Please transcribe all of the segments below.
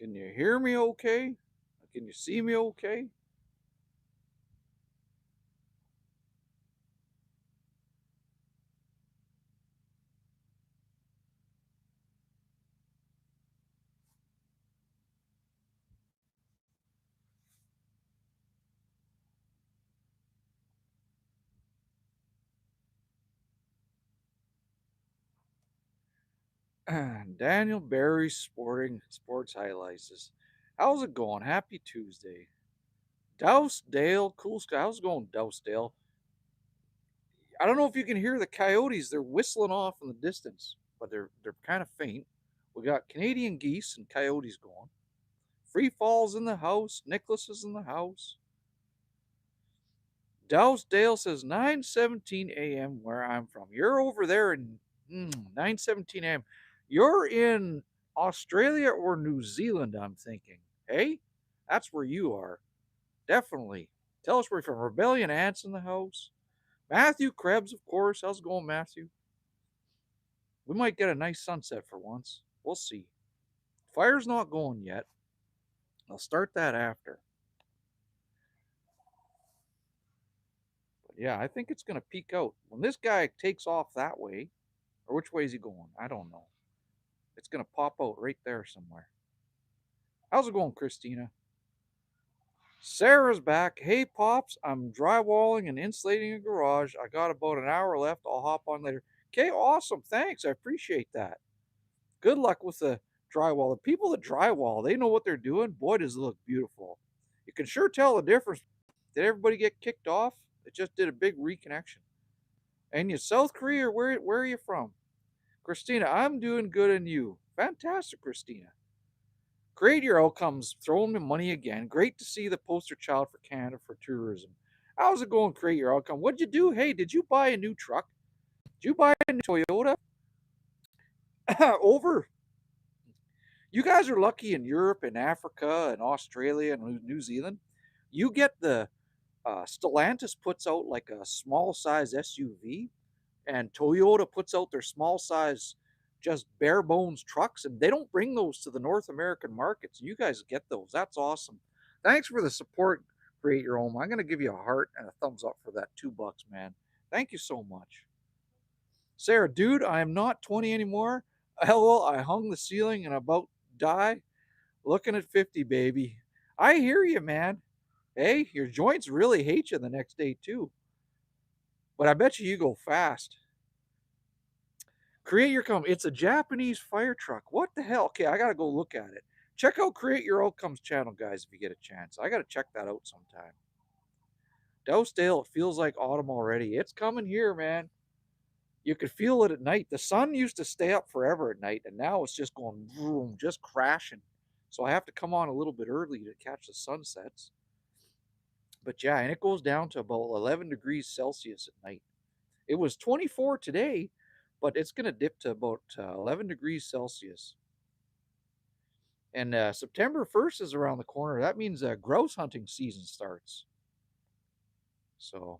Can you hear me okay? Can you see me okay? Daniel Barry Sporting Sports Highlights. How's it going? Happy Tuesday. Dale, cool sky. How's it going, Dale? I don't know if you can hear the coyotes. They're whistling off in the distance, but they're kind of faint. We got Canadian geese and coyotes going. Free Falls in the house. Nicholas is in the house. Dale says 9:17 a.m. where I'm from. You're over there in 9:17 a.m. You're in Australia or New Zealand, I'm thinking. Hey, that's where you are. Definitely. Tell us where you're from. Rebellion Ants in the house. Matthew Krebs, of course. How's it going, Matthew? We might get a nice sunset for once. We'll see. Fire's not going yet. I'll start that after. But yeah, I think it's going to peak out. When this guy takes off that way, or which way is he going? I don't know. It's going to pop out right there somewhere. How's it going, Christina? Sarah's back. Hey, Pops, I'm drywalling and insulating a garage. I got about an hour left. I'll hop on later. Okay, awesome. Thanks. I appreciate that. Good luck with the drywall. The people that drywall, they know what they're doing. Boy, does it look beautiful. You can sure tell the difference. Did everybody get kicked off? It just did a big reconnection. And you South Korea, where are you from? Christina, I'm doing good and you. Fantastic, Christina. Great your outcomes, throwing me money again. Great to see the poster child for Canada for tourism. How's it going, Create Your Outcome? What'd you do? Hey, did you buy a new truck? Did you buy a new Toyota? Over. You guys are lucky in Europe and Africa and Australia and New Zealand. You get the Stellantis puts out like a small size SUV, and Toyota puts out their small size, just bare bones trucks, and they don't bring those to the North American markets. You guys get those. That's awesome. Thanks for the support. Create Your Home. I'm going to give you a heart and a thumbs up for that $2, man. Thank you so much. Sarah, dude, I am not 20 anymore. LOL, I hung the ceiling and about die looking at 50, baby. I hear you, man. Hey, your joints really hate you the next day, too. But I bet you go fast. Create Your Outcome. It's a Japanese fire truck. What the hell? Okay, I gotta go look at it. Check out Create Your Outcomes channel, guys, if you get a chance. I gotta check that out sometime. Dale, it feels like autumn already. It's coming here, man. You could feel it at night. The sun used to stay up forever at night, and now it's just going vroom, just crashing. So I have to come on a little bit early to catch the sunsets. But yeah, and it goes down to about 11 degrees Celsius at night. It was 24 today, but it's going to dip to about 11 degrees Celsius. And September 1st is around the corner. That means grouse hunting season starts. So,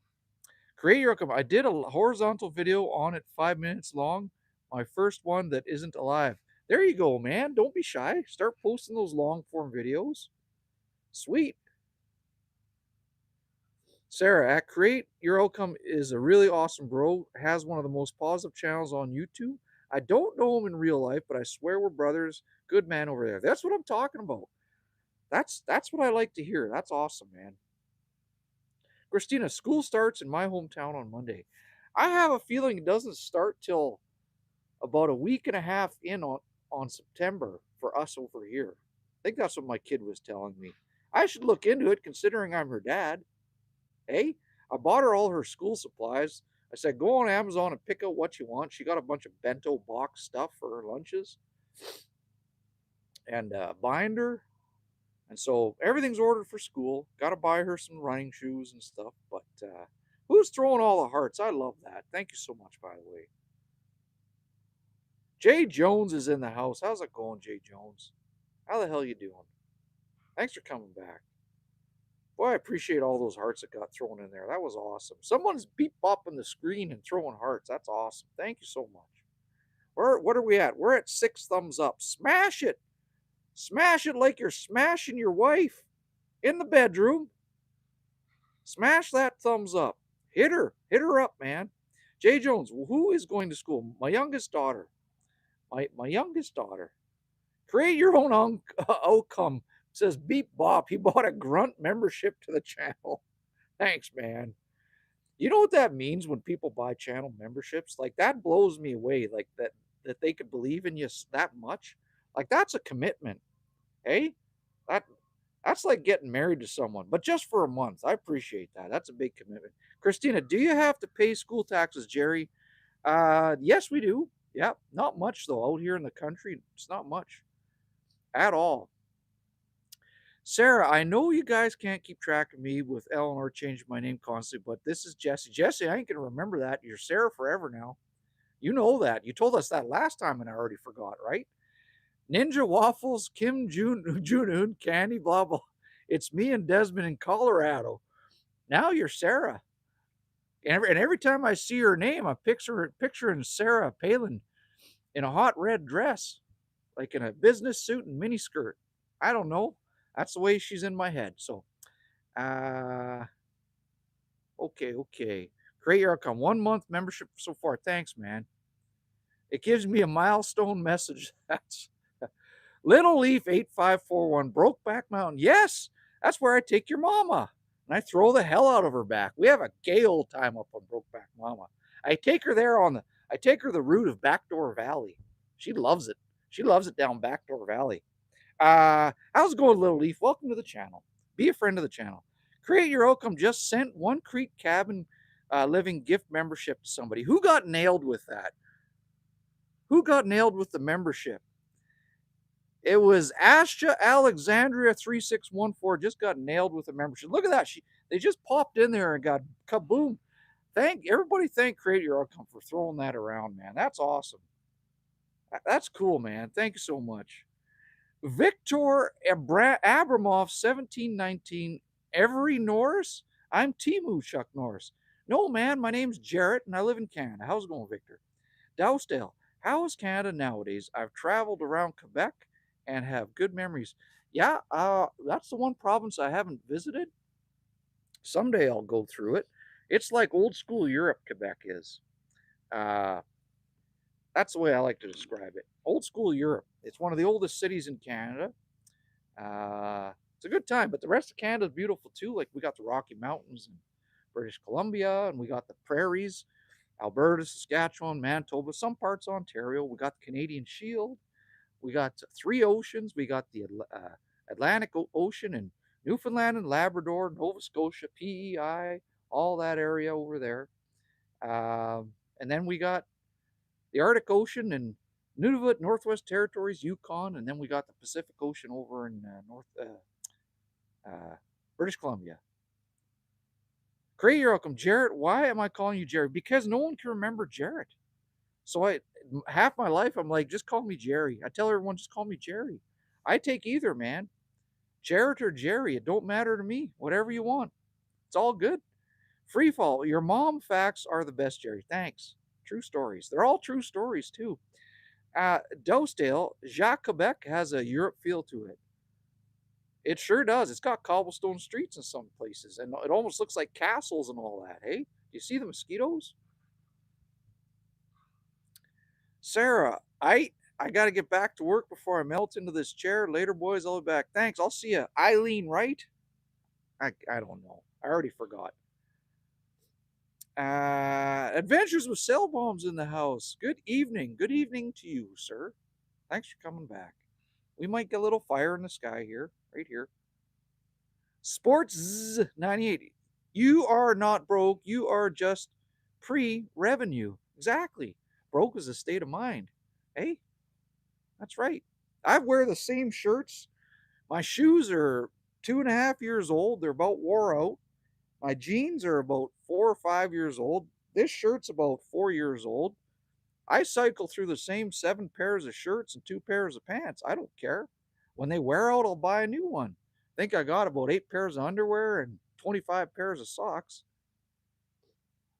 Create Your Outcome. I did a horizontal video on it, 5 minutes long. My first one that isn't alive. There you go, man. Don't be shy. Start posting those long form videos. Sweet. Sarah at Create Your Outcome is a really awesome bro. Has one of the most positive channels on YouTube. I don't know him in real life, but I swear we're brothers. Good man over there. That's what I'm talking about. That's what I like to hear. That's awesome, man. Christina, school starts in my hometown on Monday. I have a feeling it doesn't start till about a week and a half in on September for us over here. I think that's what my kid was telling me. I should look into it considering I'm her dad. Hey, I bought her all her school supplies. I said, go on Amazon and pick out what you want. She got a bunch of bento box stuff for her lunches and a binder. And so everything's ordered for school. Got to buy her some running shoes and stuff. But who's throwing all the hearts? I love that. Thank you so much, by the way. Jay Jones is in the house. How's it going, Jay Jones? How the hell you doing? Thanks for coming back. Boy, I appreciate all those hearts that got thrown in there. That was awesome. Someone's beep bopping the screen and throwing hearts. That's awesome. Thank you so much. What are we at? We're at 6 thumbs up. Smash it. Smash it like you're smashing your wife in the bedroom. Smash that thumbs up. Hit her up, man. Jay Jones, who is going to school? My youngest daughter. My youngest daughter. Create your own outcome. Says Beep Bop. He bought a grunt membership to the channel. Thanks, man. You know what that means when people buy channel memberships? Like that blows me away. Like that they could believe in you that much. Like that's a commitment. Hey, that that's like getting married to someone, but just for a month. I appreciate that. That's a big commitment. Christina, do you have to pay school taxes, Jerry? Yes, we do. Yeah, not much though. Out here in the country, it's not much at all. Sarah, I know you guys can't keep track of me with Eleanor changing my name constantly, but this is Jesse. Jesse, I ain't gonna remember that. You're Sarah forever now. You know that. You told us that last time and I already forgot, right? Ninja Waffles, Kim Jun Candy, blah blah. It's me and Desmond in Colorado. Now you're Sarah. And every time I see her name, I'm picturing Sarah Palin in a hot red dress, like in a business suit and miniskirt. I don't know. That's the way she's in my head. So, uh, okay. Create your outcome. 1 month membership so far. Thanks, man. It gives me a milestone message. That's Little Leaf 8541 Brokeback Mountain. Yes, that's where I take your mama. And I throw the hell out of her back. We have a gay old time up on Brokeback Mama. I take her the route of Backdoor Valley. She loves it. She loves it down Backdoor Valley. How's it going, Little Leaf? Welcome to the channel. Be a friend of the channel. Create your outcome. Just sent one Creek Cabin Living gift membership to somebody. Who got nailed with that? Who got nailed with the membership? It was Asha Alexandria 3614 just got nailed with a membership. Look at that. They just popped in there and got kaboom. Thank Create Your Outcome for throwing that around, man. That's awesome. That's cool, man. Thank you so much. Victor Abramov 1719 Every Norris. I'm Timu Chuck Norris. No, man, my name's Jarrett and I live in Canada. How's it going, Victor? Dowsdale, how is Canada nowadays? I've traveled around Quebec and have good memories. Yeah, that's the one province I haven't visited. Someday I'll go through it. It's like old school Europe, Quebec is. Uh, that's the way I like to describe it. Old school Europe. It's one of the oldest cities in Canada. It's a good time, but the rest of Canada is beautiful too. Like we got the Rocky Mountains in British Columbia, and we got the prairies, Alberta, Saskatchewan, Manitoba, some parts of Ontario. We got the Canadian Shield. We got three oceans. We got the Atlantic Ocean and Newfoundland and Labrador, Nova Scotia, PEI, all that area over there. And then we got the Arctic Ocean and Nunavut, Northwest Territories, Yukon, and then we got the Pacific Ocean over in British Columbia. Create Your Outcome. Jarrett, why am I calling you Jarrett? Because no one can remember Jarrett. So half my life, I'm like, just call me Jerry. I tell everyone, just call me Jerry. I take either, man. Jarrett or Jerry. It don't matter to me. Whatever you want. It's all good. Free fall. Your mom facts are the best, Jerry. Thanks. True stories. They're all true stories, too. Dosedale, Jacques Quebec has a Europe feel to it. It sure does. It's got cobblestone streets in some places, and it almost looks like castles and all that. Hey, you see the mosquitoes? Sarah, I got to get back to work before I melt into this chair. Later, boys. I'll be back. Thanks. I'll see you. Eileen Wright? I don't know. I already forgot. Adventures with Cell Bombs in the house. Good evening. Good evening to you, sir. Thanks for coming back. We might get a little fire in the sky here, right here. Sports 98. You are not broke. You are just pre-revenue. Exactly. Broke is a state of mind. Hey, that's right. I wear the same shirts. My shoes are 2.5 years old. They're about wore out. My jeans are about 4 or 5 years old. This shirt's about 4 years old. I cycle through the same 7 pairs of shirts and 2 pairs of pants. I don't care. When they wear out, I'll buy a new one. I think I got about 8 pairs of underwear and 25 pairs of socks.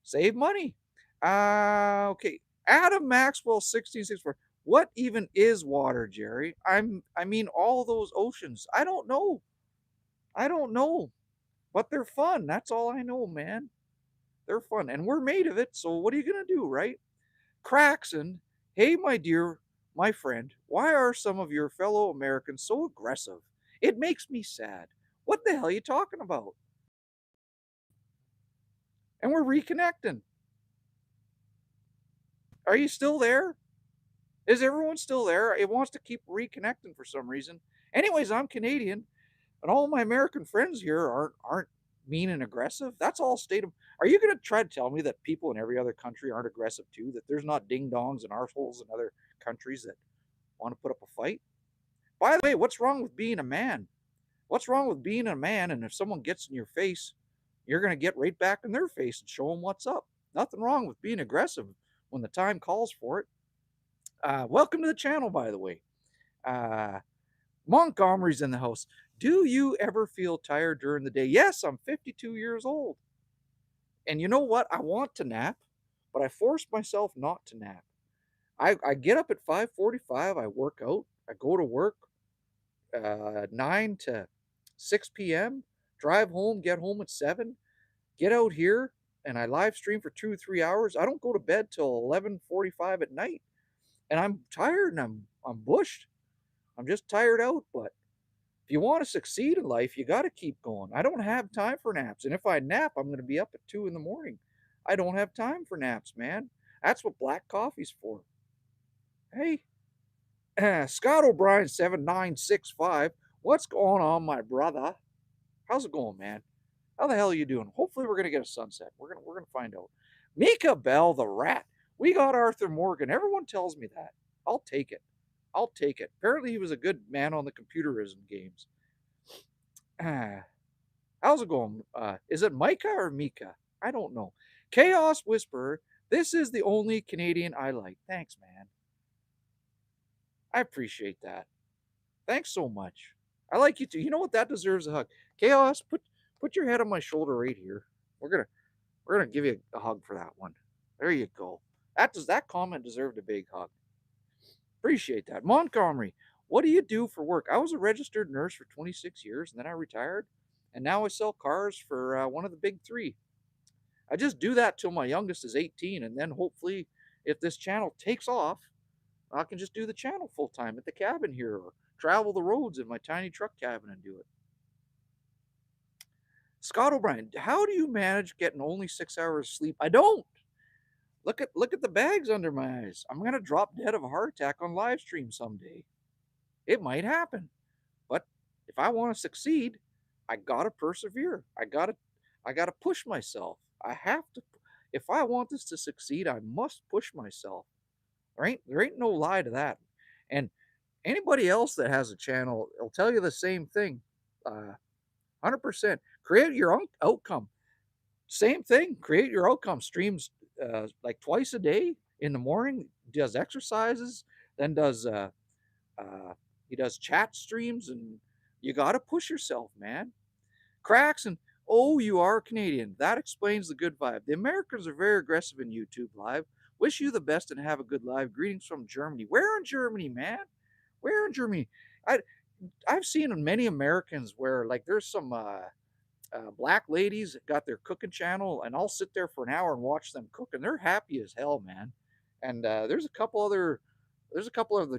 Save money. Okay. Adam Maxwell 1664. What even is water, Jerry? I mean all those oceans. I don't know. I don't know. But they're fun. That's all I know, man. They're fun. And we're made of it, so what are you gonna do, right? Craxon, hey my dear, my friend, why are some of your fellow Americans so aggressive? It makes me sad. What the hell are you talking about? And we're reconnecting. Are you still there? Is everyone still there? It wants to keep reconnecting for some reason. Anyways, I'm Canadian, and all my American friends here aren't mean and aggressive. That's all state of. Are you going to try to tell me that people in every other country aren't aggressive too? That there's not ding dongs and arseholes in other countries that want to put up a fight? By the way, what's wrong with being a man? What's wrong with being a man? And if someone gets in your face, you're going to get right back in their face and show them what's up. Nothing wrong with being aggressive when the time calls for it. Welcome to the channel, by the way. Uh, Montgomery's in the house. Do you ever feel tired during the day? Yes, I'm 52 years old. And you know what? I want to nap, but I force myself not to nap. I get up at 5:45, I work out, I go to work 9 to 6 p.m., drive home, get home at 7, get out here, and I live stream for 2 or 3 hours. I don't go to bed till 11:45 at night. And I'm tired and I'm bushed. I'm just tired out, but if you want to succeed in life, you got to keep going. I don't have time for naps. And if I nap, I'm going to be up at 2 in the morning. I don't have time for naps, man. That's what black coffee's for. Hey, Scott O'Brien 7965. What's going on, my brother? How's it going, man? How the hell are you doing? Hopefully we're gonna get a sunset. We're gonna find out. Mika Bell the rat. We got Arthur Morgan. Everyone tells me that. I'll take it. I'll take it. Apparently he was a good man on the computerism games. How's it going? Is it Micah or Mika? I don't know. Chaos Whisperer. This is the only Canadian I like. Thanks, man. I appreciate that. Thanks so much. I like you too. You know what? That deserves a hug. Chaos, put your head on my shoulder right here. We're gonna give you a hug for that one. There you go. That comment deserved a big hug. Appreciate that. Montgomery, what do you do for work? I was a registered nurse for 26 years, and then I retired, and now I sell cars for one of the big three. I just do that till my youngest is 18, and then hopefully, if this channel takes off, I can just do the channel full time at the cabin here, or travel the roads in my tiny truck cabin and do it. Scott O'Brien, how do you manage getting only 6 hours sleep? I don't. Look at the bags under my eyes. I'm gonna drop dead of a heart attack on live stream someday. It might happen, but if I want to succeed, I gotta persevere. I gotta push myself. I have to. If I want this to succeed, I must push myself. There ain't no lie to that. And anybody else that has a channel will tell you the same thing. 100%. Create your own outcome. Same thing. Create your outcome. Streams like twice a day in the morning. Does exercises. Then uh, he does chat streams, and you got to push yourself, man. Cracks and oh, you are Canadian. That explains the good vibe. The Americans are very aggressive in YouTube Live. Wish you the best and have a good live. Greetings from Germany. Where in Germany, man? Where in Germany? I I've seen many Americans where like there's some black ladies that got their cooking channel, and I'll sit there for an hour and watch them cook, and they're happy as hell, man. And there's a couple other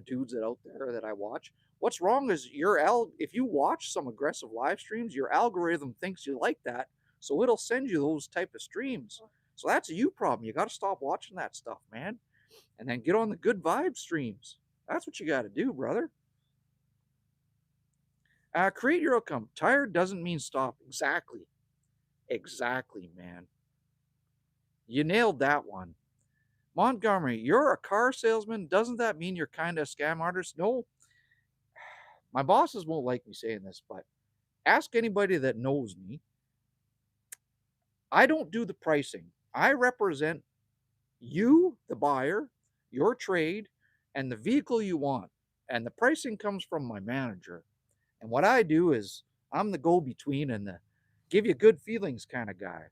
dudes that out there that I watch. What's wrong is if you watch some aggressive live streams, your algorithm thinks you like that, so it'll send you those type of streams. So that's a you problem. You got to stop watching that stuff, man, and then get on the good vibe streams. That's what you got to do, brother. Create your outcome. Tired doesn't mean stop. Exactly. Exactly, man. You nailed that one. Montgomery, you're a car salesman. Doesn't that mean you're kind of a scam artist? No. My bosses won't like me saying this, but ask anybody that knows me. I don't do the pricing. I represent you, the buyer, your trade, and the vehicle you want. And the pricing comes from my manager. And what I do is I'm the go-between and the give you good feelings kind of guy.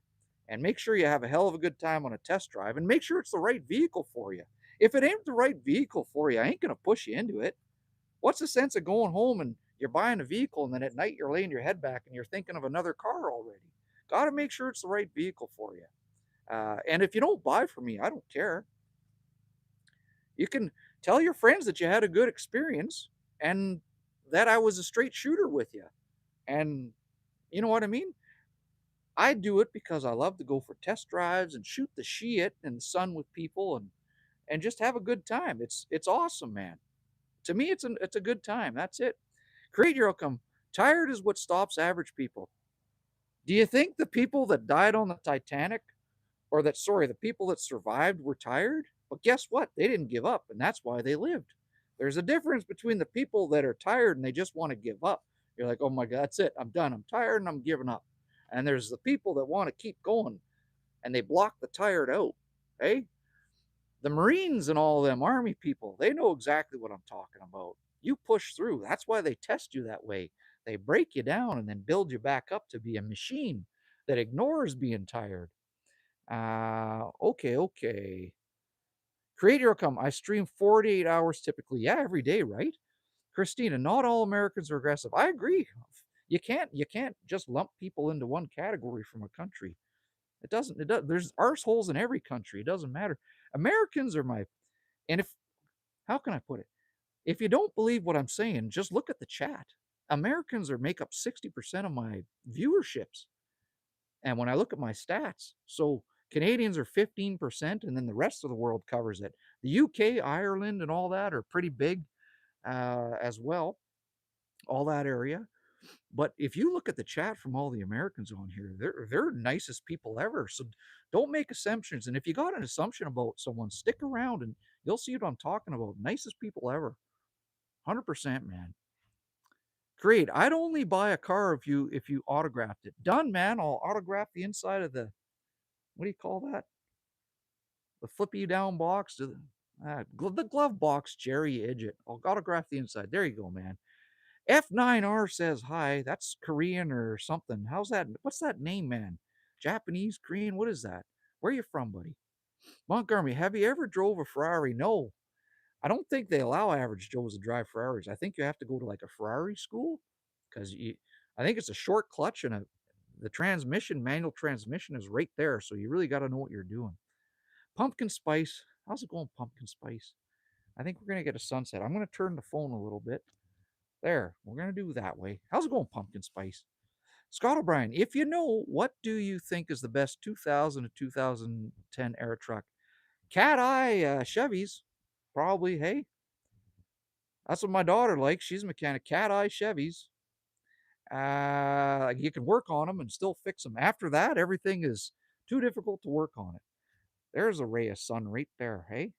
And make sure you have a hell of a good time on a test drive and make sure it's the right vehicle for you. If it ain't the right vehicle for you, I ain't gonna push you into it. What's the sense of going home and you're buying a vehicle and then at night you're laying your head back and you're thinking of another car already? Got to make sure it's the right vehicle for you. And if you don't buy from me, I don't care. You can tell your friends that you had a good experience and that I was a straight shooter with you. And you know what I mean? I do it because I love to go for test drives and shoot the shit in the sun with people and just have a good time. It's awesome, man. To me, it's a good time. That's it. Create your outcome. Tired is what stops average people. Do you think the people that died on the Titanic, or that, sorry, the people that survived were tired? But guess what? They didn't give up, and that's why they lived. There's a difference between the people that are tired and they just want to give up. You're like, oh my God, that's it. I'm done. I'm tired and I'm giving up. And there's the people that want to keep going and they block the tired out. Hey, the Marines and all them Army people, they know exactly what I'm talking about. You push through. That's why they test you that way. They break you down and then build you back up to be a machine that ignores being tired. Okay. Create your outcome. I stream 48 hours typically. Yeah, every day, right? Christina, not all Americans are aggressive. I agree. You can't just lump people into one category from a country. It does. There's arseholes in every country. It doesn't matter. Americans are my, and if, how can I put it? If you don't believe what I'm saying, just look at the chat. Americans are make up 60% of my viewerships. And when I look at my stats, so Canadians are 15%, and then the rest of the world covers it. The UK, Ireland, and all that are pretty big as well, all that area. But if you look at the chat from all the Americans on here, they're nicest people ever. So don't make assumptions. And if you got an assumption about someone, stick around and you'll see what I'm talking about. Nicest people ever. 100%, man. Great. I'd only buy a car if you autographed it. Done, man. I'll autograph the inside of the, what do you call that? The flippy down box. The glove box, Jerry Idget. I'll autograph the inside. There you go, man. F9R says hi. That's Korean or something. How's that? What's that name, man? Japanese, Korean? What is that? Where are you from, buddy? Montgomery, have you ever drove a Ferrari? No. I don't think they allow average Joes to drive Ferraris. I think you have to go to like a Ferrari school because I think it's a short clutch and the transmission, manual transmission is right there. So you really got to know what you're doing. Pumpkin spice. How's it going, pumpkin spice? I think we're going to get a sunset. I'm going to turn the phone a little bit. There, we're going to do that way. How's it going, pumpkin spice? Scott O'Brien, if you know, what do you think is the best 2000 to 2010 era truck? Cat Eye Chevys, probably. Hey, that's what my daughter likes. She's a mechanic. Cat Eye Chevys. You can work on them and still fix them. After that, everything is too difficult to work on it. There's a ray of sun right there. Hey,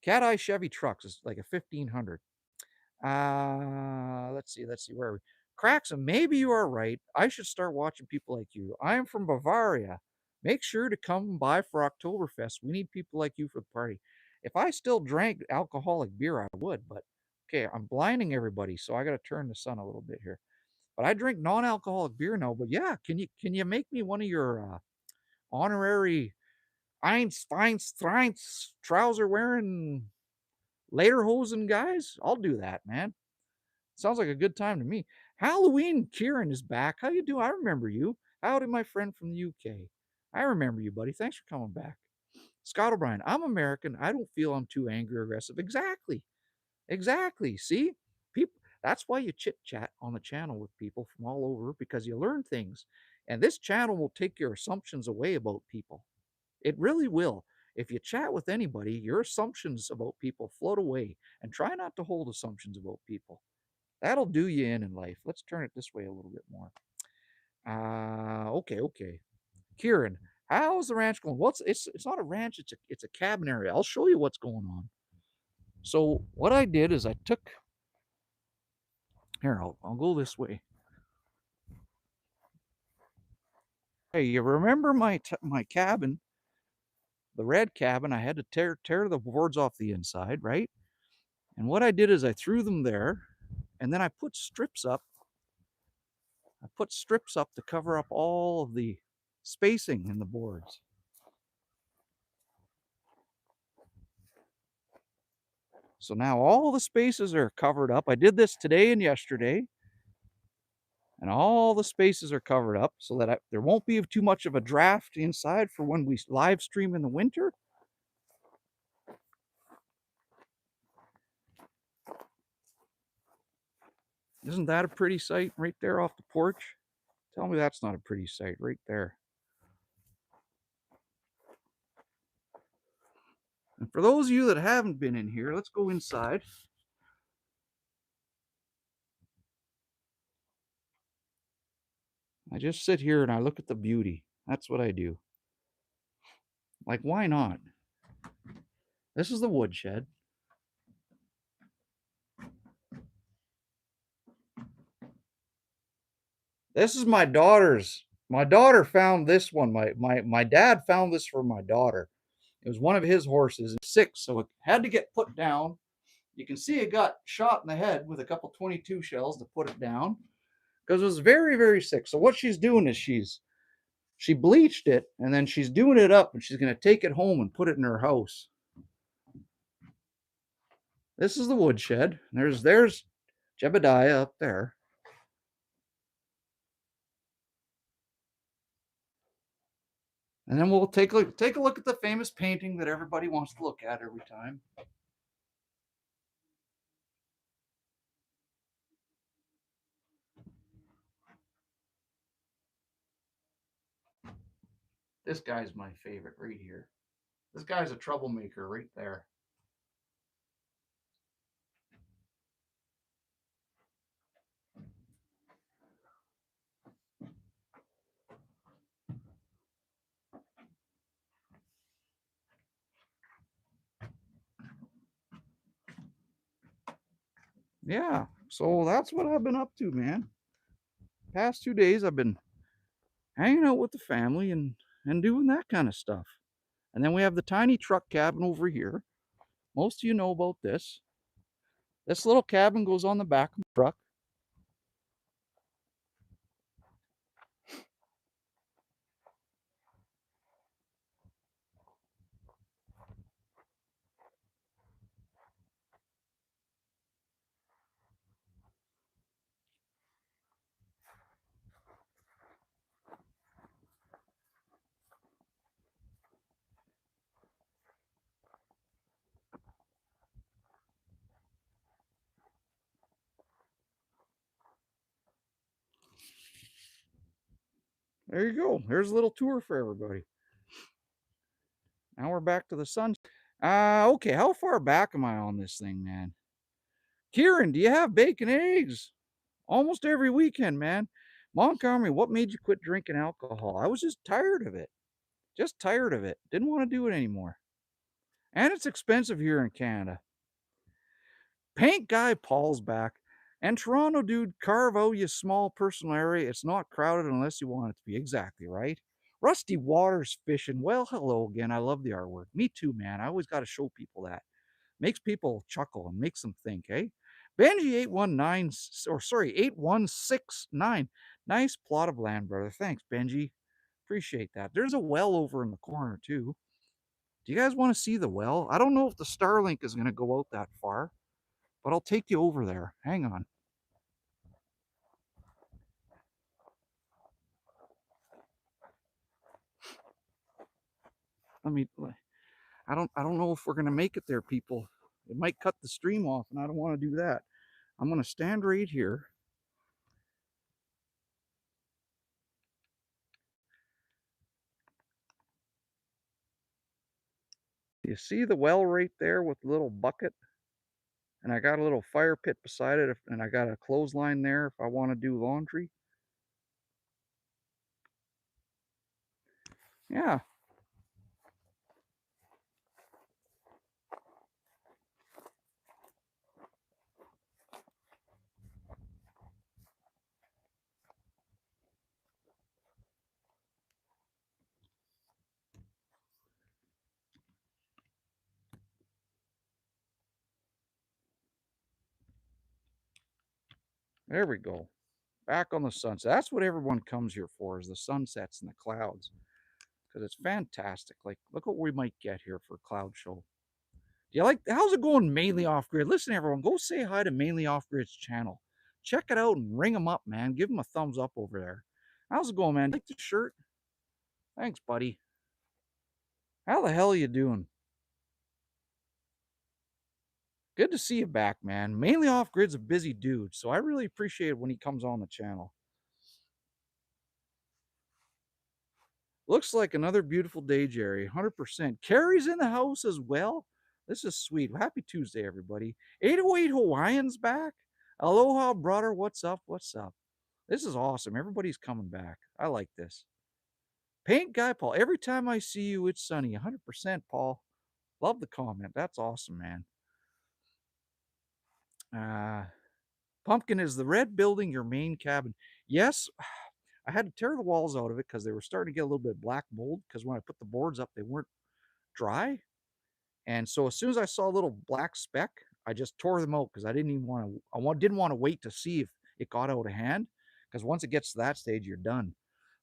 Cat Eye Chevy trucks is like a 1500. Let's see, where are we? Cracks, and maybe you are right. I should start watching people like you. I am from Bavaria. Make sure to come by for Oktoberfest. We need people like you for the party. If I still drank alcoholic beer, I would, but okay, I'm blinding everybody, so I gotta turn the sun a little bit here. But I drink non-alcoholic beer now. But yeah, can you make me one of your honorary Einstein trouser wearing lederhosen guys? I'll do that, man. Sounds like a good time to me. Halloween Kieran is back. How you doing? I remember you. Howdy, my friend from the UK. I remember you, buddy. Thanks for coming back. Scott O'Brien, I'm American. I don't feel I'm too angry or aggressive. Exactly. Exactly. See? People, that's why you chit chat on the channel with people from all over, because you learn things. And this channel will take your assumptions away about people. It really will. If you chat with anybody, your assumptions about people float away, and try not to hold assumptions about people. That'll do you in life. Let's turn it this way a little bit more. Okay. Kieran, how's the ranch going? It's not a ranch, it's a cabin area. I'll show you what's going on. So what I did is I took, here, I'll go this way. Hey, you remember my cabin, the red cabin? I had to tear the boards off the inside, right? And what I did is I threw them there, and then I put strips up. I put strips up to cover up all of the spacing in the boards. So now all the spaces are covered up. I did this today and yesterday, and all the spaces are covered up so that there won't be too much of a draft inside for when we live stream in the winter. Isn't that a pretty sight right there off the porch? Tell me that's not a pretty sight right there. And for those of you that haven't been in here, let's go inside. I just sit here and I look at the beauty. That's what I do. Like, why not? This is the woodshed. This is my daughter's. My daughter found this one. My dad found this for my daughter. It was one of his horses, 6, so it had to get put down. You can see it got shot in the head with a couple 22 shells to put it down because it was very, very sick. So what she's doing is she bleached it and then she's doing it up and she's going to take it home and put it in her house. This is the woodshed. There's Jebediah up there. And then we'll take a look at the famous painting that everybody wants to look at every time. This guy's my favorite right here. This guy's a troublemaker right there. Yeah, so that's what I've been up to, man. Past 2 days I've been hanging out with the family and doing that kind of stuff. And then we have the tiny truck cabin over here. Most of you know about this. This little cabin goes on the back of the truck. There you go. There's a little tour for everybody. Now we're back to the sun. Okay, how far back am I on this thing, man? Kieran, do you have bacon and eggs? Almost every weekend, man. Montgomery, what made you quit drinking alcohol? I was just tired of it. Just tired of it. Didn't want to do it anymore. And it's expensive here in Canada. Paint guy Paul's back. And Toronto, dude, carve out your small personal area. It's not crowded unless you want it to be. Exactly, right? Rusty Waters fishing. Well, hello again. I love the artwork. Me too, man. I always got to show people that. Makes people chuckle and makes them think, eh? Benji 819, or sorry, 8169. Nice plot of land, brother. Thanks, Benji. Appreciate that. There's a well over in the corner, too. Do you guys want to see the well? I don't know if the Starlink is going to go out that far, but I'll take you over there. Hang on. Let me. I don't know if we're going to make it there, people. It might cut the stream off, and I don't want to do that. I'm going to stand right here. You see the well right there with the little bucket? And I got a little fire pit beside it, and I got a clothesline there if I want to do laundry. Yeah. There we go. Back on the sunset. That's what everyone comes here for, is the sunsets and the clouds. Because it's fantastic. Like, look what we might get here for a cloud show. You like, how's it going, Mainly Off Grid? Listen, everyone, go say hi to Mainly Off Grid's channel. Check it out and ring him up, man. Give him a thumbs up over there. How's it going, man? You like the shirt? Thanks, buddy. How the hell are you doing? Good to see you back, man. Mainly Off Grid's a busy dude, so I really appreciate it when he comes on the channel. Looks like another beautiful day, Jerry. 100%. Carrie's in the house as well. This is sweet. Happy Tuesday, everybody. 808 Hawaiian's back. Aloha, brother. What's up? What's up? This is awesome. Everybody's coming back. I like this. Paint Guy Paul. Every time I see you, it's sunny. 100%, Paul. Love the comment. That's awesome, man. Pumpkin, is the red building your main cabin? Yes. I had to tear the walls out of it because they were starting to get a little bit black mold, because when I put the boards up, they weren't dry. And so as soon as I saw a little black speck, I just tore them out because I didn't even want to. Didn't want to wait to see if it got out of hand, because once it gets to that stage, you're done.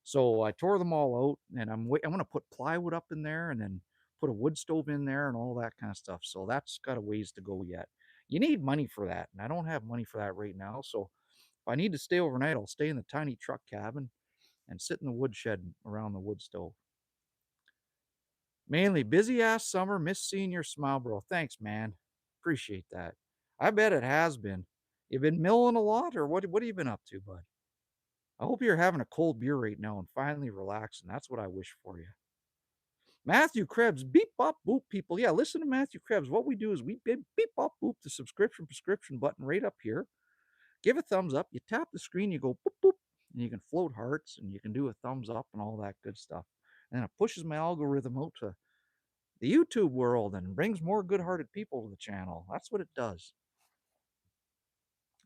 So I tore them all out, and I'm going to put plywood up in there, and then put a wood stove in there, and all that kind of stuff. So that's got a ways to go yet. You need money for that, and I don't have money for that right now. So if I need to stay overnight, I'll stay in the tiny truck cabin and sit in the woodshed around the wood stove. Mainly busy ass summer. Miss seeing your smile, bro. Thanks, man. Appreciate that. I bet it has been. You been milling a lot, or what have you been up to, bud? I hope you're having a cold beer right now and finally relaxing. That's what I wish for you. Matthew Krebs, beep bop boop, people. Yeah, listen to Matthew Krebs. What we do is we beep bop boop the prescription button right up here. Give a thumbs up. You tap the screen, you go boop boop, and you can float hearts, and you can do a thumbs up and all that good stuff. And it pushes my algorithm out to the YouTube world and brings more good-hearted people to the channel. That's what it does.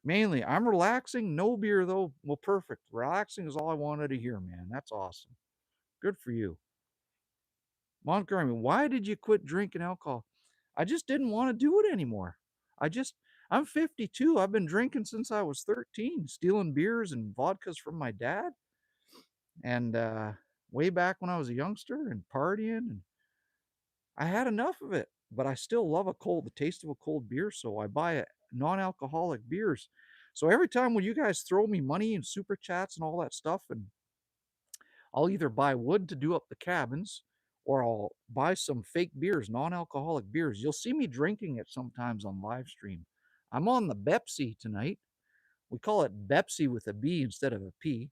Mainly, I'm relaxing. No beer, though. Well, perfect. Relaxing is all I wanted to hear, man. That's awesome. Good for you. Montgomery, why did you quit drinking alcohol? I just didn't want to do it anymore. I'm 52. I've been drinking since I was 13, stealing beers and vodkas from my dad. And way back when I was a youngster and partying, and I had enough of it, but I still love the taste of a cold beer, so I buy non-alcoholic beers. So every time when you guys throw me money and super chats and all that stuff, and I'll either buy wood to do up the cabins, or I'll buy some fake beers, non-alcoholic beers. You'll see me drinking it sometimes on live stream. I'm on the Bepsi tonight. We call it Bepsi with a B instead of a P.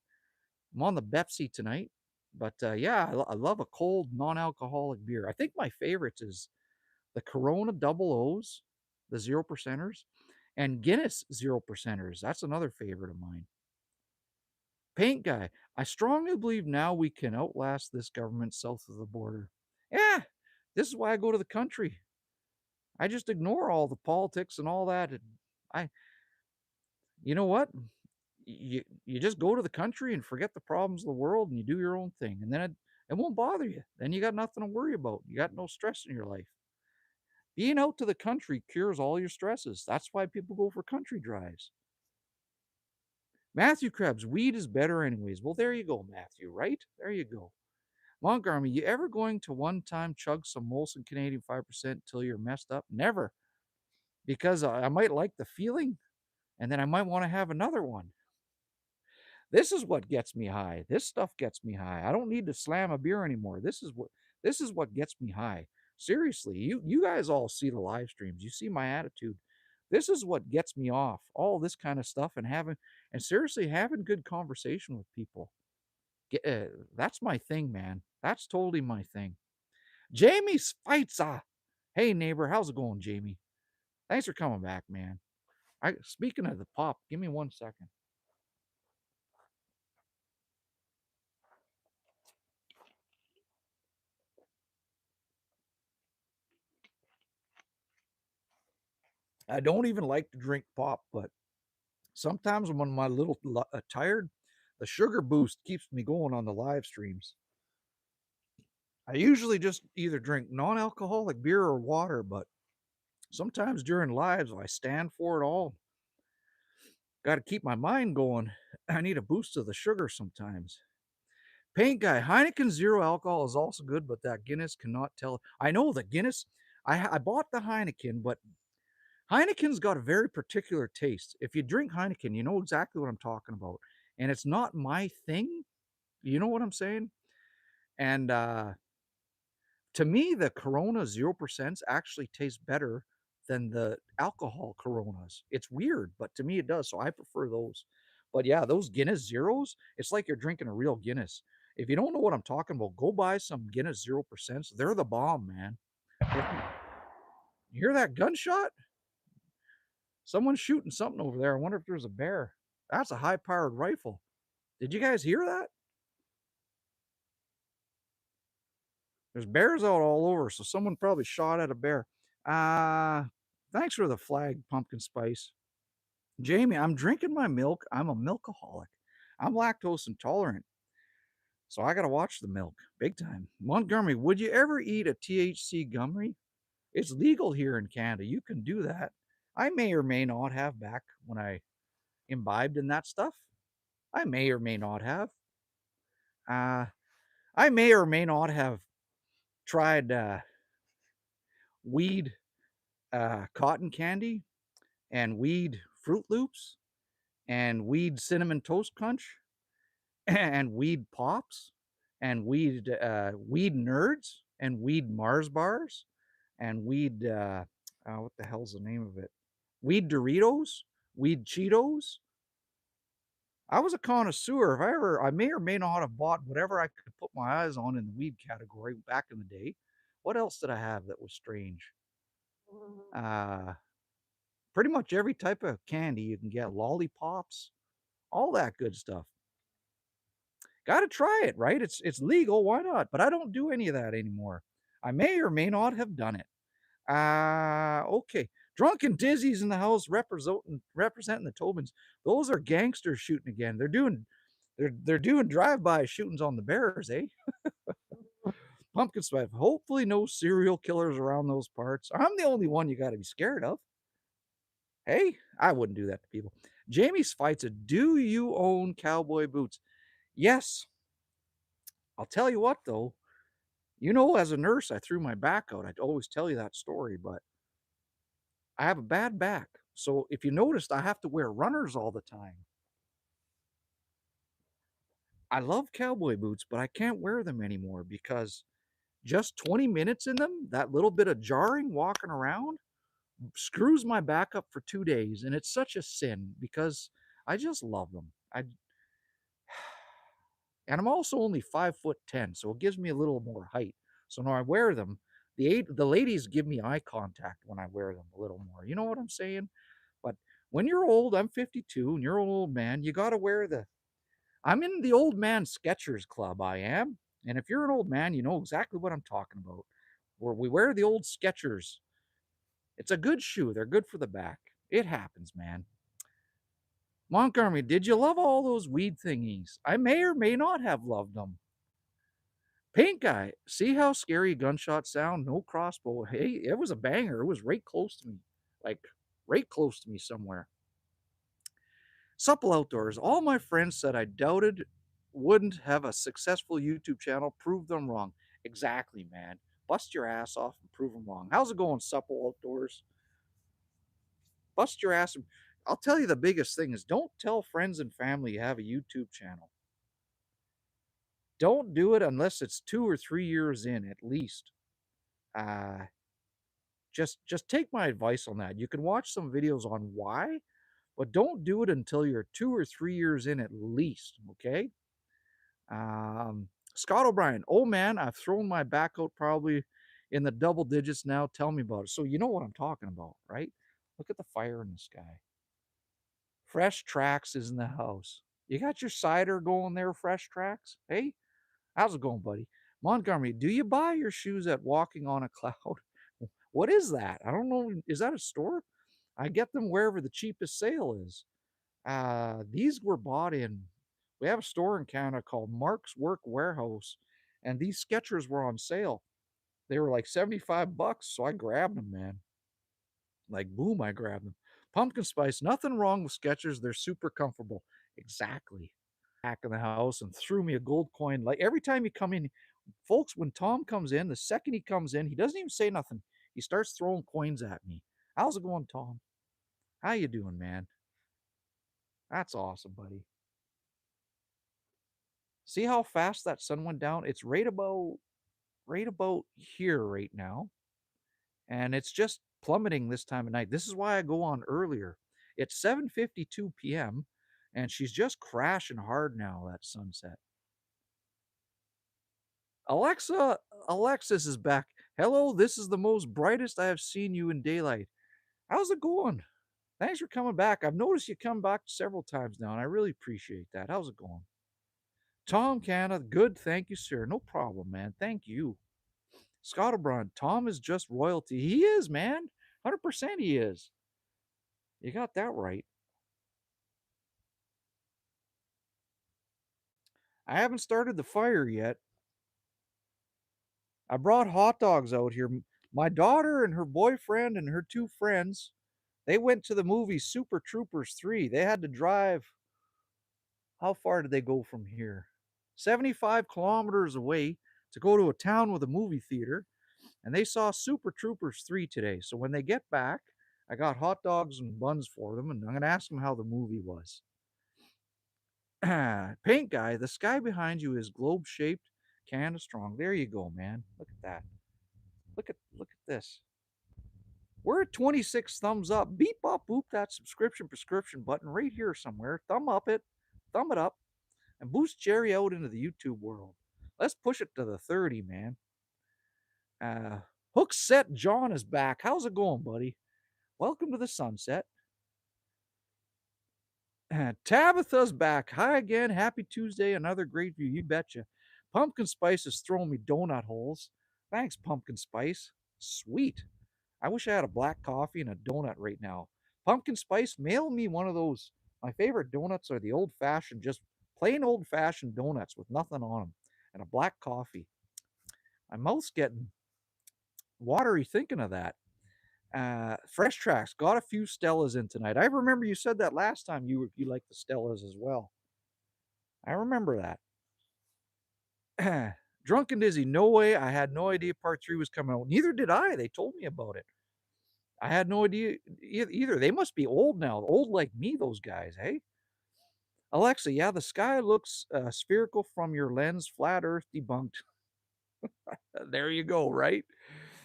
I'm on the Bepsi tonight. But yeah, I love a cold non-alcoholic beer. I think my favorites is the Corona Double O's, the 0%ers, and Guinness 0%ers. That's another favorite of mine. Paint Guy, I strongly believe now we can outlast this government south of the border. Yeah, this is why I go to the country. I just ignore all the politics and all that. I, you know what? You just go to the country and forget the problems of the world, and you do your own thing, and then it won't bother you. Then you got nothing to worry about. You got no stress in your life. Being out to the country cures all your stresses. That's why people go for country drives. Matthew Krebs, weed is better anyways. Well, there you go, Matthew, right? There you go. Montgomery, you ever going to one time chug some Molson Canadian 5% till you're messed up? Never. Because I might like the feeling, and then I might want to have another one. This is what gets me high. This stuff gets me high. I don't need to slam a beer anymore. This is what gets me high. Seriously, you guys all see the live streams. You see my attitude. This is what gets me off all this kind of stuff, and seriously having good conversation with people. That's my thing, man. That's totally my thing. Jamie Spitza. Hey neighbor, how's it going, Jamie? Thanks for coming back, man. Speaking of the pop, give me 1 second. I don't even like to drink pop, but sometimes when I'm a little tired, the sugar boost keeps me going on the live streams. I usually just either drink non-alcoholic beer or water, but sometimes during lives, I stand for it all. Got to keep my mind going. I need a boost of the sugar sometimes. Paint Guy, Heineken Zero alcohol is also good, but that Guinness cannot tell. I know the Guinness. I bought the Heineken, but Heineken's got a very particular taste. If you drink Heineken, you know exactly what I'm talking about. And it's not my thing. You know what I'm saying? And to me, the Corona 0% actually tastes better than the alcohol Coronas. It's weird, but to me it does. So I prefer those. But yeah, those Guinness Zeros, it's like you're drinking a real Guinness. If you don't know what I'm talking about, go buy some Guinness 0%. They're the bomb, man. You hear that gunshot? Someone's shooting something over there. I wonder if there's a bear. That's a high-powered rifle. Did you guys hear that? There's bears out all over, so someone probably shot at a bear. Uh, Thanks for the flag, Pumpkin Spice. Jamie, I'm drinking my milk. I'm a milkaholic. I'm lactose intolerant, so I gotta watch the milk big time. Montgomery, would you ever eat a THC gummy? It's legal here in Canada. You can do that. I may or may not have back when I imbibed in that stuff. I may or may not have. Uh, I may or may not have tried weed cotton candy and weed Fruit Loops and weed cinnamon toast crunch and weed pops and weed nerds and weed Mars bars and weed what the hell's the name of it? Weed Doritos, weed Cheetos. I was a connoisseur. If I ever, I may or may not have bought whatever I could put my eyes on in the weed category back in the day. What else did I have that was strange? Uh, Pretty much every type of candy you can get, lollipops, all that good stuff. Got to try it, right? It's legal, why not? But I don't do any of that anymore. I may or may not have done it. Okay. Drunken Dizzy's in the house representing the Tobins. Those are gangsters shooting again. They're doing drive-by shootings on the Bears, eh? Pumpkin Spice. Hopefully no serial killers around those parts. I'm the only one you got to be scared of. Hey, I wouldn't do that to people. Jamie's fights a do you own cowboy boots? Yes. I'll tell you what though, you know, as a nurse, I threw my back out. I'd always tell you that story, but I have a bad back. So if you noticed, I have to wear runners all the time. I love cowboy boots, but I can't wear them anymore because just 20 minutes in them, that little bit of jarring walking around screws my back up for 2 days. And it's such a sin because I just love them. And I'm also only 5'10", so it gives me a little more height. So when I wear them, the ladies give me eye contact when I wear them a little more. You know what I'm saying? But when you're old, I'm 52, and you're an old man, you got to wear the. I'm in the old man Skechers club. I am, and if you're an old man, you know exactly what I'm talking about. Where we wear the old Skechers. It's a good shoe. They're good for the back. It happens, man. Montgomery, did you love all those weed thingies? I may or may not have loved them. Paint guy, see how scary gunshots sound? No crossbow. Hey, it was a banger. It was right close to me, like right close to me somewhere. Supple Outdoors. All my friends said I doubted wouldn't have a successful YouTube channel. Prove them wrong. Exactly, man. Bust your ass off and prove them wrong. How's it going, Supple Outdoors? Bust your ass. I'll tell you the biggest thing is don't tell friends and family you have a YouTube channel. Don't do it unless it's 2 or 3 years in at least. Uh, just take my advice on that. You can watch some videos on why, but don't do it until you're 2 or 3 years in at least. Okay. Scott O'Brien. Oh man, I've thrown my back out probably in the double digits now. Tell me about it. So you know what I'm talking about, right? Look at the fire in the sky. Fresh Tracks is in the house. You got your cider going there, Fresh Tracks? Hey, how's it going, buddy? Montgomery, do you buy your shoes at Walking on a Cloud? What is that? I don't know. Is that a store? I get them wherever the cheapest sale is. These were bought in. We have a store in Canada called Mark's Work Warehouse, and these Skechers were on sale. They were like $75, so I grabbed them, man. Like boom, I grabbed them. Pumpkin spice, nothing wrong with Skechers. They're super comfortable. Exactly. Back in the house and threw me a gold coin. Like every time you come in, folks, when Tom comes in, the second he comes in, he doesn't even say nothing. He starts throwing coins at me. How's it going, Tom? How you doing, man? That's awesome, buddy. See how fast that sun went down? It's right about here right now, and it's just plummeting this time of night. This is why I go on earlier. It's 7:52 p.m. and she's just crashing hard now, that sunset. Alexa, Alexis is back. Hello, this is the most brightest I have seen you in daylight. How's it going? Thanks for coming back. I've noticed you come back several times now, and I really appreciate that. How's it going? Tom Canna, good. Thank you, sir. No problem, man. Thank you. Scott O'Brien, Tom is just royalty. He is, man. 100% he is. You got that right. I haven't started the fire yet. I brought hot dogs out here. My daughter and her boyfriend and her two friends, they went to the movie Super Troopers 3. They had to drive. How far did they go from here? 75 kilometers away to go to a town with a movie theater. And they saw Super Troopers 3 today. So when they get back, I got hot dogs and buns for them, and I'm going to ask them how the movie was. Paint guy, the sky behind you is globe shaped, kind of strong. There you go, man. Look at that. Look at this. We're at 26 thumbs up. Beep bop boop that subscription prescription button right here somewhere. Thumb up it, thumb it up, and boost Jerry out into the YouTube world. Let's push it to the 30, man. Hook Set John is back. How's it going, buddy? Welcome to the sunset. Tabitha's back. Hi again. Happy Tuesday. Another great view. You betcha. Pumpkin Spice is throwing me donut holes. Thanks, Pumpkin Spice. Sweet. I wish I had a black coffee and a donut right now. Pumpkin Spice, mail me one of those. My favorite donuts are the old fashioned, just plain old fashioned donuts with nothing on them and a black coffee. My mouth's getting watery thinking of that. Fresh Tracks got a few Stellas in tonight. I remember you said that last time you liked the Stellas as well. I remember that. Drunk and Dizzy, no way. I had no idea part 3 was coming out. Neither did I. They told me about it. I had no idea either. They must be old now. Old like me, those guys, hey? Alexa, yeah, the sky looks spherical from your lens. Flat Earth debunked. There you go, right?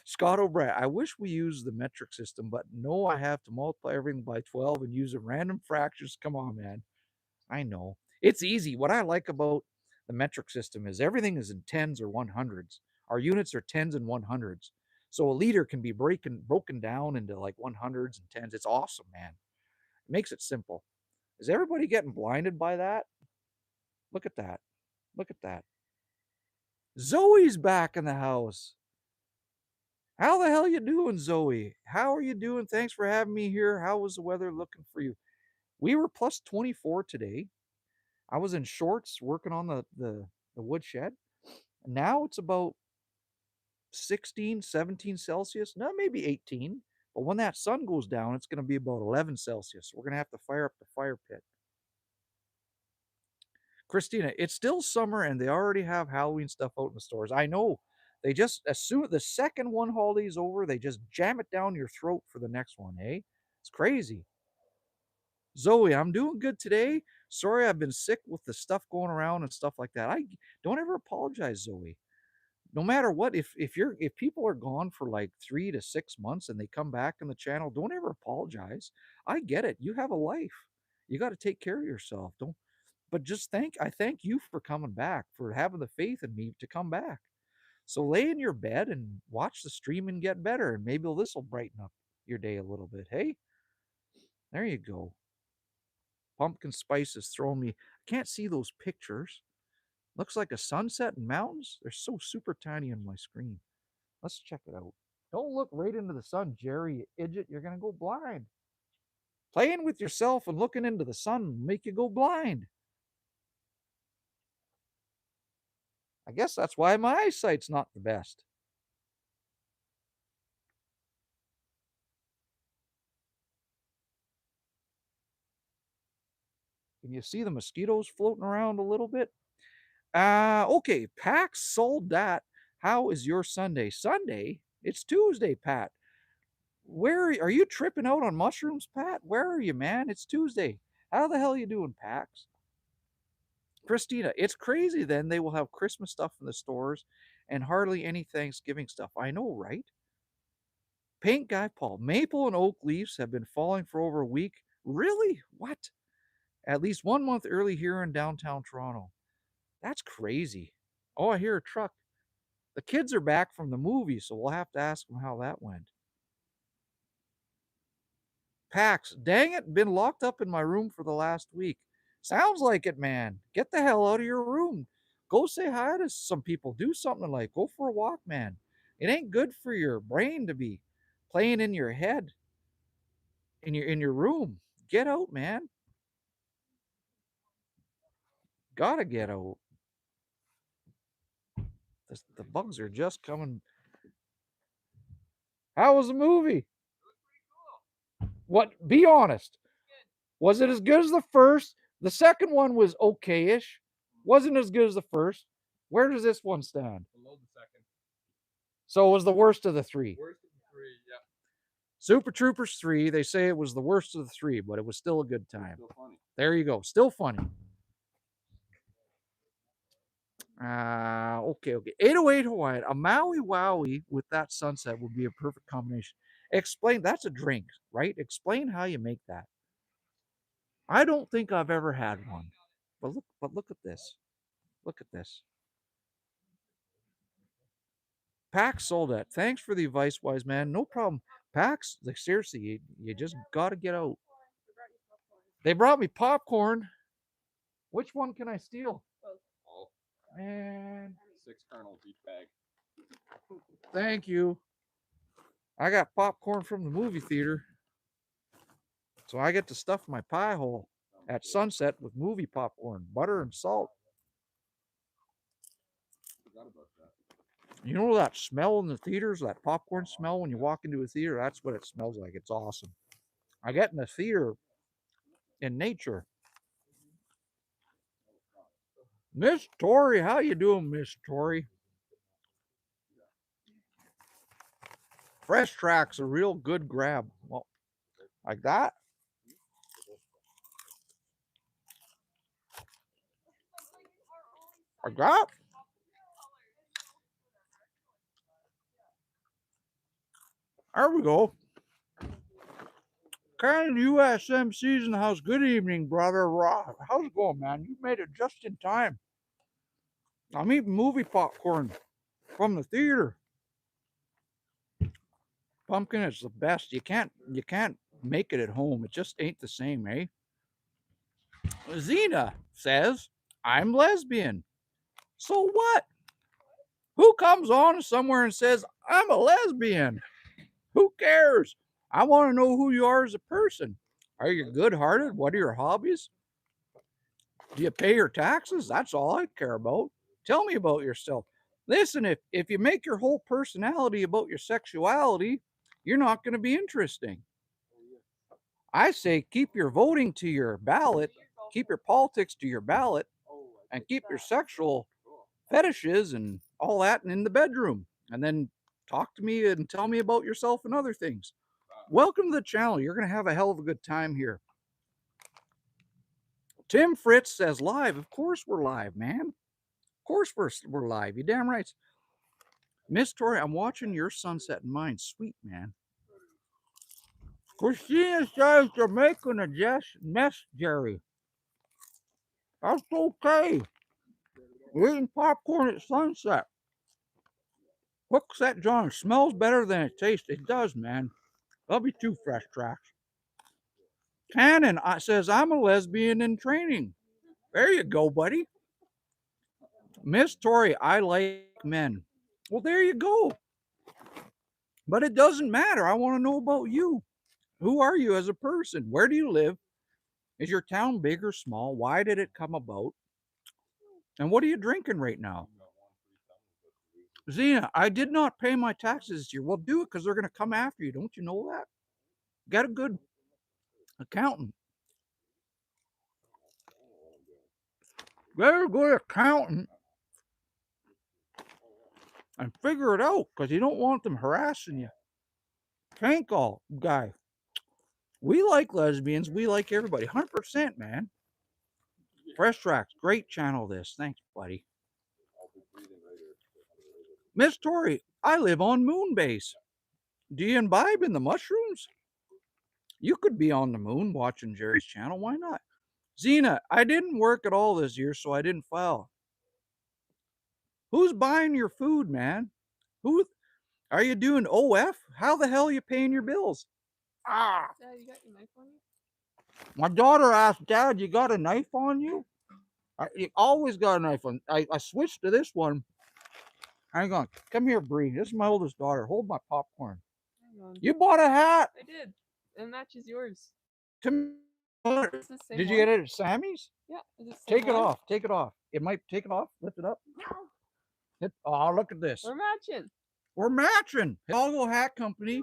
Scott O'Brien, I wish we used the metric system, but no, I have to multiply everything by 12 and use a random fractions. Come on, man. I know. It's easy. What I like about the metric system is everything is in tens or 100s. Our units are tens and 100s. So a liter can be broken down into like 100s and tens. It's awesome, man. It makes it simple. Is everybody getting blinded by that? Look at that. Look at that. Zoe's back in the house. How the hell you doing, Zoe? How are you doing? Thanks for having me here. How was the weather looking for you? We were plus 24 today. I was in shorts working on the woodshed. Now it's about 16, 17 Celsius. No, maybe 18. But when that sun goes down, it's going to be about 11 Celsius. We're going to have to fire up the fire pit. Christina, it's still summer and they already have Halloween stuff out in the stores. I know. They just, as soon as the second one holiday's over, they just jam it down your throat for the next one, eh? It's crazy. Zoe, I'm doing good today. Sorry I've been sick with the stuff going around and stuff like that. I don't ever apologize, Zoe. No matter what, if people are gone for like 3 to 6 months and they come back in the channel, don't ever apologize. I get it. You have a life. You got to take care of yourself. Don't but just I thank you for coming back, for having the faith in me to come back. So lay in your bed and watch the stream and get better, and maybe this will brighten up your day a little bit. Hey, there you go. Pumpkin Spice is throwing me. I can't see those pictures. Looks like a sunset and mountains. They're so super tiny on my screen. Let's check it out. Don't look right into the sun, Jerry, you idiot. You're going to go blind. Playing with yourself and looking into the sun will make you go blind. I guess that's why my eyesight's not the best. Can you see the mosquitoes floating around a little bit? Okay, PAX sold that. How is your Sunday? Sunday It's Tuesday, Pat. Where are you tripping out on mushrooms, Pat? Where are you, man? It's Tuesday. How the hell are you doing, Pax? Christina, it's crazy then they will have Christmas stuff in the stores and hardly any Thanksgiving stuff. I know, right? Paint Guy Paul, maple and oak leaves have been falling for over a week. Really? What? At least 1 month early here in downtown Toronto. That's crazy. Oh, I hear a truck. The kids are back from the movie, so we'll have to ask them how that went. Pax, dang it, been locked up in my room for the last week. Sounds like it, man. Get the hell out of your room. Go say hi to some people. Do something like go for a walk, man. It ain't good for your brain to be playing in your head in your room. Get out, man. Gotta get out. The bugs are just coming. How was the movie? What? Be honest. Was it as good as the first? The second one was okay-ish. Wasn't as good as the first. Where does this one stand? Below the second. So it was the worst of the three. Worst of the three, yeah. Super Troopers 3, they say it was the worst of the three, but it was still a good time. Still funny. There you go. Still funny. Okay. 808 Hawaiian. A Maui Wowie with that sunset would be a perfect combination. Explain. That's a drink, right? Explain how you make that. I don't think I've ever had one. But look at this. Look at this. Pax sold that. Thanks for the advice, wise man. No problem. Pax, like seriously, you just gotta get out. They brought me popcorn. Which one can I steal? Oh, Man, 6 kernels each bag. thank you. I got popcorn from the movie theater. So I get to stuff my pie hole at sunset with movie popcorn, butter and salt. Forgot about that. You know that smell in the theaters, that popcorn smell when you walk into a theater? That's what it smells like. It's awesome. I get in the theater in nature. Miss Tori, how you doing, Miss Tori? Fresh Track's a real good grab. Well, like that. Like that. There we go. Kind USM season house. Good evening, brother. How's it going, man? You made it just in time. I'm eating movie popcorn from the theater. Pumpkin is the best. You can't make it at home. It just ain't the same, eh? Zena says, I'm lesbian. So what? Who comes on somewhere and says, I'm a lesbian? Who cares? I want to know who you are as a person. Are you good hearted? What are your hobbies? Do you pay your taxes? That's all I care about. Tell me about yourself. Listen, if you make your whole personality about your sexuality, you're not going to be interesting. I say keep your voting to your ballot, keep your politics to your ballot, and keep your sexual fetishes and all that in the bedroom. And then talk to me and tell me about yourself and other things. Welcome to the channel. You're going to have a hell of a good time here. Tim Fritz says live. Of course we're live, man. Of course we're live. You damn right. Miss Tori, I'm watching your sunset and mine. Sweet, man. Christina says you're making a mess, Jerry. That's okay. We're eating popcorn at sunset. What's that, John? It smells better than it tastes. It does, man. Love you too, Fresh Tracks. Cannon says, I'm a lesbian in training. There you go, buddy. Miss Tori, I like men. Well, there you go. But it doesn't matter. I want to know about you. Who are you as a person? Where do you live? Is your town big or small? Why did it come about? And what are you drinking right now? Zena, I did not pay my taxes this year. Well, do it because they're going to come after you. Don't you know that? Get a good accountant. Get a good accountant. and figure it out because you don't want them harassing you. Prank call guy. We like lesbians. We like everybody. 100%, man. Fresh Tracks. Great channel this. Thanks, buddy. Miss Tori, I live on Moonbase. Do you imbibe in the mushrooms? You could be on the moon watching Jerry's channel. Why not? Zena, I didn't work at all this year, so I didn't file. Who's buying your food, man? Who are you doing OF? How the hell are you paying your bills? Ah! Dad, you got your knife on you? My daughter asked, Dad, you got a knife on you? You always got a knife on. I switched to this one. Hang on. Come here, Bree. This is my oldest daughter. Hold my popcorn. Hang on. You bought a hat. I did. It matches yours. To It's the same Did you one. get it at Sammy's? Yeah. Is it the same Take it one? off. Take it off. It might take it off. Lift it up. Oh, look at this. We're matching. We're matching. Hidalgo Hat Company.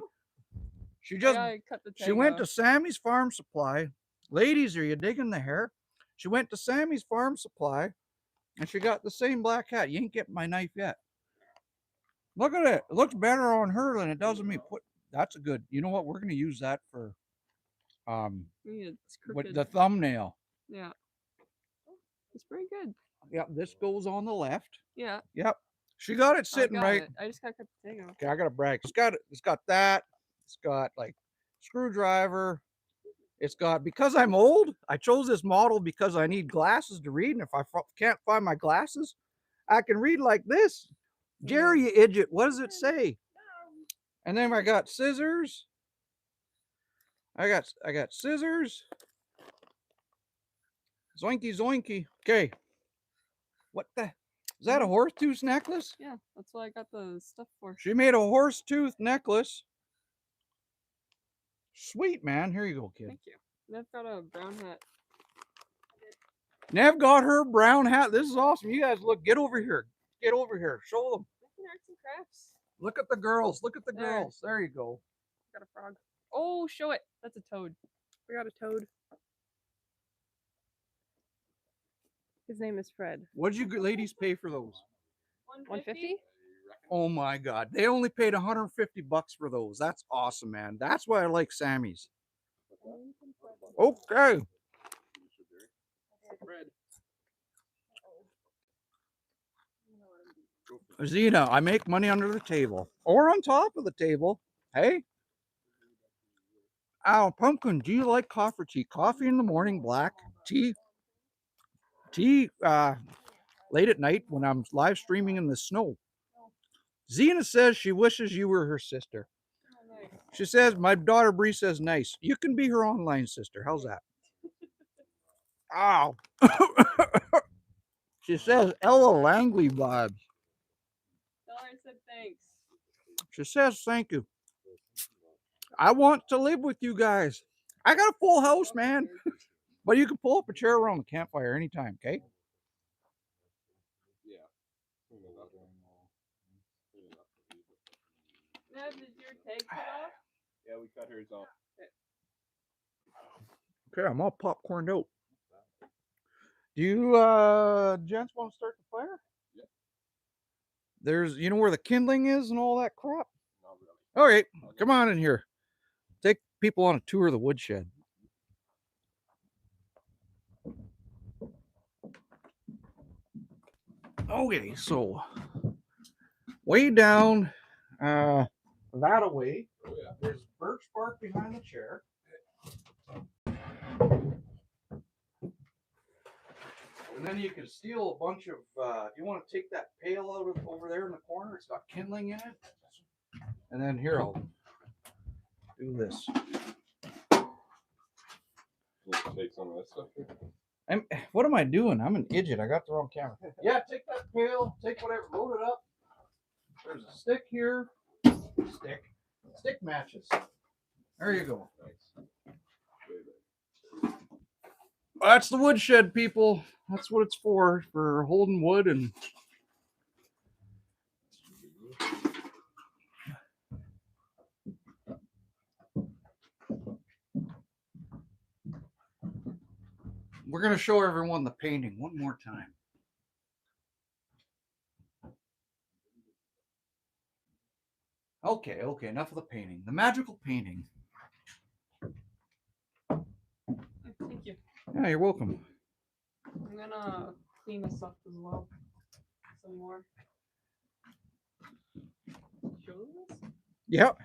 She I just gotta cut the she tag went off. to Sammy's Farm Supply. Ladies, are you digging the hair? She went to Sammy's Farm Supply and she got the same black hat. You ain't getting my knife yet. Look at it. It looks better on her than it does on me. That's a good. You know what? We're gonna use that for It's with crooked. the thumbnail. Yeah. It's pretty good. Yep, this goes on the left. Yeah. Yep. She got it sitting I got right. it. I just gotta cut the tag off. Okay, I gotta brag. It's got that. It's got like screwdriver. It's got, because I'm old, I chose this model because I need glasses to read. And if I can't find my glasses, I can read like this. Jerry, you idiot, what does it say? And then I got scissors. I got scissors. Zoinky zoinky. Okay. What the? Is that a horse tooth necklace? Yeah, that's what I got the stuff for. She made a horse tooth necklace. Sweet, man. Here you go, kid. Thank you. And I've got a brown hat. Nev got her brown hat. This is awesome. You guys look. Get over here. Get over here. Show them. Making arts and crafts. Look at the girls. Look at the There. girls. There you go. Got a frog. Oh, show it. That's a toad. We got a toad. His name is Fred. What did you ladies pay for those? 150? Oh my God. They only paid 150 bucks for those. That's awesome, man. That's why I like Sammy's. Okay. Zena, I make money under the table or on top of the table. Hey. Oh, Pumpkin, do you like coffee or tea? Coffee in the morning, black. Tea late at night when I'm live streaming in the snow. Zena says she wishes you were her sister. She says, my daughter Bree says, nice. You can be her online sister. How's that? Ow. She says, Ella Langley vibes. Tell her I said thanks. She says, thank you. I want to live with you guys. I got a full house, man. But you can pull up a chair around the campfire anytime, okay? Nev, did your tag cut off? Yeah, we cut hers off. Okay, I'm all popcorned out. Do you gents want to start the fire? Yeah. There's, you know where the kindling is and all that crap? Not really. All right, come on in here. Take people on a tour of the woodshed. Okay, so way down that away, there's birch bark behind the chair. And then you can steal a bunch of, you want to take that pail out of over there in the corner? It's got kindling in it. And then here, I'll do this. Take some of this stuff here. What am I doing? I'm an idiot. I got the wrong camera. Yeah, take that pail, take whatever, load it up. There's a stick here. Stick matches. There you go. That's the woodshed, people. That's what it's for holding wood and. We're going to show everyone the painting one more time. Okay, okay, enough of the painting. The magical painting. Thank you. Yeah, you're welcome. I'm gonna clean this up as well. Some more. Show this? Yep.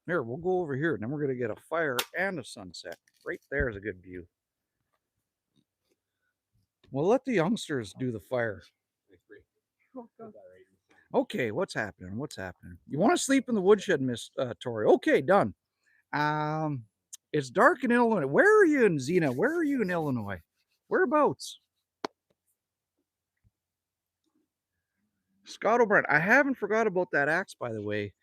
Here, we'll go over here, and then we're going to get a fire and a sunset. Right there is a good view. We'll let the youngsters do the fire. Oh, God. Okay, what's happening? What's happening? You want to sleep in the woodshed, Miss Tori? Okay, done. It's dark in Illinois. Where are you in Xena? Where are you in Illinois? Whereabouts? Scott O'Brien. I haven't forgot about that axe, by the way.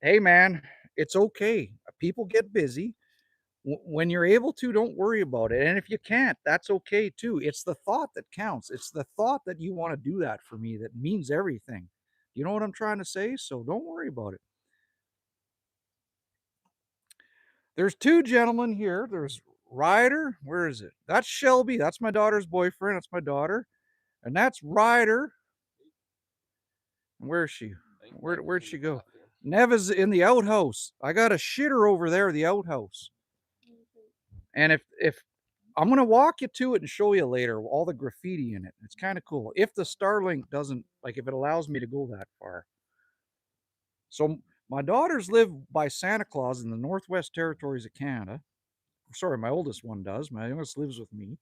Hey, man, it's okay. People get busy. When you're able to, don't worry about it. And if you can't, that's okay too. It's the thought that counts. It's the thought that you want to do that for me that means everything. You know what I'm trying to say? So don't worry about it. There's two gentlemen here. There's Ryder. Where is it? That's Shelby. That's my daughter's boyfriend. That's my daughter. And that's Ryder. Where is she? Where'd she go? Neva's in the outhouse. I got a shitter over there, the outhouse. And if I'm gonna walk you to it and show you later all the graffiti in it. It's kind of cool. If the Starlink doesn't if it allows me to go that far. So my daughters live by Santa Claus in the Northwest Territories of Canada. Sorry, my oldest one does. My youngest lives with me.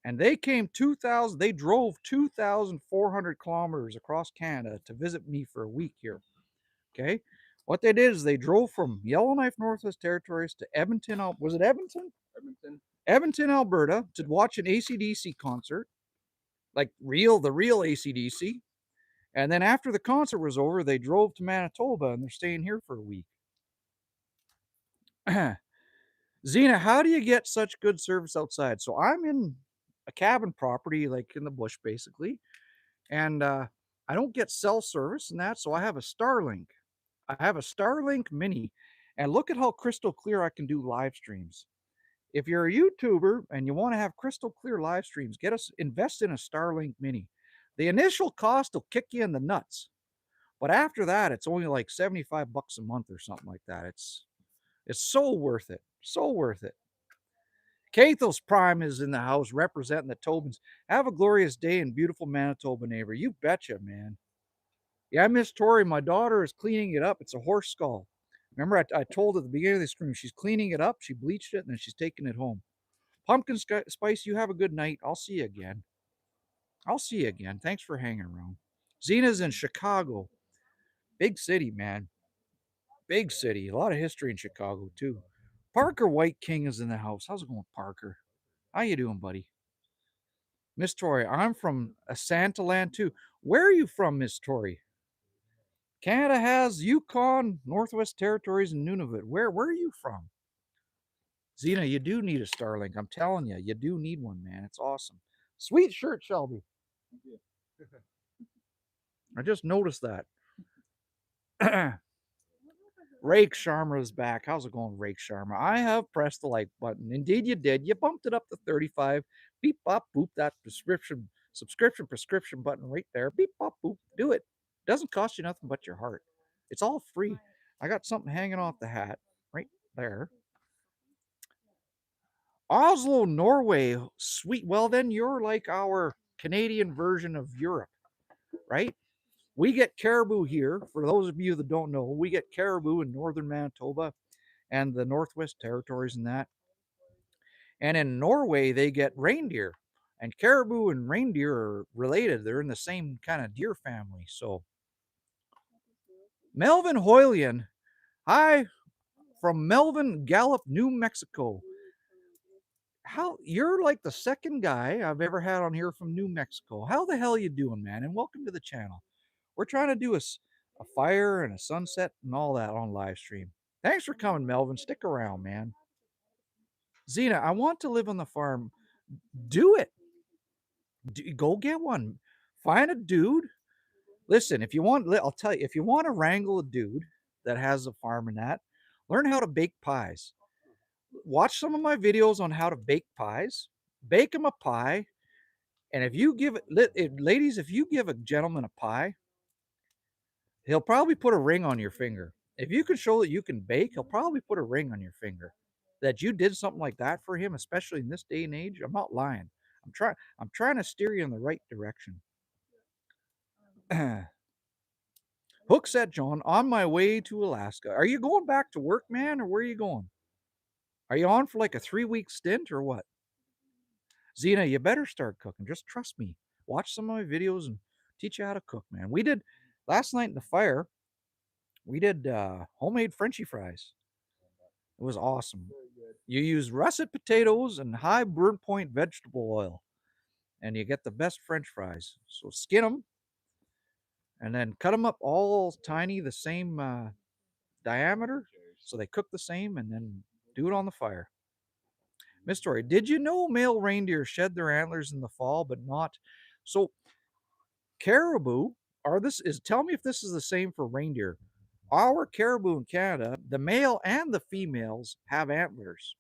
And they came 2,000, they drove 2,400 kilometers across Canada to visit me for a week here. Okay. What they did is they drove from Yellowknife, Northwest Territories to Edmonton. Was it Edmonton? Edmonton, Alberta to watch an AC/DC concert, like the real AC/DC. And then after the concert was over, they drove to Manitoba and they're staying here for a week. Xena, how do you get such good service outside? So I'm in a cabin property, like in the bush, basically. And I don't get cell service and that. So I have a Starlink. I have a Starlink Mini. And look at how crystal clear I can do live streams. If you're a YouTuber and you want to have crystal clear live streams, invest in a Starlink Mini. The initial cost will kick you in the nuts. But after that, it's only like 75 bucks a month or something like that. It's so worth it. So worth it. Cathos Prime is in the house representing the Tobins. Have a glorious day in beautiful Manitoba, neighbor. You betcha, man. Yeah, Miss Tori, my daughter is cleaning it up. It's a horse skull. Remember, I told at the beginning of the stream, she's cleaning it up. She bleached it, and then she's taking it home. Pumpkin Spice, you have a good night. I'll see you again. I'll see you again. Thanks for hanging around. Zena's in Chicago. Big city, man. Big city. A lot of history in Chicago, too. Parker White King is in the house. How's it going, Parker? How you doing, buddy? Miss Tori, I'm from Santa Land, too. Where are you from, Miss Tori? Canada has Yukon, Northwest Territories, and Nunavut. Where are you from? Xena, you do need a Starlink. I'm telling you, you do need one, man. It's awesome. Sweet shirt, Shelby. I just noticed that. Rake Sharma is back. How's it going, Rake Sharma? I have pressed the like button. Indeed, you did. You bumped it up to 35. Beep, bop, boop. That prescription button right there. Beep, bop, boop. Do it. Doesn't cost you nothing but your heart. It's all free. I got something hanging off the hat right there. Oslo, Norway. Sweet. Well, then you're like our Canadian version of Europe, right? We get caribou here. For those of you that don't know, we get caribou in northern Manitoba and the Northwest Territories and that. And in Norway, they get reindeer. And caribou and reindeer are related. They're in the same kind of deer family. So, Melvin Hoylian, hi from Melvin Gallup, New Mexico. How you're like the second guy I've ever had on here from New Mexico. How the hell you doing, man? And welcome to the channel. We're trying to do a fire and a sunset and all that on live stream. Thanks for coming, Melvin. Stick around, man. Xena, I want to live on the farm. Do it. Go get one. Find a dude. Listen, if you want, I'll tell you, if you want to wrangle a dude that has a farm and that, learn how to bake pies. watch some of my videos on how to bake pies. Bake them a pie, and if you give it, ladies, if you give a gentleman a pie, he'll probably put a ring on your finger. If you can show that you can bake, he'll probably put a ring on your finger. That you did something like that for him, especially in this day and age. I'm not lying. I'm trying to steer you in the right direction. Hook said, John, on my way to Alaska. Are you going back to work, man, or where are you going? Are you on for like a 3-week stint or what? Zena, you better start cooking. Just trust me. Watch some of my videos and teach you how to cook, man. We did last night in the fire. We did homemade Frenchy fries. It was awesome. You use russet potatoes and high burnt point vegetable oil, and you get the best French fries. So skin them and then cut them up all tiny, the same diameter, so they cook the same, and then do it on the fire. Miss Tori, did you know male reindeer shed their antlers in the fall, but not so? Caribou are this is tell me if this is the same for reindeer. Our caribou in Canada, the male and the females have antlers.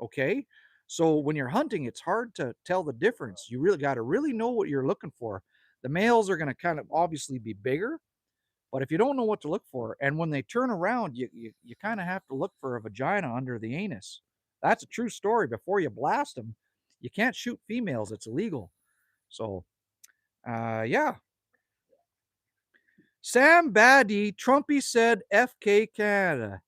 Okay. So when you're hunting, it's hard to tell the difference. You really got to really know what you're looking for. The males are going to kind of obviously be bigger, but if you don't know what to look for, and when they turn around, you kind of have to look for a vagina under the anus. That's a true story. Before you blast them, you can't shoot females. It's illegal. So, yeah. Sam Baddy, Trumpy said FK Canada.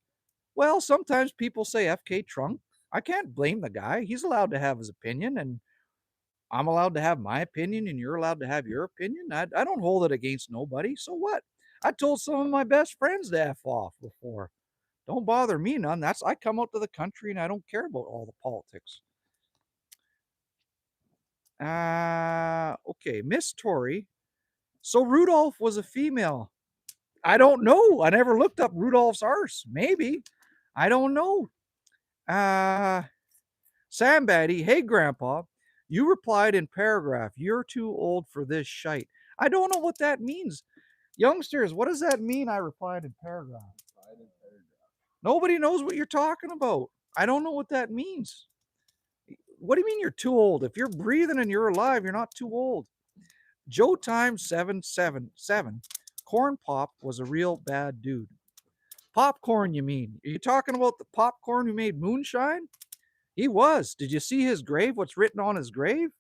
Well, sometimes people say FK Trump. I can't blame the guy. He's allowed to have his opinion, and I'm allowed to have my opinion, and you're allowed to have your opinion. I don't hold it against nobody. So what? I told some of my best friends to F off before. Don't bother me none. I come out to the country and I don't care about all the politics. Okay, Miss Tori. So Rudolph was a female. I don't know. I never looked up Rudolph's arse. Maybe. I don't know. Sam Batty, hey Grandpa, you replied in paragraph, you're too old for this shite. I don't know what that means. Youngsters, what does that mean? I replied in paragraph. Nobody knows what you're talking about. I don't know what that means. What do you mean you're too old? If you're breathing and you're alive, you're not too old. Joe Time 777. Corn Pop was a real bad dude. Popcorn, you mean? Are you talking about the popcorn who made moonshine? He was. Did you see his grave? What's written on his grave?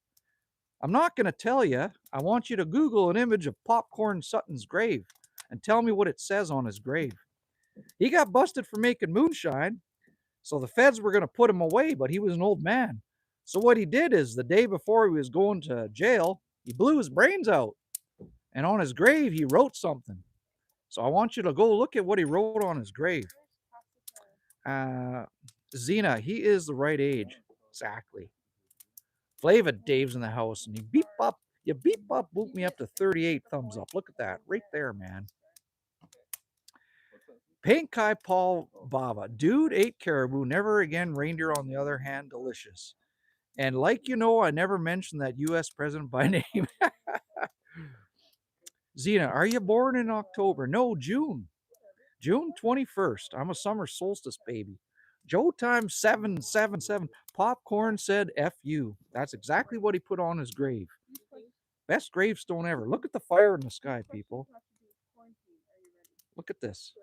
I'm not going to tell you. I want you to Google an image of Popcorn Sutton's grave and tell me what it says on his grave. He got busted for making moonshine, so the feds were going to put him away, but he was an old man. So what he did is the day before he was going to jail, he blew his brains out. And on his grave, he wrote something. So I want you to go look at what he wrote on his grave. Zena, he is the right age. Exactly. Flava Dave's in the house, and you beep up, boot me up to 38 thumbs up. Look at that. Right there, man. Paint Kai Paul Baba. Dude ate caribou. Never again reindeer, on the other hand, delicious. And like you know, I never mentioned that U.S. president by name. Zena, are you born in October? No, June. June 21st. I'm a summer solstice baby. Joe Time 777. Popcorn said F you. That's exactly what he put on his grave. Best gravestone ever. Look at the fire in the sky, people. Look at this.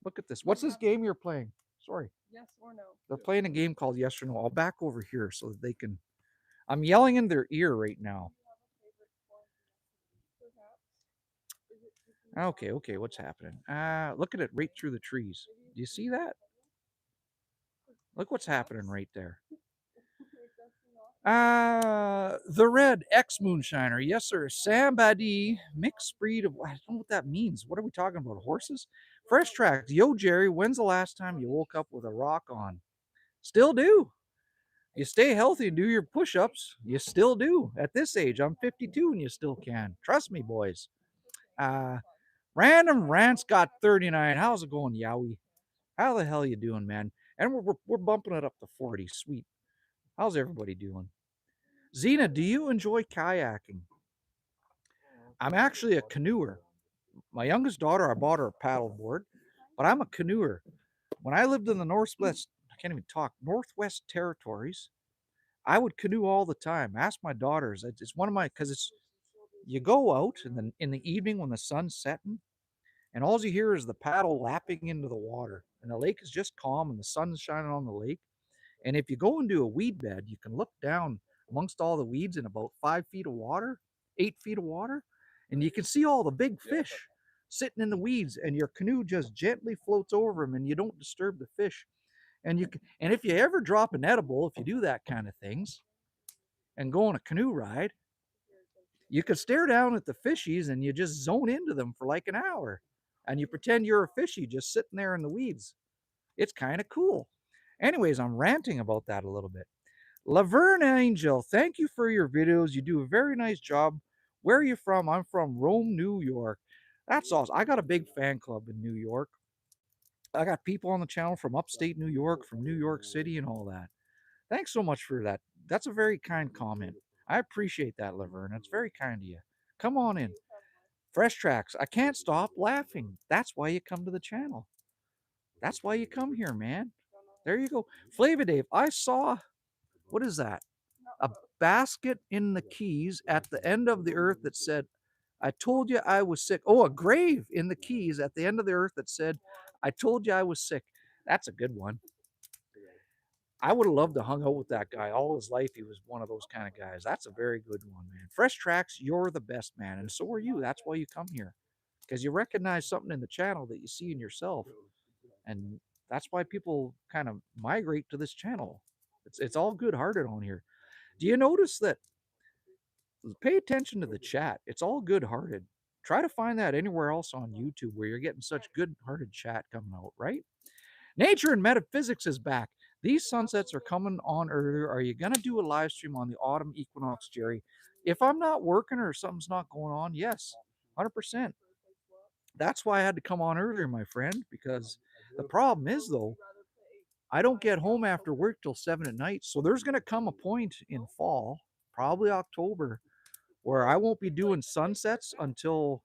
Look at this. What's this game you're playing? Sorry. Yes or no? They're playing a game called Yes or No. I'll back over here so that they can. I'm yelling in their ear right now. Okay, what's happening? Look at it right through the trees. Do you see that? Look what's happening right there. The red ex moonshiner. Yes, sir. Sambadi, mixed breed of, I don't know what that means. What are we talking about? Horses? Fresh tracks. Yo, Jerry, when's the last time you woke up with a rock on? Still do. You stay healthy and do your push-ups. You still do. At this age, I'm 52 and you still can. Trust me, boys. Random Rants got 39. How's it going, Yowie? How the hell you doing, man? And we're bumping it up to 40. Sweet. How's everybody doing? Zena, do you enjoy kayaking? I'm actually a canoeer. My youngest daughter, I bought her a paddleboard, but I'm a canoeer. When I lived in the Northwest can't even talk. Northwest Territories. I would canoe all the time. Ask my daughters. It's one of my because it's you go out in the evening when the sun's setting, and all you hear is the paddle lapping into the water, and the lake is just calm, and the sun's shining on the lake. And if you go into a weed bed, you can look down amongst all the weeds in about 5 feet of water, 8 feet of water, and you can see all the big fish sitting in the weeds, and your canoe just gently floats over them, and you don't disturb the fish. And if you ever drop an edible, if you do that kind of things, and go on a canoe ride, you could stare down at the fishies and you just zone into them for like an hour, and you pretend you're a fishy just sitting there in the weeds. It's kind of cool. Anyways, I'm ranting about that a little bit. Laverne Angel, thank you for your videos. You do a very nice job. Where are you from? I'm from Rome, New York. That's awesome. I got a big fan club in New York. I got people on the channel from upstate New York, from New York City, and all that. Thanks so much for that. That's a very kind comment. I appreciate that, Laverne. It's very kind of you. Come on in. Fresh Tracks. I can't stop laughing. That's why you come to the channel. That's why you come here, man. There you go. Flava Dave, I saw, what is that? A basket in the Keys at the end of the earth that said, I told you I was sick. Oh, a grave in the Keys at the end of the earth that said, I told you I was sick. That's a good one. I would have loved to hung out with that guy all his life. He was one of those kind of guys. That's a very good one, man. Fresh Tracks, you're the best, man. And so are you. That's why you come here. Because you recognize something in the channel that you see in yourself. And that's why people kind of migrate to this channel. It's all good hearted on here. Do you notice that? Pay attention to the chat. It's all good hearted. Try to find that anywhere else on YouTube where you're getting such good hearted chat coming out, right? Nature and Metaphysics is back. These sunsets are coming on earlier. Are you going to do a live stream on the autumn equinox, Jerry? If I'm not working or something's not going on, yes, 100%. That's why I had to come on earlier, my friend, because the problem is, though, I don't get home after work till 7 at night. So there's going to come a point in fall, probably October, where I won't be doing sunsets until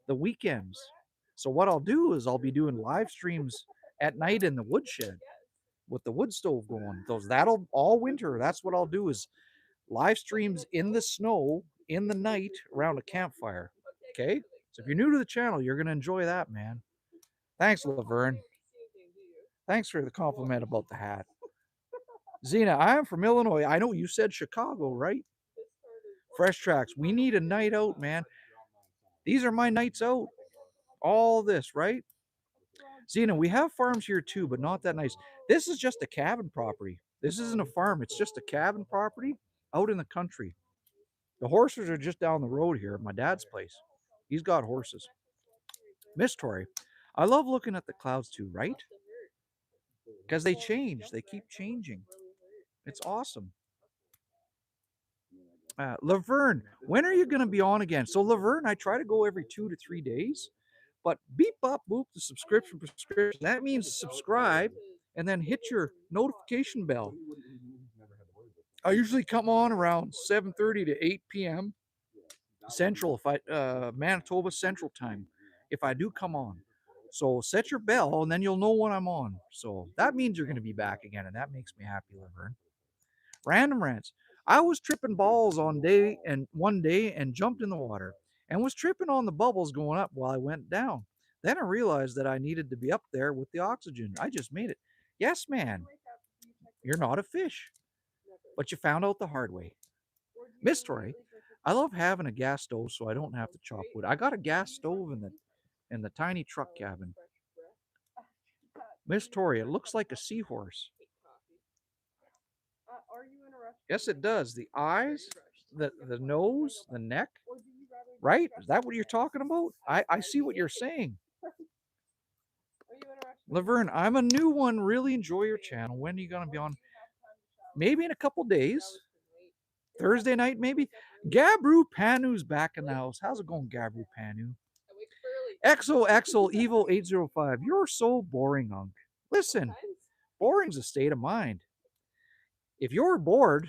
the weekends. So what I'll do is I'll be doing live streams at night in the woodshed with the wood stove going. That'll all winter. That's what I'll do is live streams in the snow in the night around a campfire. Okay? So if you're new to the channel, you're gonna enjoy that, man. Thanks, Laverne. Thanks for the compliment about the hat. Zena, I am from Illinois. I know you said Chicago, right? Fresh Tracks. We need a night out, man. These are my nights out. All this, right? Zena, we have farms here too, but not that nice. This is just a cabin property. This isn't a farm. It's just a cabin property out in the country. The horses are just down the road here at my dad's place. He's got horses. Miss Tori, I love looking at the clouds too, right? Because they change. They keep changing. It's awesome. Laverne, when are you going to be on again? So Laverne, I try to go every 2 to 3 days, but beep up boop the subscription prescription. That means subscribe and then hit your notification bell. I usually come on around 7:30 to 8 p.m. Central, if I Manitoba Central Time, if I do come on. So set your bell and then you'll know when I'm on. So that means you're going to be back again, and that makes me happy, Laverne. Random rants. I was tripping balls one day and jumped in the water and was tripping on the bubbles going up while I went down. Then I realized that I needed to be up there with the oxygen. I just made it. Yes, man. You're not a fish. But you found out the hard way. Miss Tori, I love having a gas stove so I don't have to chop wood. I got a gas stove in the tiny truck cabin. Miss Tori, it looks like a seahorse. Yes, it does. The eyes, the nose, the neck. Right? Is that what you're talking about? I see what you're saying. Laverne, I'm a new one. Really enjoy your channel. When are you going to be on? Maybe in a couple days. Thursday night, maybe. Gabru Panu's back in the house. How's it going, Gabru Panu? XOXO Evil 805. You're so boring, Unc. Listen, boring's a state of mind. If you're bored,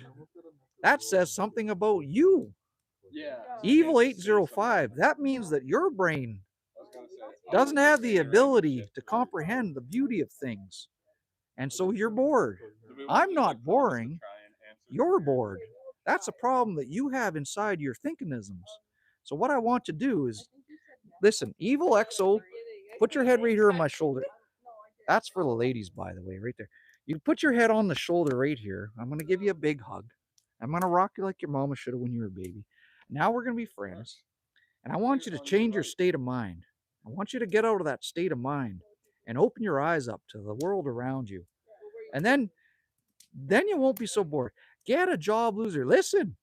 that says something about you. Yeah. Evil 805. That means that your brain doesn't have the ability to comprehend the beauty of things. And so you're bored. I'm not boring. You're bored. That's a problem that you have inside your thinkinisms. So what I want to do is, listen, Evil XO, put your head right here on my shoulder. That's for the ladies, by the way, right there. You put your head on the shoulder right here. I'm going to give you a big hug. I'm going to rock you like your mama should have when you were a baby. Now we're going to be friends. And I want you to change your state of mind. I want you to get out of that state of mind and open your eyes up to the world around you. And then you won't be so bored. Get a job, loser. Listen,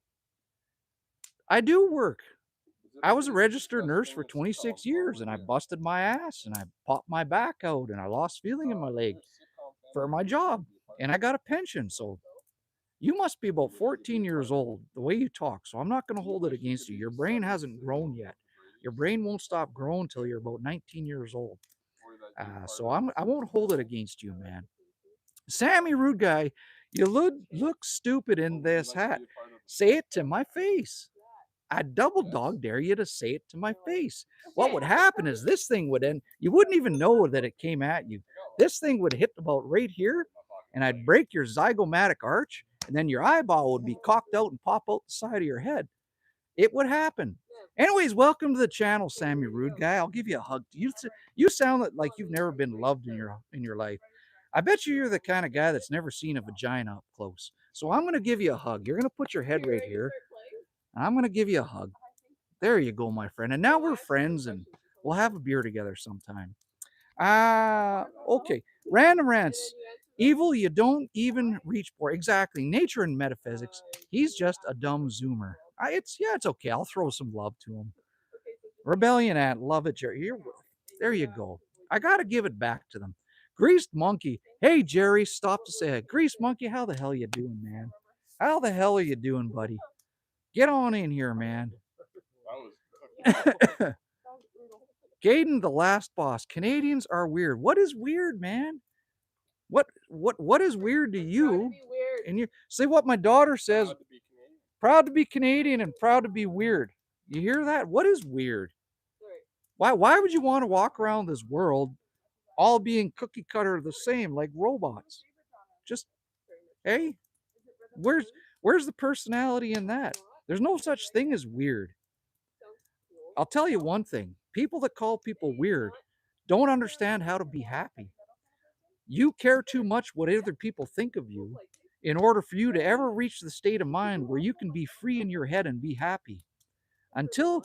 I do work. I was a registered nurse for 26 years and I busted my ass and I popped my back out and I lost feeling in my leg for my job and I got a pension. So you must be about 14 years old the way you talk. So I'm not going to hold it against you. Your brain hasn't grown yet. Your brain won't stop growing till you're about 19 years old. So I won't hold it against you, man. Sammy Rude Guy, you look stupid in this hat. Say it to my face. I double dog dare you to say it to my face. What would happen is this thing would end. You wouldn't even know that it came at you. This thing would hit about right here, and I'd break your zygomatic arch, and then your eyeball would be cocked out and pop out the side of your head. It would happen. Anyways, welcome to the channel, Sammy Rude Guy. I'll give you a hug. You sound like you've never been loved in your life. I bet you're the kind of guy that's never seen a vagina up close. So I'm going to give you a hug. You're going to put your head right here. And I'm going to give you a hug. There you go, my friend. And now we're friends and we'll have a beer together sometime. Okay. Random rants. Evil, you don't even reach for. Exactly. Nature and metaphysics. He's just a dumb zoomer. It's okay. I'll throw some love to him. Rebellion at love it, Jerry. There you go. I got to give it back to them. Greased Monkey. Hey, Jerry, stop to say it. Greased Monkey, how the hell you doing, man? How the hell are you doing, buddy? Get on in here, man. Gaiden, the last boss. Canadians are weird. What is weird, man? What is weird to you? And you say what my daughter says. Proud to be Canadian and proud to be weird. You hear that? What is weird? Why would you want to walk around this world all being cookie cutter the same like robots? Just hey, where's the personality in that? There's no such thing as weird. I'll tell you one thing. People that call people weird don't understand how to be happy. You care too much what other people think of you in order for you to ever reach the state of mind where you can be free in your head and be happy. Until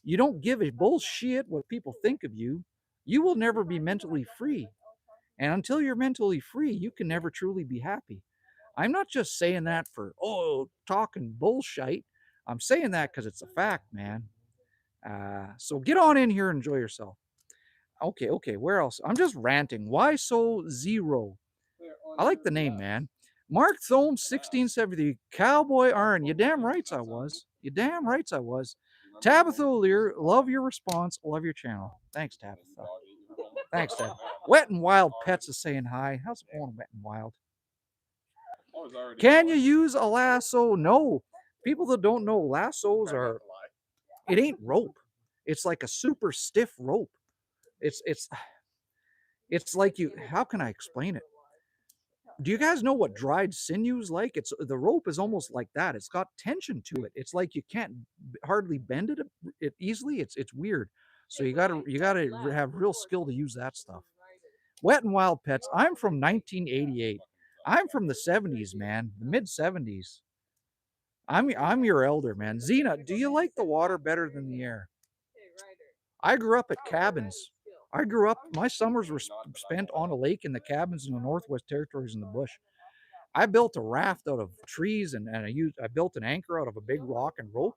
you don't give a bullshit what people think of you, you will never be mentally free. And until you're mentally free, you can never truly be happy. I'm not just saying that for, talking bullshit. I'm saying that because it's a fact, man. So get on in here and enjoy yourself. Okay, where else? I'm just ranting. Why so zero? I like the name, man. Mark Thome, 1670, Cowboy Iron. You damn rights I was. You damn rights I was. Tabitha O'Lear, love your response. Love your channel. Thanks, Tabitha. Thanks, Tabitha. Wet and Wild Pets is saying hi. How's it going, Wet and Wild? Can you use a lasso? No. People that don't know, lassos are, it ain't rope. It's like a super stiff rope. It's like you, how can I explain it? Do you guys know what dried sinew's like? It's the rope is almost like that. It's got tension to it. It's like you can't hardly bend it easily. It's weird. So you gotta have real skill to use that stuff. Wet and Wild Pets. I'm from 1988. I'm from the 70s, man. The mid 70s. I'm your elder, man. Zena, do you like the water better than the air? I grew up at cabins. My summers were spent on a lake in the cabins in the Northwest Territories in the bush. I built a raft out of trees and I built an anchor out of a big rock and rope.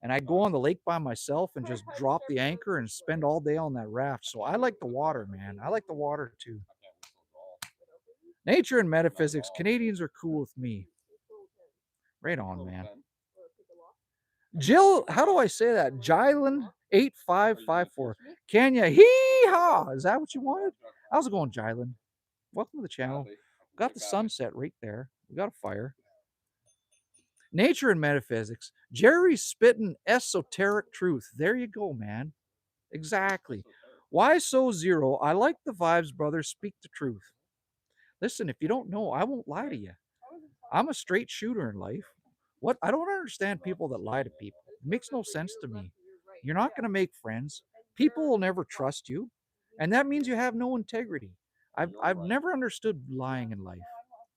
And I'd go on the lake by myself and just drop the anchor and spend all day on that raft. So I like the water, man. I like the water too. Nature and metaphysics. Canadians are cool with me. Right on, man. Jill, how do I say that? Jylan 8554. Can you hee-haw? Is that what you wanted? How's it going, Jylan? Welcome to the channel. Got the sunset right there. We got a fire. Nature and metaphysics. Jerry's spitting esoteric truth. There you go, man. Exactly. Why so zero? I like the vibes, brother. Speak the truth. Listen, if you don't know, I won't lie to you. I'm a straight shooter in life. What I don't understand people that lie to people. It makes no sense to me. You're not going to make friends. People will never trust you, and that means you have no integrity. I've never understood lying in life.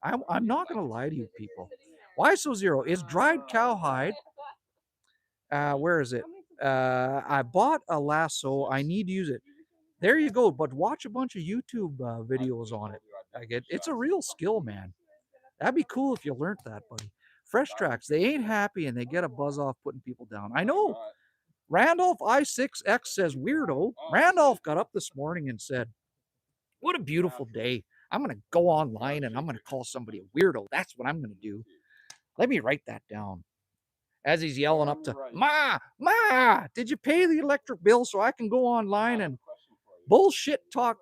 I'm not going to lie to you people. Why so zero? Is dried cowhide. Where is it? I bought a lasso. I need to use it. There you go. But watch a bunch of YouTube videos on it. It's a real skill, man. That'd be cool if you learned that, buddy. Fresh tracks, they ain't happy and they get a buzz off putting people down. I know. Randolph I6X says weirdo. Randolph got up this morning and said, "What a beautiful day. I'm going to go online and I'm going to call somebody a weirdo. That's what I'm going to do." Let me write that down. As he's yelling up to Ma, did you pay the electric bill so I can go online and bullshit talk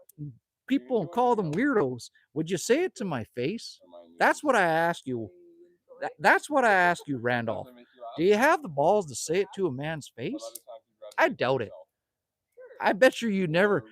people and call them weirdos? Would you say it to my face? That's what I asked you. That's what I asked you, Randolph. Do you have the balls to say it to a man's face? I doubt it. I bet you've never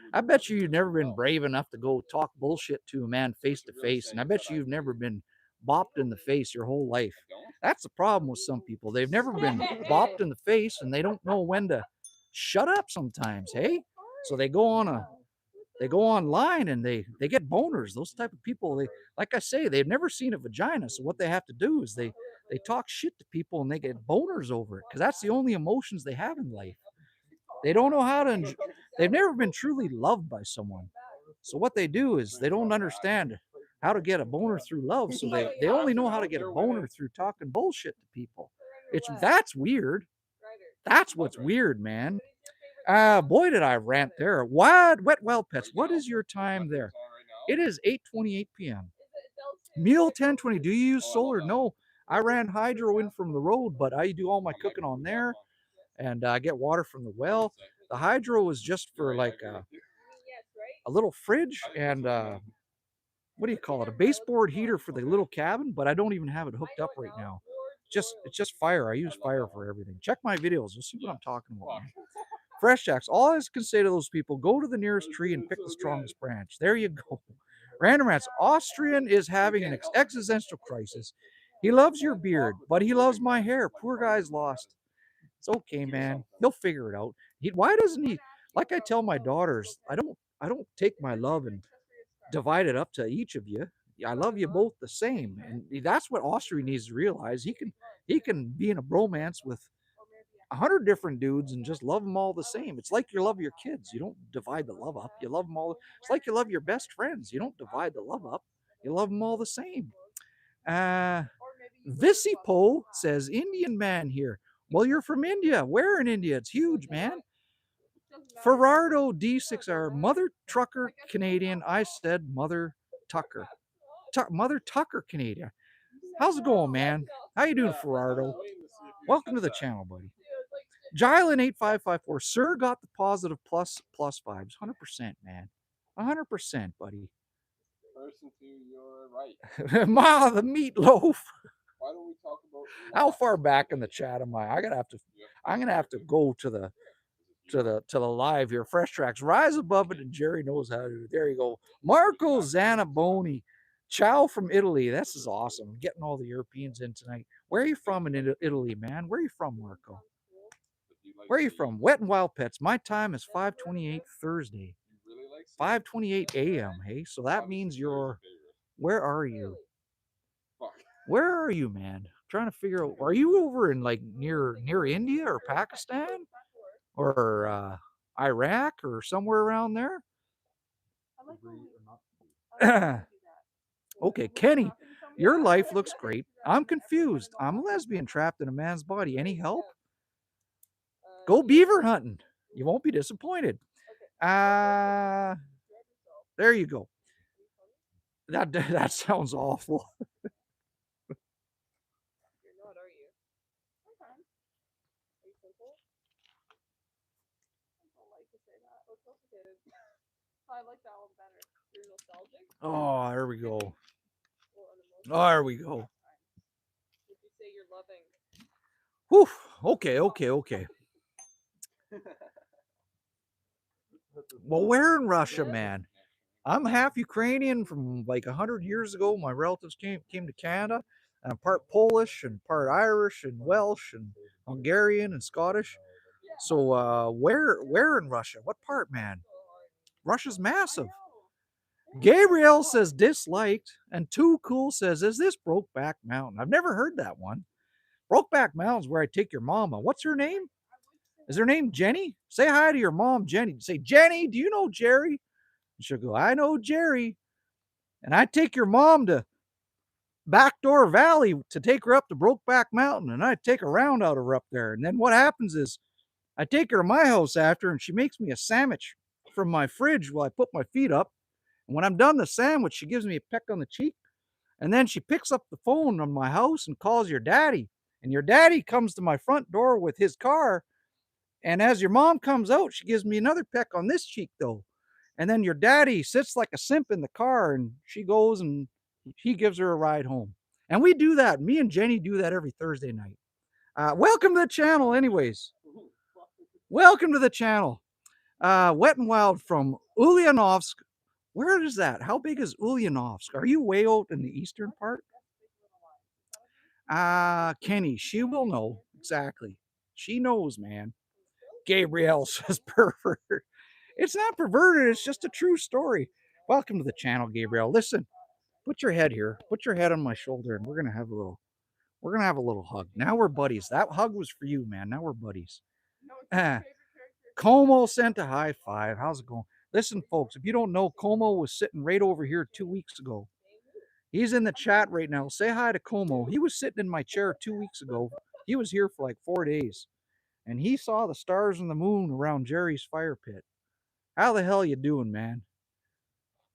been brave enough to go talk bullshit to a man face to face, and I bet you've never been bopped in the face your whole life. That's the problem with some people. They've never been bopped in the face, and they don't know when to shut up sometimes, hey? So they go online and they get boners. Those type of people, they, like I say, they've never seen a vagina. So what they have to do is they talk shit to people and they get boners over it because that's the only emotions they have in life. They don't know how to. They've never been truly loved by someone. So what they do is they don't understand how to get a boner through love. So they only know how to get a boner through talking bullshit to people. That's weird. That's what's weird, man. Boy, did I rant there. Wet Wild Pets, what is your time there? It is 8:28 p.m. Meal 10:20. Do you use solar? No. I ran hydro in from the road, but I do all my cooking on there, and I get water from the well. The hydro is just for like a little fridge and what do you call it? A baseboard heater for the little cabin, but I don't even have it hooked up right now. It's just fire. I use fire for everything. Check my videos. You'll see what I'm talking about, man. Fresh jacks. All I can say to those people, go to the nearest tree and pick the strongest branch. There you go. Random rants. Austrian is having an existential crisis. He loves your beard, but he loves my hair. Poor guy's lost. It's okay, man. He'll figure it out. Why doesn't he? Like I tell my daughters, I don't take my love and divide it up to each of you. I love you both the same, and that's what Austrian needs to realize. He can be in a bromance with 100 different dudes and just love them all the same. It's like you love your kids. You don't divide the love up. You love them all. It's like you love your best friends. You don't divide the love up. You love them all the same. Visipo says, Indian man here. Well, you're from India. Where in India? It's huge, man. Ferrardo D6R, Mother Trucker Canadian. I said Mother Tucker. Mother Tucker Canadian. How's it going, man? How you doing, Ferrardo? Welcome to the channel, buddy. Jylan 8554. Sir got the positive plus vibes. 100%, man. 100%, buddy. Person to your right. Ma, the meatloaf. Why don't we talk about How far back in the chat am I? I'm gonna have to go to the live here. Fresh tracks. Rise above it, and Jerry knows how to do it. There you go. Marco Zanaboni. Ciao from Italy. This is awesome. Getting all the Europeans in tonight. Where are you from in Italy, man? Where are you from, Marco? Where are you from? Wet and Wild Pets. My time is 5:28 Thursday. 5:28 a.m. Hey, so that means you're. Where are you? Where are you, man? I'm trying to figure out. Are you over in like near India or Pakistan or Iraq or somewhere around there? Okay, Kenny, your life looks great. I'm confused. I'm a lesbian trapped in a man's body. Any help? Go beaver hunting. You won't be disappointed. There you go. That sounds awful. You're not, are you? Sometimes. Are you simple? I don't like to say that. Oh, it's complicated. I like that one better. You're nostalgic? Oh, there we go. Or unemotional? Oh, there we go. Would you say you're loving? Whew. Okay. Well, where in Russia, man? I'm half Ukrainian from like 100 years ago. My relatives came to Canada. I'm part Polish and part Irish and Welsh and Hungarian and Scottish. So where in Russia? What part, man? Russia's massive. Gabriel says disliked, and Too Cool says, "Is this Brokeback Mountain?" I've never heard that one. Brokeback Mountain's where I take your mama. What's her name? Is her name Jenny? Say hi to your mom, Jenny. Say, Jenny, do you know Jerry? And she'll go, I know Jerry. And I take your mom to Backdoor Valley to take her up to Brokeback Mountain, and I take a round out of her up there. And then what happens is I take her to my house after, and she makes me a sandwich from my fridge while I put my feet up. And when I'm done the sandwich, she gives me a peck on the cheek. And then she picks up the phone on my house and calls your daddy. And your daddy comes to my front door with his car. And as your mom comes out, she gives me another peck on this cheek, though. And then your daddy sits like a simp in the car, and she goes and he gives her a ride home. And we do that. Me and Jenny do that every Thursday night. Welcome to the channel, anyways. Welcome to the channel. Wet and Wild from Ulyanovsk. Where is that? How big is Ulyanovsk? Are you way out in the eastern part? Kenny, she will know. Exactly. She knows, man. Gabrielle says pervert. It's not perverted, it's just a true story. Welcome to the channel, Gabrielle. Listen, put your head here. Put your head on my shoulder, and we're gonna have a little hug. Now we're buddies. That hug was for you, man. Now we're buddies. Como sent a high five. How's it going? Listen, folks, if you don't know, Como was sitting right over here 2 weeks ago. He's in the chat right now. Say hi to Como. He was sitting in my chair 2 weeks ago. He was here for like 4 days. And he saw the stars and the moon around Jerry's fire pit. How the hell you doing, man?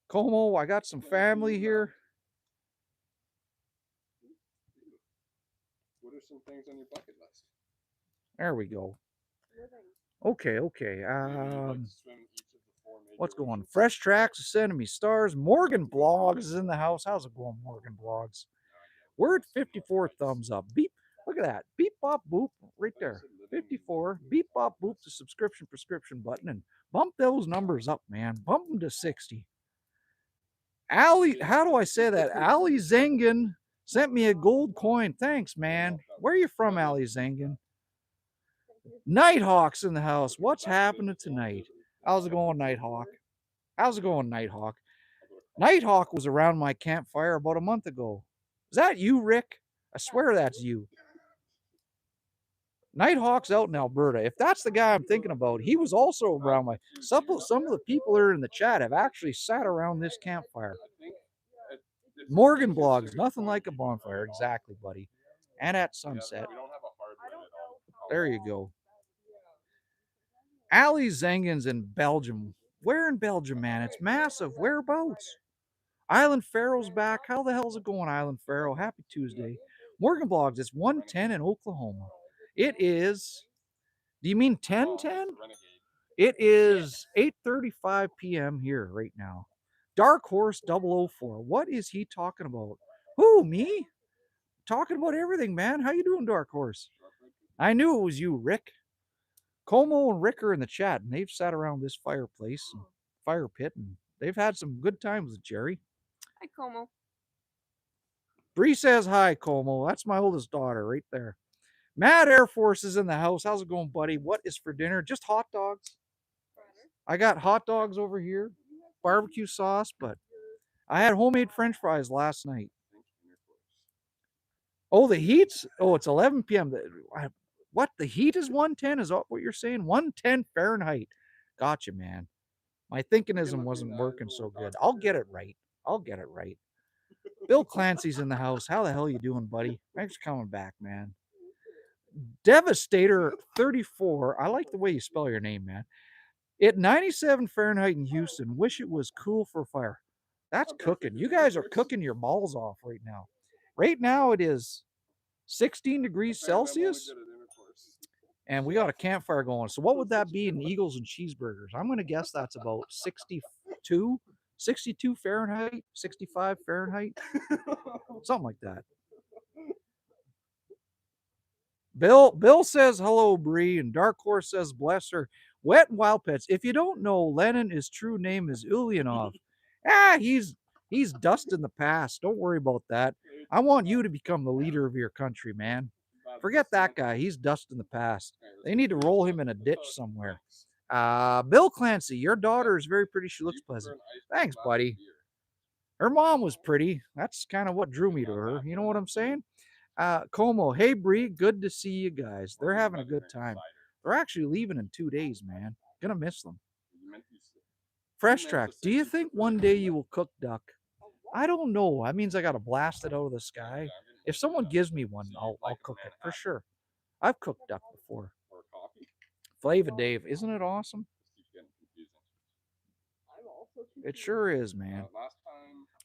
Como, I got some family here. What are some things on your bucket list? There we go. Okay. What's going on? Fresh Tracks is sending me stars. Morgan Blogs is in the house. How's it going, Morgan Blogs? We're at 54 thumbs up. Beep. Look at that. Beep, bop, boop. Right there. 54. Beep, bop, boop. The subscription prescription button. And bump those numbers up, man. Bump them to 60. Ali, how do I say that? Ali Zengin sent me a gold coin. Thanks, man. Where are you from, Ali Zengin? Nighthawk's in the house. What's happening tonight? How's it going, Nighthawk? How's it going, Nighthawk? Nighthawk was around my campfire about a month ago. Is that you, Rick? I swear that's you. Nighthawk's out in Alberta. If that's the guy I'm thinking about, he was also around my. Some of the people that are in the chat have actually sat around this campfire. Morgan Blogs, nothing like a bonfire. Exactly, buddy. And at sunset. There you go. Ali Zengin's in Belgium. Where in Belgium, man? It's massive. Whereabouts? Island Pharaoh's back. How the hell's it going, Island Pharaoh? Happy Tuesday. Morgan Blogs, it's 1:10 in Oklahoma. It is. Do you mean 10:10? It is 8:35 p.m. here right now. Dark Horse 004. What is he talking about? Who, me? Talking about everything, man. How you doing, Dark Horse? I knew it was you, Rick. Como and Rick are in the chat, and they've sat around this fireplace and fire pit, and they've had some good times with Jerry. Hi, Como. Bree says hi, Como. That's my oldest daughter right there. Mad Air Force is in the house. How's it going, buddy? What is for dinner? Just hot dogs. I got hot dogs over here, barbecue sauce, but I had homemade French fries last night. Oh, the heat's, it's 11 p.m. What? The heat is 110? Is that what you're saying? 110 Fahrenheit. Gotcha, man. My thinkingism wasn't working so good. I'll get it right. Bill Clancy's in the house. How the hell you doing, buddy? Thanks for coming back, man. Devastator 34. I like the way you spell your name, man. At 97 Fahrenheit in Houston. Wish it was cool for fire. That's cooking. You guys are cooking your balls off right now. Right now it is 16 degrees Celsius. And we got a campfire going. So what would that be in Eagles and cheeseburgers? I'm going to guess that's about 62 Fahrenheit, 65 Fahrenheit, something like that. Bill says hello, Bree, and Dark Horse says bless her. Wet and Wild Pets. If you don't know, Lenin, his true name is Ulyanov, He's dust in the past. Don't worry about that. I want you to become the leader of your country, man. Forget that guy. He's dust in the past. They need to roll him in a ditch somewhere. Bill Clancy, your daughter is very pretty. She looks pleasant. Thanks, buddy. Her mom was pretty. That's kind of what drew me to her. You know what I'm saying? Como, hey Bree, good to see you guys. They're having a good time. They're actually leaving in 2 days, man. Gonna miss them. Fresh Track, do you think one day you will cook duck? I don't know. That means I gotta blast it out of the sky. If someone gives me one, I'll cook it for sure. I've cooked duck before. Flava Dave, isn't it awesome? It sure is, man.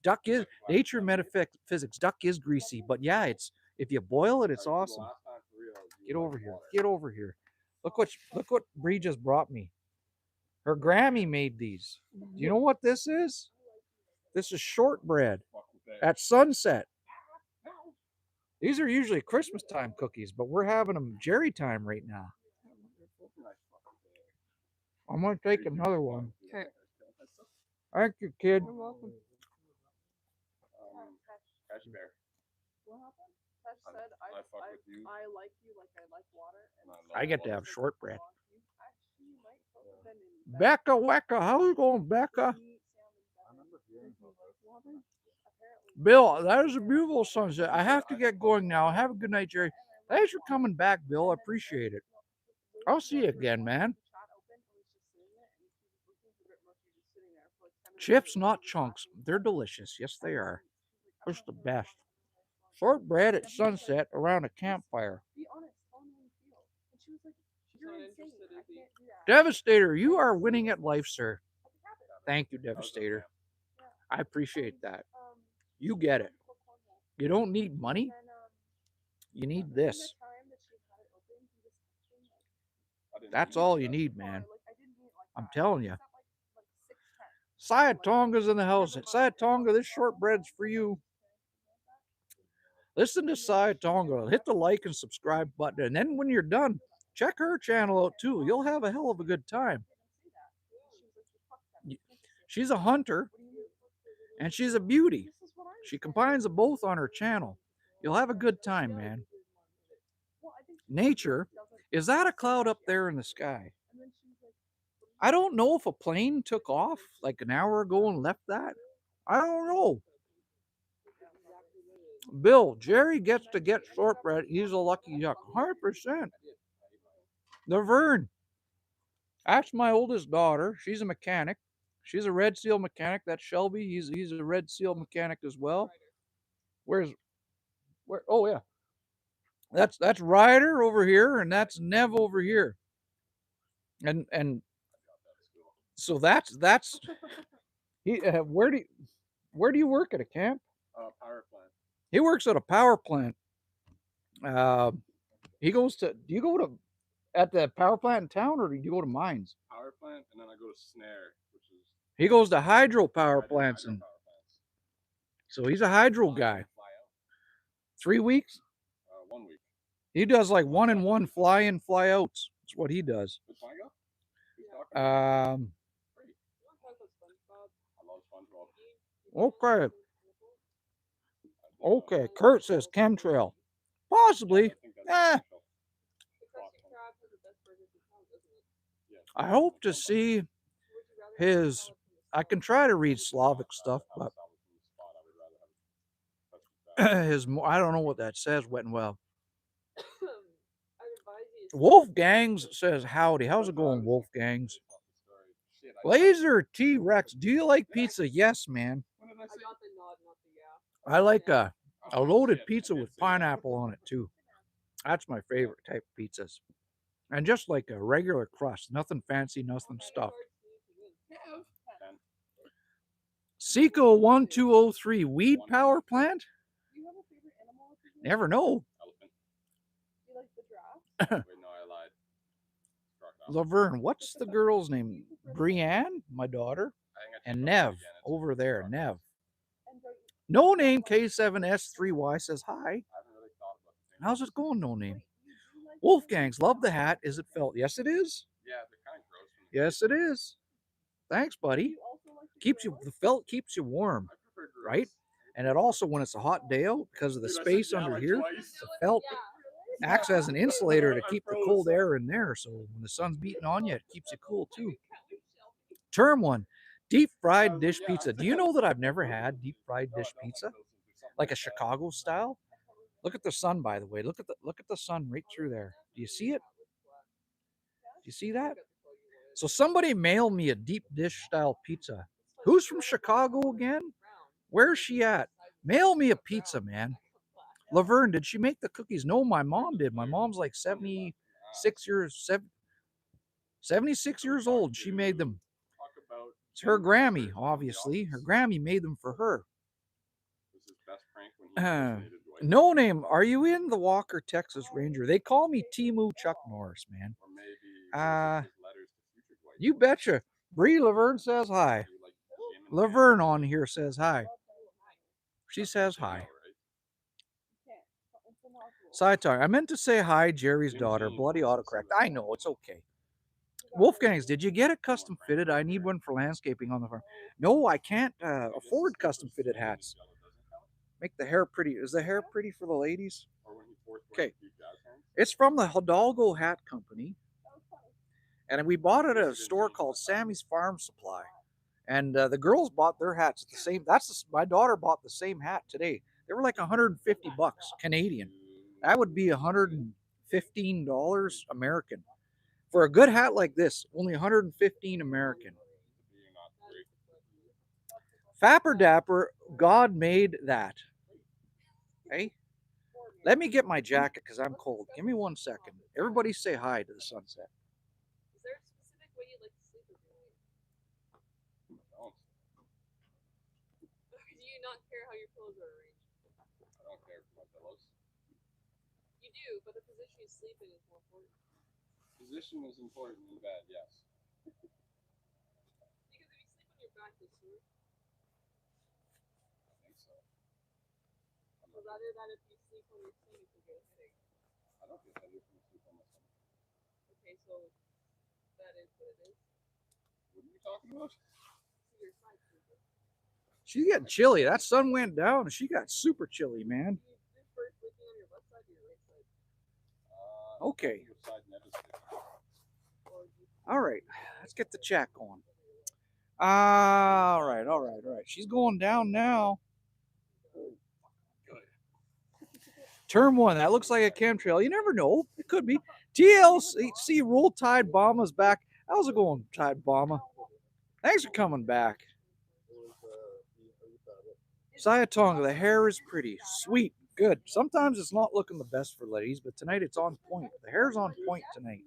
Duck is nature metaphysics. Duck is greasy, but yeah, it's if you boil it, it's awesome. Get over here. Get over here. Look what Bree just brought me. Her Grammy made these. Do you know what this is? This is shortbread at sunset. These are usually Christmas time cookies, but we're having them Jerry time right now. I'm gonna take another one. Okay. Thank you, kid. You're welcome. Catch bear. What happened? Tesh said, I like you like I like water. And I get to have shortbread. actually might put them in Becca Wecca, how you going, Becca? Bill, that is a beautiful sunset. I have to get going now. Have a good night, Jerry. Thanks for coming back, Bill. I appreciate it. I'll see you again, man. Chips, not chunks. They're delicious. Yes, they are. It's the best. Shortbread at sunset around a campfire. Devastator, you are winning at life, sir. Thank you, Devastator. I appreciate that. You get it. You don't need money. You need this. That's all you need, man. I'm telling you. Sayatonga's in the house. Sayatonga, this shortbread's for you. Listen to Sayatonga. Hit the like and subscribe button. And then when you're done, check her channel out too. You'll have a hell of a good time. She's a hunter and she's a beauty. She combines them both on her channel. You'll have a good time, man. Nature, is that a cloud up there in the sky? I don't know if a plane took off like an hour ago and left that. I don't know. Bill, Jerry gets to get shortbread. He's a lucky duck. 100%. Laverne. That's my oldest daughter. She's a mechanic. She's a Red Seal mechanic. That's Shelby. He's a Red Seal mechanic as well. Where? Oh yeah. That's Ryder over here, and that's Nev over here. And so that's he. Where do you work at a camp? Power plant. He works at a power plant. He goes to. Do you go to at the power plant in town, or do you go to mines? Power plant, and then I go to Snare, which is. He goes to hydro power plants, and so he's a hydro guy. 3 weeks. 1 week. He does like 1 and 1 fly in, fly outs. That's what he does. Okay. Okay. Kurt says chemtrail. Possibly. I hope to see his. I can try to read Slavic stuff, but his. I don't know what that says. Wet and well. Wolfgangs says howdy. How's it going, Wolfgangs? Laser T-Rex, do you like pizza? Yes, man. I like a loaded pizza with pineapple on it too. That's my favorite type of pizzas. And just like a regular crust, nothing fancy, nothing stuffed. Seco 1203 weed power plant? Never know. Laverne, what's the girl's name? Brienne, my daughter, and Nev over there. Nev. No Name K7S3Y says hi. How's it going, No Name? Wolfgangs, love the hat. Is it felt? Yes, it is. Yeah, they're kind of gross. Yes, it is. Thanks, buddy. Keeps you, the felt keeps you warm, right? And it also, when it's a hot day out, because of the space under here, the felt acts as an insulator to keep the cold air in there. So when the sun's beating on you, it keeps you cool too. Term one, deep fried dish pizza. Do you know that I've never had deep fried dish pizza? Like a Chicago style? Look at the sun, by the way. Look at the sun right through there. Do you see it? Do you see that? So somebody mail me a deep dish style pizza. Who's from Chicago again? Where's she at? Mail me a pizza, man. Laverne, did she make the cookies? No, my mom did. My mom's like 76 years old. She made them. It's her Grammy, obviously. Her Grammy made them for her. No name. Are you in the Walker, Texas Ranger? They call me Timu Chuck Norris, man. You betcha. Bree Laverne says hi. Laverne on here says hi. She says hi. Sidetar. I meant to say hi, Jerry's daughter. Bloody autocorrect. I know, it's okay. Wolfgangs, did you get it custom fitted? I need one for landscaping on the farm. No, I can't afford custom fitted hats. Make the hair pretty. Is the hair pretty for the ladies? Okay. It's from the Hidalgo Hat Company. And we bought it at a store called Sammy's Farm Supply. And the girls bought their hats at the same. My daughter bought the same hat today. They were like $150 Canadian. That would be $115 American. For a good hat like this, only $115 American. Fapper Dapper, God made that. Hey, let me get my jacket because I'm cold. Give me 1 second. Everybody say hi to the sunset. Is there a specific way you like to sleep every night? Do you not care how your pillows are arranged? I don't care for my pillows. You do, but the position you sleep in is more important. Position is important in bed, yes. Because if you sleep on your back, you'll sore. I think so. So rather than if you sleep on your stomach, you'll get a headache. I don't get headache when I sleep on my stomach. Okay, so that is what it is. What are you talking about? So your side sleeping. She's getting chilly. That sun went down and she got super chilly, man. Do you prefer sleeping on your left side or your right side? Okay. All right. Let's get the chat going. All right. She's going down now. Term one. That looks like a chemtrail. You never know. It could be. TLC Roll Tide Bomba's back. How's it going, Tide Bomba? Thanks for coming back. Sayatonga, the hair is pretty. Sweet. Good. Sometimes it's not looking the best for ladies, but tonight it's on point. The hair's on point tonight.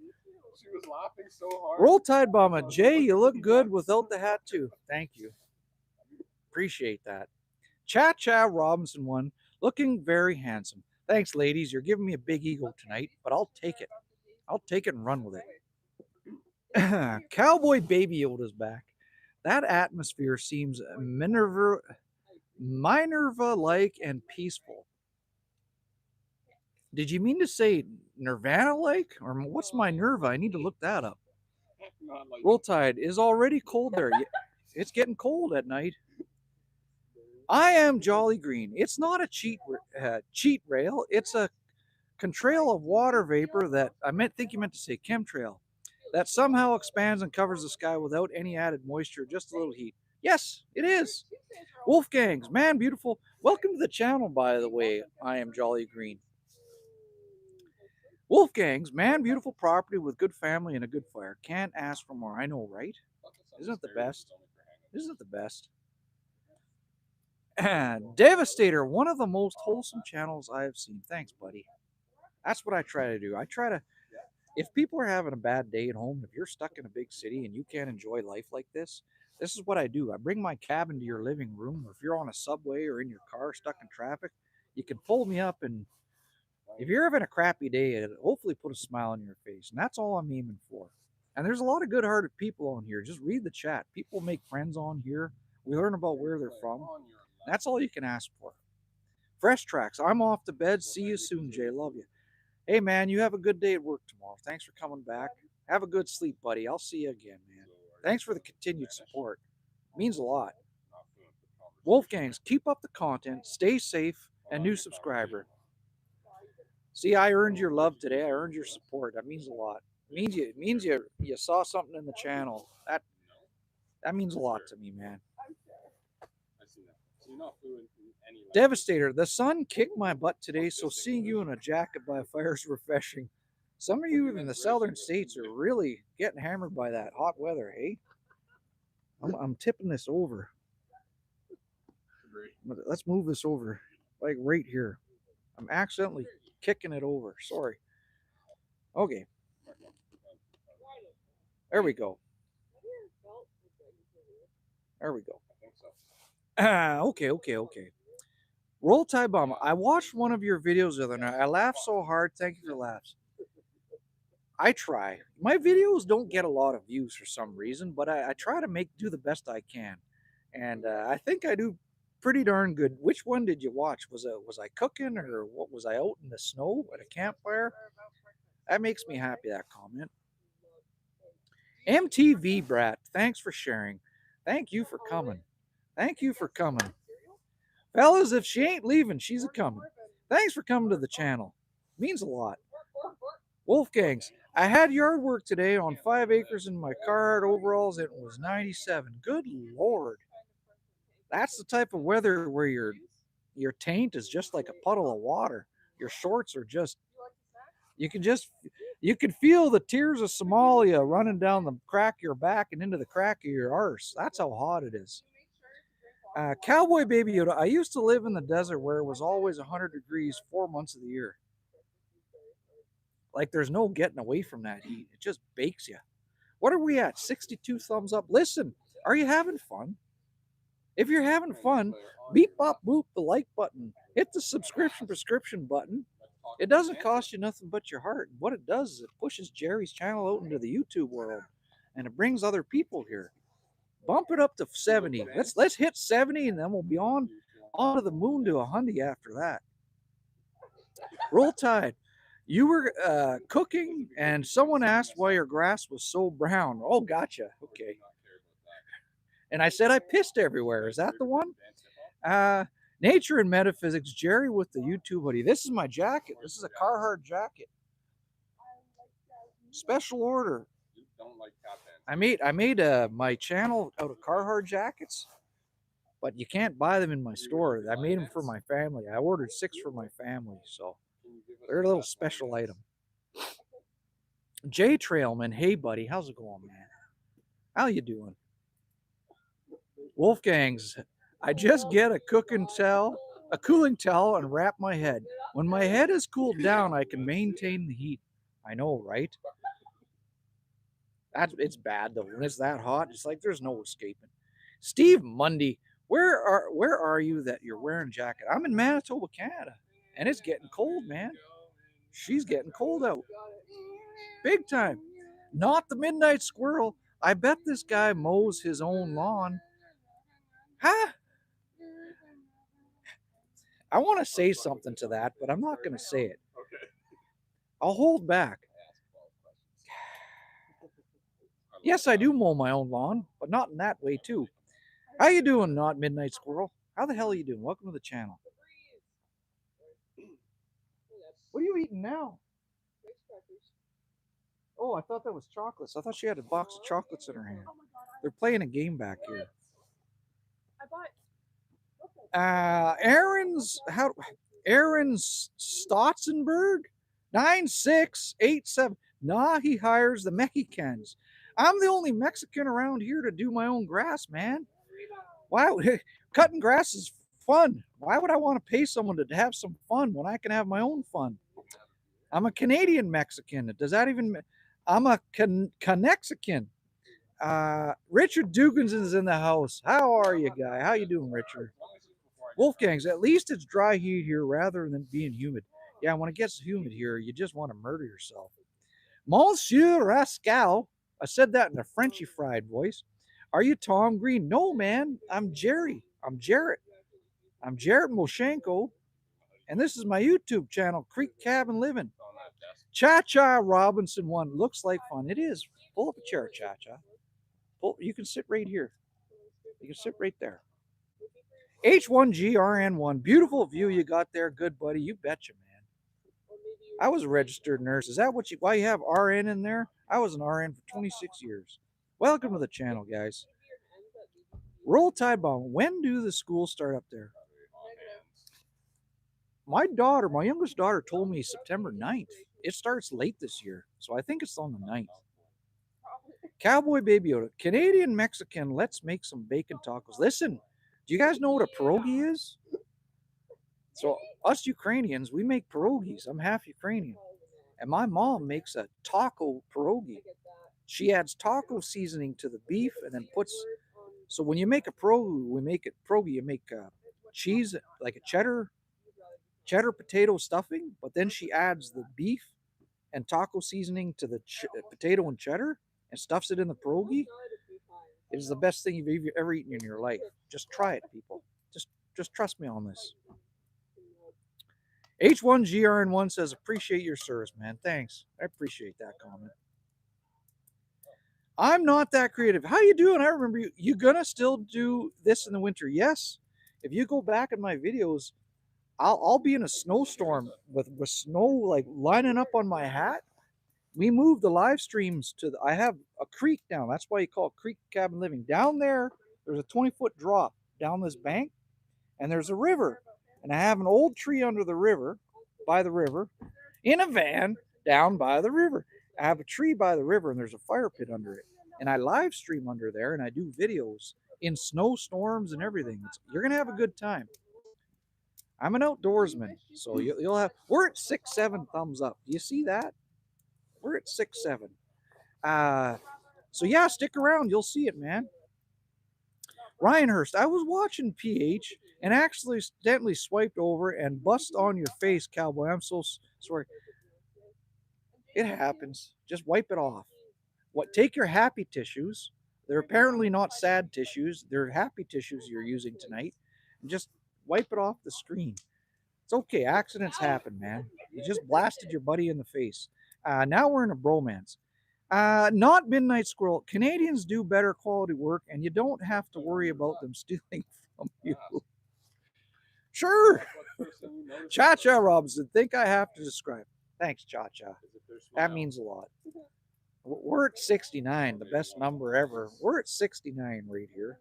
She was laughing so hard. Roll Tide Bomba. Jay, you look good without the hat too. Thank you. Appreciate that. Cha Robinson one. Looking very handsome. Thanks, ladies. You're giving me a big ego tonight, but I'll take it. I'll take it and run with it. Cowboy Baby Yoda's back. That atmosphere seems Minerva-like and peaceful. Did you mean to say Nirvana-like? Or what's Minerva? I need to look that up. Roll Tide is already cold there. It's getting cold at night. I am Jolly Green. It's not a cheat rail. It's a contrail of water vapor that think you meant to say chemtrail. That somehow expands and covers the sky without any added moisture, just a little heat. Yes, it is. Wolfgangs, man, beautiful. Welcome to the channel, by the way. I am Jolly Green. Wolfgangs, man, beautiful property with good family and a good fire. Can't ask for more. I know, right? Isn't it the best? Isn't it the best? Devastator, one of the most wholesome channels I have seen. Thanks, buddy. That's what I try to do. If people are having a bad day at home, if you're stuck in a big city and you can't enjoy life like this is what I do. I bring my cabin to your living room, or if you're on a subway or in your car stuck in traffic, you can pull me up, and if you're having a crappy day, it'll hopefully put a smile on your face, and that's all I'm aiming for. And there's a lot of good-hearted people on here. Just read the chat. People make friends on here. We learn about where they're from. That's all you can ask for. Fresh Tracks. I'm off to bed. See you soon, Jay. Love you. Hey, man, you have a good day at work tomorrow. Thanks for coming back. Have a good sleep, buddy. I'll see you again, man. Thanks for the continued support. Means a lot. Wolfgangs, keep up the content, stay safe, and new subscriber. See, I earned your love today. I earned your support. That means a lot. It means you saw something in the channel. That means a lot to me, man. Devastator, the sun kicked my butt today, so seeing you in a jacket by a fire is refreshing. Some of you in the southern states are really getting hammered by that hot weather, hey? I'm tipping this over. Let's move this over, like right here. I'm accidentally kicking it over. Sorry. Okay. There we go. There we go. Okay. Roll Tide Bomb. I watched one of your videos the other night. I laughed so hard. Thank you for laughs. I try. My videos don't get a lot of views for some reason, but I try to do the best I can, and I think I do pretty darn good. Which one did you watch? Was I cooking, or what? Was I out in the snow at a campfire? That makes me happy. That comment. MTV Brat, thanks for sharing. Thank you for coming. Thank you for coming. Fellas, if she ain't leaving, she's a coming. Thanks for coming to the channel. Means a lot. Wolfgangs, I had yard work today on 5 acres in my Carhartt overalls. It was 97. Good Lord. That's the type of weather where your taint is just like a puddle of water. Your shorts are just, you can feel the tears of Somalia running down the crack of your back and into the crack of your arse. That's how hot it is. Cowboy Baby Yoda, I used to live in the desert where it was always 100 degrees 4 months of the year. Like there's no getting away from that heat. It just bakes you. What are we at? 62 thumbs up. Listen, are you having fun? If you're having fun, beep bop boop the like button. Hit the prescription button. It doesn't cost you nothing but your heart. What it does is it pushes Jerry's channel out into the YouTube world, and it brings other people here. Bump it up to 70. Let's hit 70, and then we'll be on to the moon to 100 after that. Roll Tide. You were cooking, and someone asked why your grass was so brown. Oh, gotcha. Okay. And I said I pissed everywhere. Is that the one? Nature and Metaphysics. Jerry with the YouTube hoodie. This is my jacket. This is a Carhartt jacket. Special order. I made my channel out of Carhartt jackets, but you can't buy them in my store. I made them for my family. I ordered 6 for my family, so they're a little special item. Jay Trailman, hey buddy, how's it going, man? How you doing? Wolfgangs, I just get a cooling towel, and wrap my head. When my head is cooled down, I can maintain the heat. I know, right? It's bad though. When it's that hot, it's like there's no escaping. Steve Mundy, where are you that you're wearing a jacket? I'm in Manitoba, Canada, and it's getting cold, man. She's getting cold out. Big time. Not the Midnight Squirrel. I bet this guy mows his own lawn. Huh? I want to say something to that, but I'm not going to say it. I'll hold back. Yes, I do mow my own lawn, but not in that way too. How you doing, Not Midnight Squirrel? How the hell are you doing? Welcome to the channel. What are you eating now? Oh, I thought that was chocolates. I thought she had a box of chocolates in her hand. They're playing a game back here. Aaron's Stotzenberg 9687. Nah, he hires the Mexicans. I'm the only Mexican around here to do my own grass, man. Wow, cutting grass is fun. Why would I want to pay someone to have some fun when I can have my own fun? I'm a Canadian Mexican. Does that even? I'm a Conexican. Richard Dugans is in the house. How are you, guy? How you doing, Richard? Wolfgangs, at least it's dry heat here rather than being humid. Yeah, when it gets humid here, you just want to murder yourself. Monsieur Rascal, I said that in a Frenchy fried voice. Are you Tom Green? No, man. I'm Jerry. I'm Jarrett. I'm Jarrett Moshenko, and this is my YouTube channel, Creek Cabin Living. Cha-Cha Robinson one looks like fun. It is. Pull up a chair, Cha-Cha. You can sit right here. You can sit right there. H1GRN1. Beautiful view you got there. Good, buddy. You betcha, man. I was a registered nurse. Is that why you have RN in there? I was an RN for 26 years. Welcome to the channel, guys. Roll Tide Bomb. When do the schools start up there? My youngest daughter told me September 9th. It starts late this year, so I think it's on the 9th. Cowboy Baby Yoda. Canadian Mexican, let's make some bacon tacos. Listen, do you guys know what a pierogi is? So us Ukrainians, we make pierogies. I'm half Ukrainian. And my mom makes a taco pierogi. She adds taco seasoning to the beef and then so when you make a pierogi, you make cheese, like a cheddar potato stuffing, but then she adds the beef and taco seasoning to the potato and cheddar and stuffs it in the pierogi. It is the best thing you've ever eaten in your life. Just try it, people. Just trust me on this. H1GRN1 says, appreciate your service, man. Thanks. I appreciate that comment. I'm not that creative. How you doing? I remember you. You gonna still do this in the winter? Yes. If you go back in my videos, I'll be in a snowstorm with snow like lining up on my hat. We moved the live streams I have a creek down. That's why you call it creek cabin living. Down there, there's a 20-foot drop down this bank, and there's a river. And I have an old tree under the river, by the river, in a van down by the river. I have a tree by the river, and there's a fire pit under it. And I live stream under there, and I do videos in snowstorms and everything. You're going to have a good time. I'm an outdoorsman, so you'll have. We're at 6-7 thumbs up. Do you see that? We're at 6-7. So yeah, stick around. You'll see it, man. Ryan Hurst, I was watching PH and accidentally swiped over and bust on your face, cowboy. I'm so sorry. It happens. Just wipe it off. Take your happy tissues. They're apparently not sad tissues. They're happy tissues you're using tonight. And just wipe it off the screen. It's okay. Accidents happen, man. You just blasted your buddy in the face. Now we're in a bromance. Not Midnight Squirrel. Canadians do better quality work, and you don't have to worry about them stealing from you. Sure. Cha-Cha Robinson. Think I have to describe. Thanks, Cha-Cha. That means a lot. We're at 69, the best number ever. We're at 69 right here.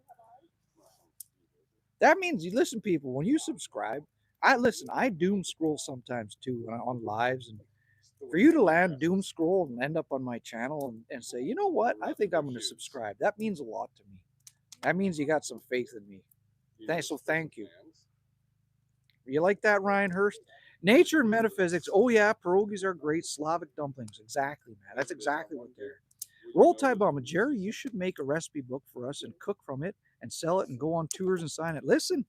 That means, you listen, people, when you subscribe, I doom scroll sometimes too on lives, and for you to land doom scroll and end up on my channel and say, you know what, I think I'm going to subscribe. That means a lot to me. That means you got some faith in me. So thank you. You like that, Ryan Hurst? Nature and metaphysics. Oh yeah, pierogies are great. Slavic dumplings. Exactly, man. That's exactly what they're. Roll Tide Bomb. Jerry, you should make a recipe book for us and cook from it and sell it and go on tours and sign it. Listen,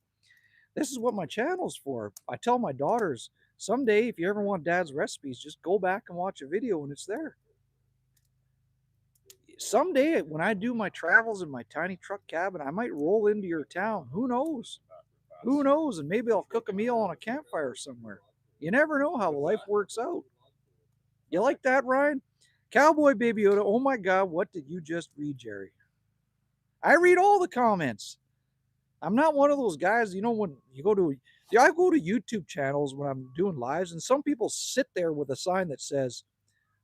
this is what my channel's for. I tell my daughters, someday, if you ever want Dad's recipes, just go back and watch a video and it's there. Someday, when I do my travels in my tiny truck cabin, I might roll into your town. Who knows? Who knows? And maybe I'll cook a meal on a campfire somewhere. You never know how life works out. You like that, Ryan? Cowboy Baby Yoda. Oh my God, what did you just read, Jerry? I read all the comments. I'm not one of those guys, when you go to, I go to YouTube channels when I'm doing lives, and some people sit there with a sign that says,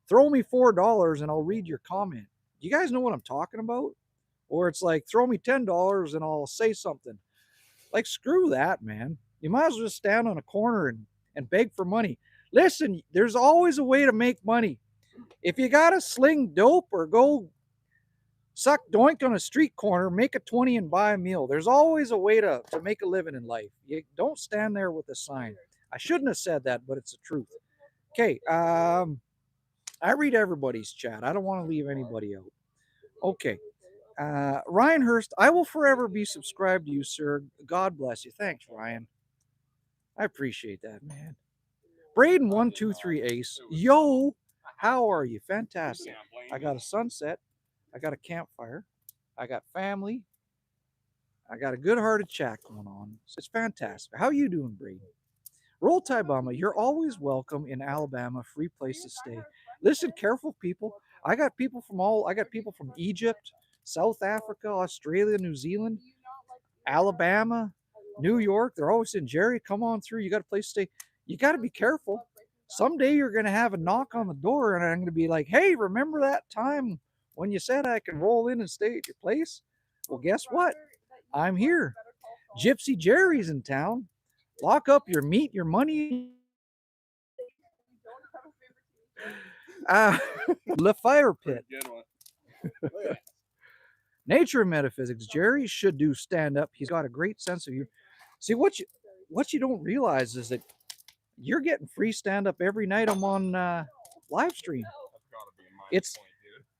throw me $4 and I'll read your comment. You guys know what I'm talking about? Or it's like, throw me $10 and I'll say something. Like, screw that, man. You might as well just stand on a corner and beg for money. Listen, there's always a way to make money. If you got to sling dope or go suck doink on a street corner, make a 20 and buy a meal. There's always a way to make a living in life. You don't stand there with a sign. I shouldn't have said that, but it's the truth. Okay, I read everybody's chat. I don't want to leave anybody out. Okay. Ryan Hurst, I will forever be subscribed to you, sir. God bless you. Thanks, Ryan. I appreciate that, man. Braden123 Ace. Yo, how are you? Fantastic. I got a sunset. I got a campfire. I got family. I got a good-hearted chat going on. It's fantastic. How you doing, Braden? Roll Tide Bomber, you're always welcome in Alabama. Free place to stay. Listen, careful, people. I got people from Egypt, South Africa, Australia, New Zealand. Alabama, New York. They're always saying, Jerry, come on through. You got a place to stay. You got to be careful. Someday you're going to have a knock on the door, and I'm going to be like, hey, remember that time when you said I can roll in and stay at your place? Well, guess what? I'm here. Gypsy Jerry's in town. Lock up your meat, your money. The fire pit. Nature and metaphysics. Jerry should do stand up. He's got a great sense of humor. See, what you don't realize is that you're getting free stand up every night I'm on live stream. It's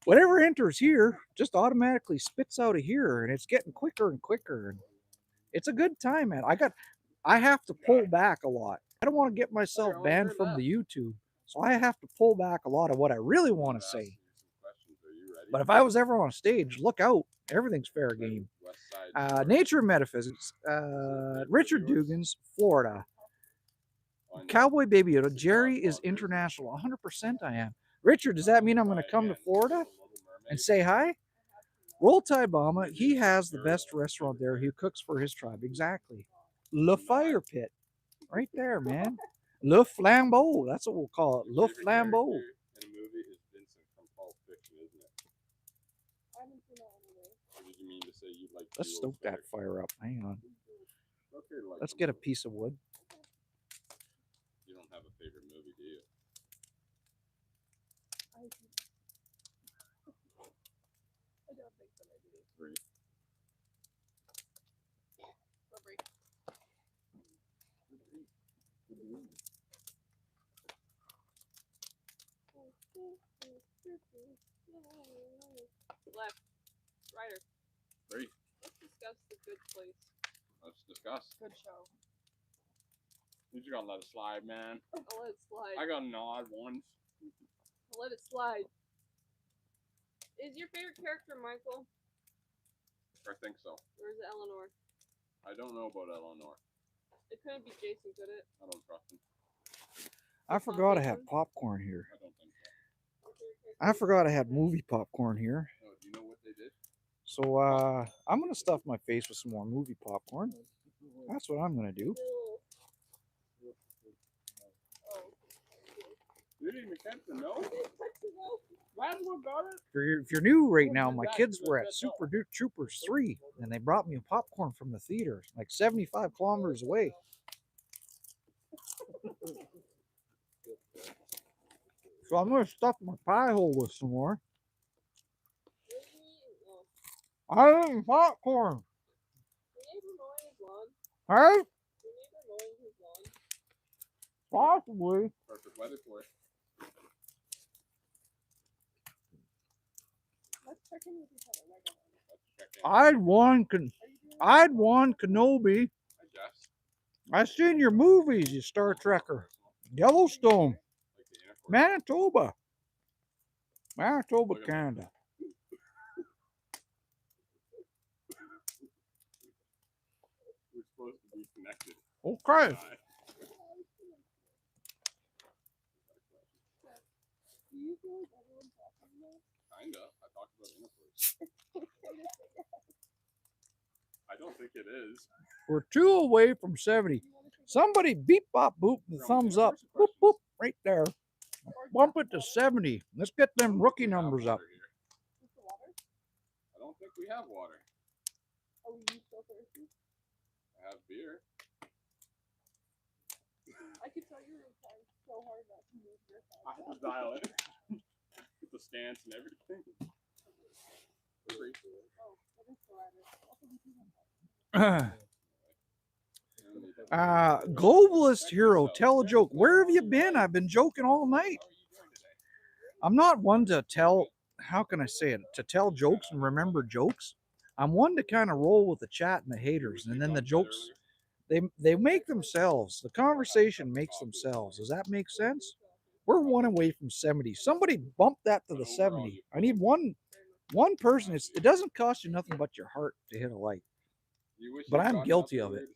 whatever enters here just automatically spits out of here, and it's getting quicker and quicker. And it's a good time, man. I have to pull back a lot. I don't want to get myself banned from the YouTube, so I have to pull back a lot of what I really want to say. But if I was ever on stage, look out. Everything's fair game. Nature and metaphysics. Richard Dugan's, Florida. Cowboy Baby Yoda. Jerry is international. 100% I am. Richard, does that mean I'm going to come to Florida and say hi? Roll Tide Bama. He has the best restaurant there. He cooks for his tribe. Exactly. Le Fire Pit. Right there, man. Le Flambeau. That's what we'll call it. Le Flambeau. Let's stoke that fire up. Hang on. Let's get a piece of wood. You don't have a favorite movie, do you? I don't think that I do. Three. Left. Righter. Three. Let's discuss the good place. Let's discuss. Good show. You just gotta let it slide, man. I'll let it slide. I got an odd once. I'll let it slide. Is your favorite character Michael? I think so. Or is it Eleanor? I don't know about Eleanor. It couldn't be Jason, could it? I don't trust him. I forgot I had popcorn here. I don't think so. I forgot I had movie popcorn here. Oh, do you know what they did? So I'm going to stuff my face with some more movie popcorn. That's what I'm going to do. You didn't even catch the note? If you're new right now, my kids were at Super Duke Troopers 3, and they brought me popcorn from the theater, like 75 kilometers away. So I'm going to stuff my pie hole with some more. I need popcorn. Hey? Possibly. Perfect weather for it. Let's check in with each other. Let's check in. I'd won Kenobi. I guess. I seen your movies, you Star Trekker. Yellowstone. Manitoba, Canada. We're supposed to be connected. Okay. Kinda. I talked about intercourse. I don't think it is. We're 2 away from 70. Somebody beep bop boop the thumbs up. Boop boop right there. Bump it to 70. Let's get them rookie numbers up. I don't think we have water. Are you still thirsty? I have beer. I could tell you were trying so hard not to move your head. I had to dial it. With the stance and everything. Oh, that is the ladder. Globalist hero, tell a joke. Where have you been? I've been joking all night. I'm not one to tell, how can I say it, to tell jokes and remember jokes. I'm one to kind of roll with the chat and the haters, and then the jokes, they make themselves. The conversation makes themselves. Does that make sense? We're 1 away from 70. Somebody bump that to the 70. I need one person. It doesn't cost you nothing but your heart to hit a like. But I'm guilty of it.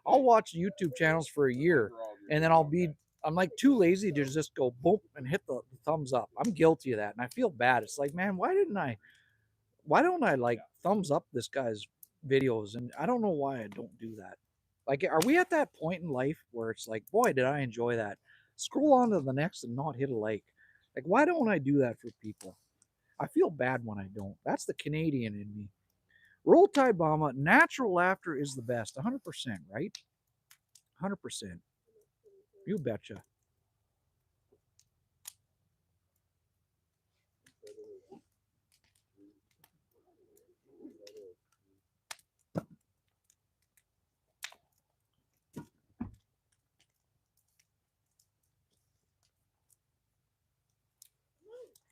I'll watch YouTube channels for a year, and then I'm like too lazy to just go boom and hit the thumbs up. I'm guilty of that, and I feel bad. It's like, man, why don't I like thumbs up this guy's videos, and I don't know why I don't do that. Like, are we at that point in life where it's like, boy, did I enjoy that? Scroll on to the next and not hit a like. Like, why don't I do that for people? I feel bad when I don't. That's the Canadian in me. Roll Tide Bomba, natural laughter is the best. 100%, right? 100%. You betcha.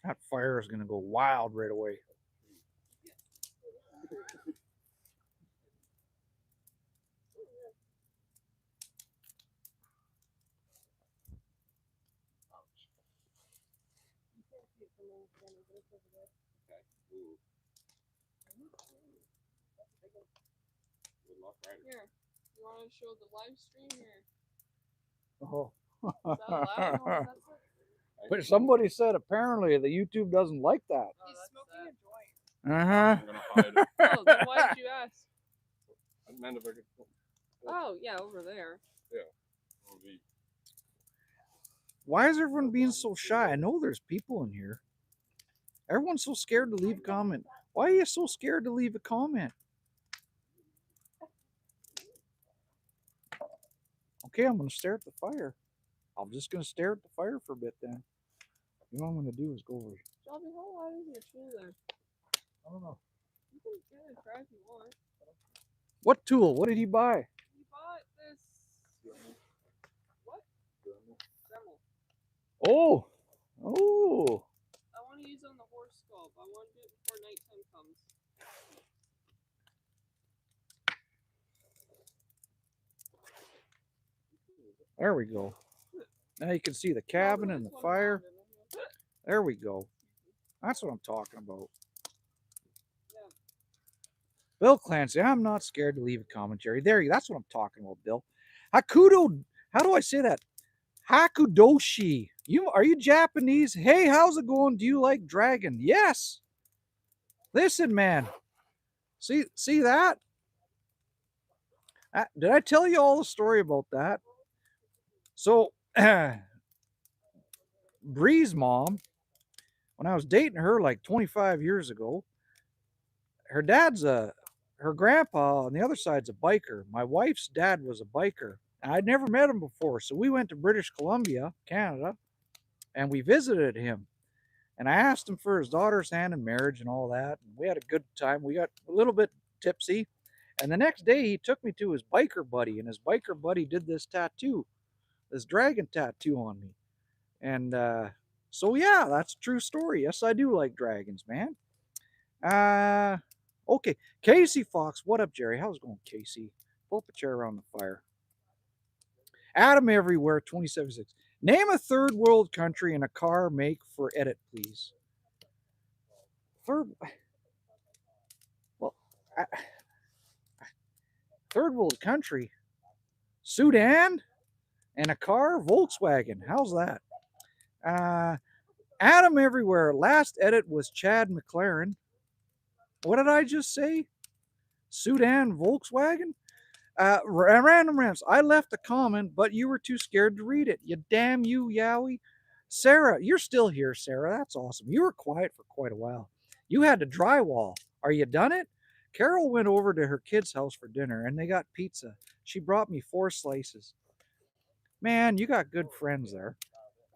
That fire is going to go wild right away. Here, you want to show the live stream here? Oh. Is that allowed? No, that's it. But somebody said apparently the YouTube doesn't like that. He's smoking a joint. Uh-huh. I'm gonna hide it. Oh, then why did you ask? I meant if I could. Oh, yeah, over there. Yeah. It'll be- Why is everyone being so shy? I know there's people in here. Everyone's so scared to leave a comment. Why are you so scared to leave a comment? Okay, I'm going to stare at the fire. I'm just going to stare at the fire for a bit then. You know what I'm going to do is go over here. Shelby, how loud is your tool there? I don't know. You can get it try if you want. What tool? What did he buy? He bought this. What? Dremel. Oh. Oh. I want to use it on the horse sculpt. I want to do it before nighttime comes. There we go. Now you can see the cabin and the fire. There we go. That's what I'm talking about. Yeah. Bill Clancy, I'm not scared to leave a commentary. That's what I'm talking about, Bill. Hakudo, how do I say that? Hakudoshi. Are you Japanese? Hey, how's it going? Do you like dragon? Yes. Listen, man. See that? Did I tell you all the story about that? So, Bree's mom, when I was dating her like 25 years ago, her grandpa on the other side's a biker. My wife's dad was a biker. I'd never met him before, so we went to British Columbia, Canada, and we visited him. And I asked him for his daughter's hand in marriage and all that. And we had a good time. We got a little bit tipsy. And the next day, he took me to his biker buddy, and his biker buddy did this tattoo, this dragon tattoo on me. And so, yeah, that's a true story. Yes, I do like dragons, man. Okay. Casey Fox, what up, Jerry? How's it going, Casey? Pull up a chair around the fire. Adam Everywhere, 2076. Name a third world country and a car make for edit, please. Third world country. Sudan and a car, Volkswagen. How's that? Adam Everywhere. Last edit was Chad McLaren. What did I just say? Sudan, Volkswagen? Random Rams. I left a comment, but you were too scared to read it. You damn you, Yowie. Sarah, you're still here, Sarah. That's awesome. You were quiet for quite a while. You had to drywall. Are you done it? Carol went over to her kid's house for dinner and they got pizza. She brought me 4 slices. Man, you got good friends there.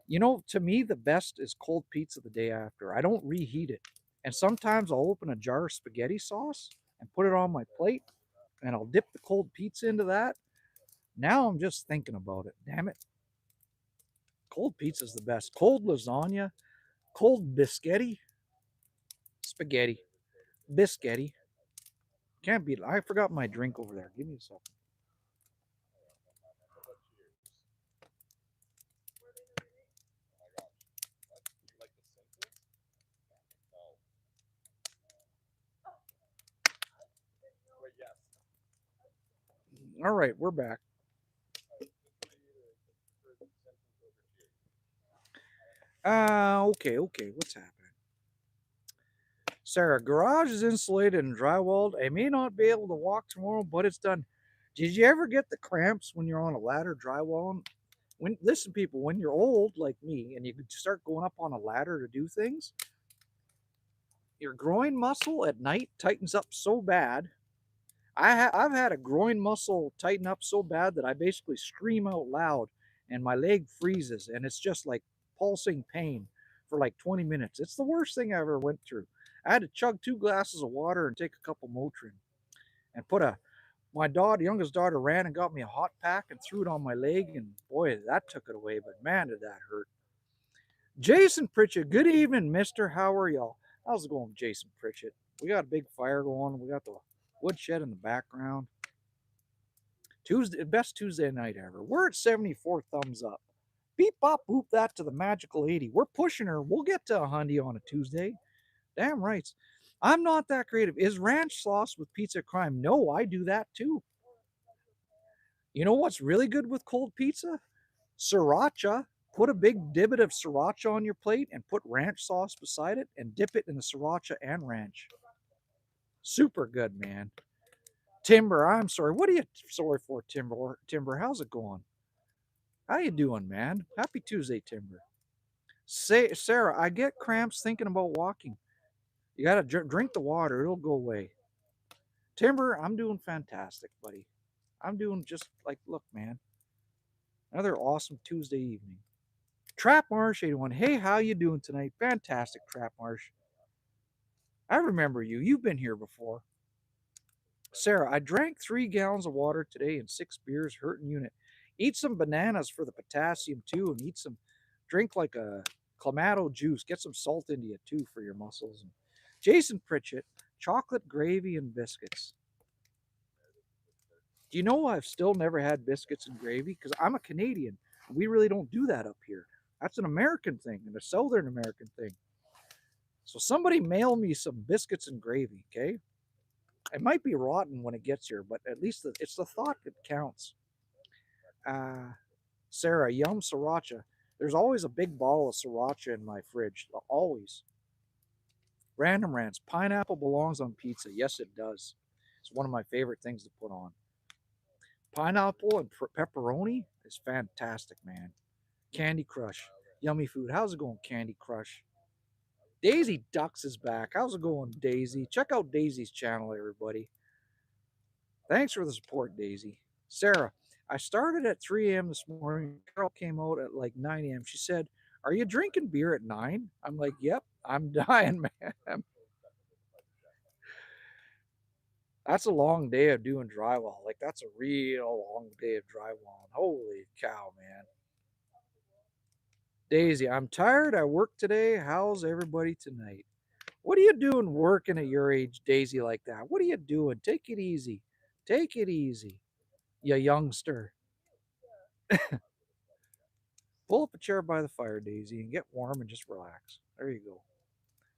You know, to me, the best is cold pizza the day after. I don't reheat it. And sometimes I'll open a jar of spaghetti sauce and put it on my plate and I'll dip the cold pizza into that. Now I'm just thinking about it. Damn it. Cold pizza is the best. Cold lasagna, cold biscotti, spaghetti, biscotti. Can't beat it. I forgot my drink over there. Give me a second. All right, we're back. Okay. What's happening? Sarah, garage is insulated and drywalled. I may not be able to walk tomorrow, but it's done. Did you ever get the cramps when you're on a ladder drywalling? Listen, people, when you're old like me and you start going up on a ladder to do things, your groin muscle at night tightens up so bad. I've had a groin muscle tighten up so bad that I basically scream out loud and my leg freezes and it's just like pulsing pain for like 20 minutes. It's the worst thing I ever went through. I had to chug 2 glasses of water and take a couple Motrin and my youngest daughter ran and got me a hot pack and threw it on my leg and boy, that took it away. But man, did that hurt. Jason Pritchett, good evening, mister. How are y'all? How's it going, Jason Pritchett? We got a big fire going. We got the woodshed in the background. Best Tuesday night ever. We're at 74 thumbs up. Beep bop boop that to the magical 80. We're pushing her. We'll get to 100 on a Tuesday. Damn right. I'm not that creative. Is ranch sauce with pizza crime? No, I do that too. You know what's really good with cold pizza? Sriracha. Put a big divot of sriracha on your plate and put ranch sauce beside it and dip it in the sriracha and ranch. Super good, man. Timber, I'm sorry. What are you sorry for, Timber? How's it going? How you doing, man? Happy Tuesday, Timber. Sarah, I get cramps thinking about walking. You gotta drink the water; it'll go away. Timber, I'm doing fantastic, buddy. I'm doing just like, look, man. Another awesome Tuesday evening. Trap Marsh 81. Hey, how you doing tonight? Fantastic, Trap Marsh. I remember you. You've been here before. Sarah, I drank 3 gallons of water today and 6 beers, hurting unit. Eat some bananas for the potassium too, and drink like a Clamato juice. Get some salt into you too for your muscles. And Jason Pritchett, chocolate gravy and biscuits. Do you know I've still never had biscuits and gravy? Because I'm a Canadian. We really don't do that up here. That's an American thing and a Southern American thing. So somebody mail me some biscuits and gravy, okay? It might be rotten when it gets here, but at least it's the thought that counts. Sarah, yum sriracha. There's always a big bottle of sriracha in my fridge. Always. Random Rants. Pineapple belongs on pizza. Yes, it does. It's one of my favorite things to put on. Pineapple and pepperoni is fantastic, man. Candy Crush. Yummy food. How's it going, Candy Crush? Daisy Ducks is back. How's it going, Daisy? Check out Daisy's channel, everybody. Thanks for the support, Daisy. Sarah, I started at 3 a.m. this morning. Carol came out at like 9 a.m. She said, "Are you drinking beer at 9?" I'm like, "Yep, I'm dying, man." That's a long day of doing drywall. Like, that's a real long day of drywall. Holy cow, man. Daisy, I'm tired. I worked today. How's everybody tonight? What are you doing working at your age, Daisy, like that? What are you doing? Take it easy. Take it easy, you youngster. Pull up a chair by the fire, Daisy, and get warm and just relax. There you go.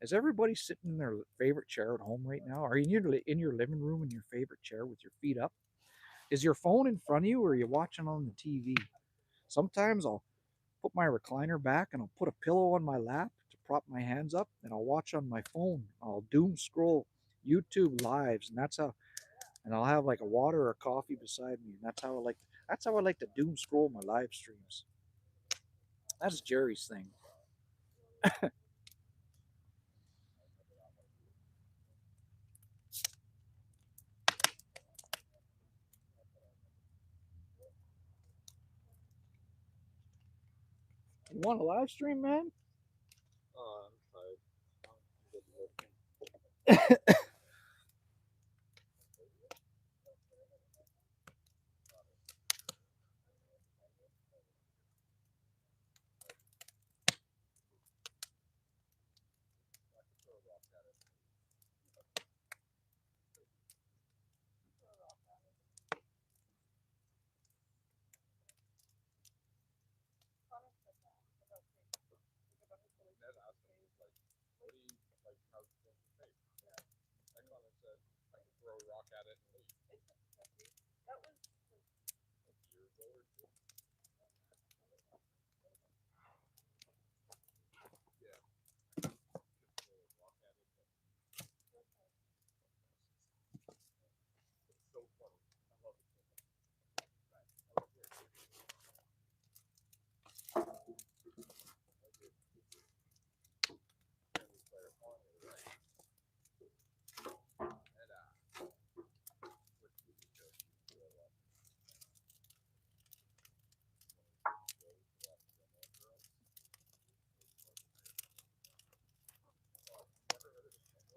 Is everybody sitting in their favorite chair at home right now? Are you in your living room in your favorite chair with your feet up? Is your phone in front of you or are you watching on the TV? Sometimes I'll put my recliner back and I'll put a pillow on my lap to prop my hands up and I'll watch on my phone. I'll doom scroll YouTube lives and and I'll have like a water or coffee beside me and that's how I like to doom scroll my live streams. That's Jerry's thing. You want a live stream, man? I'm tired.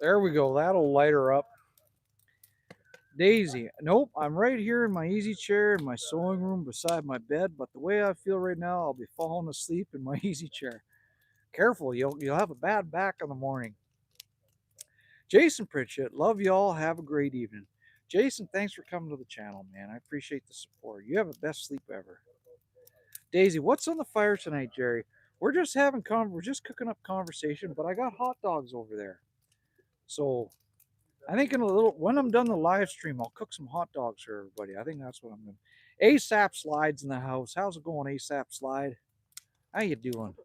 There we go. That'll light her up. Daisy, nope, I'm right here in my easy chair in my sewing room beside my bed, but the way I feel right now, I'll be falling asleep in my easy chair. Careful, you'll have a bad back in the morning. Jason Pritchett, love y'all. Have a great evening. Jason, thanks for coming to the channel, man. I appreciate the support. You have the best sleep ever. Daisy, what's on the fire tonight, Jerry? We're just cooking up conversation, but I got hot dogs over there. So I think in a little, when I'm done the live stream, I'll cook some hot dogs for everybody. I think that's what I'm doing. ASAP Slide's in the house. How's it going, ASAP Slide? How you doing?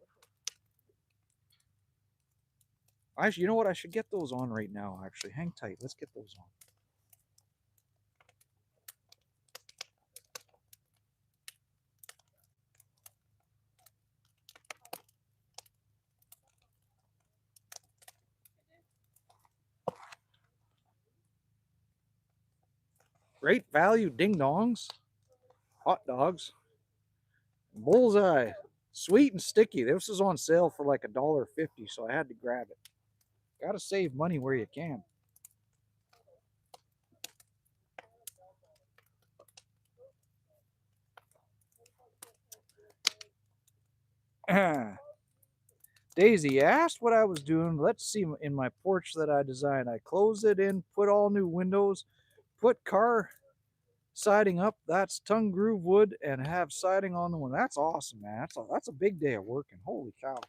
You know what? I should get those on right now, actually. Hang tight. Let's get those on. Great value ding dongs. Hot dogs. Bullseye. Sweet and sticky. This is on sale for like $1.50, so I had to grab it. Gotta save money where you can. Daisy asked what I was doing. Let's see, in my porch that I designed. I closed it in, put all new windows, put car siding up. That's tongue groove wood, and have siding on the one. That's awesome, man. That's a big day of working. Holy cow.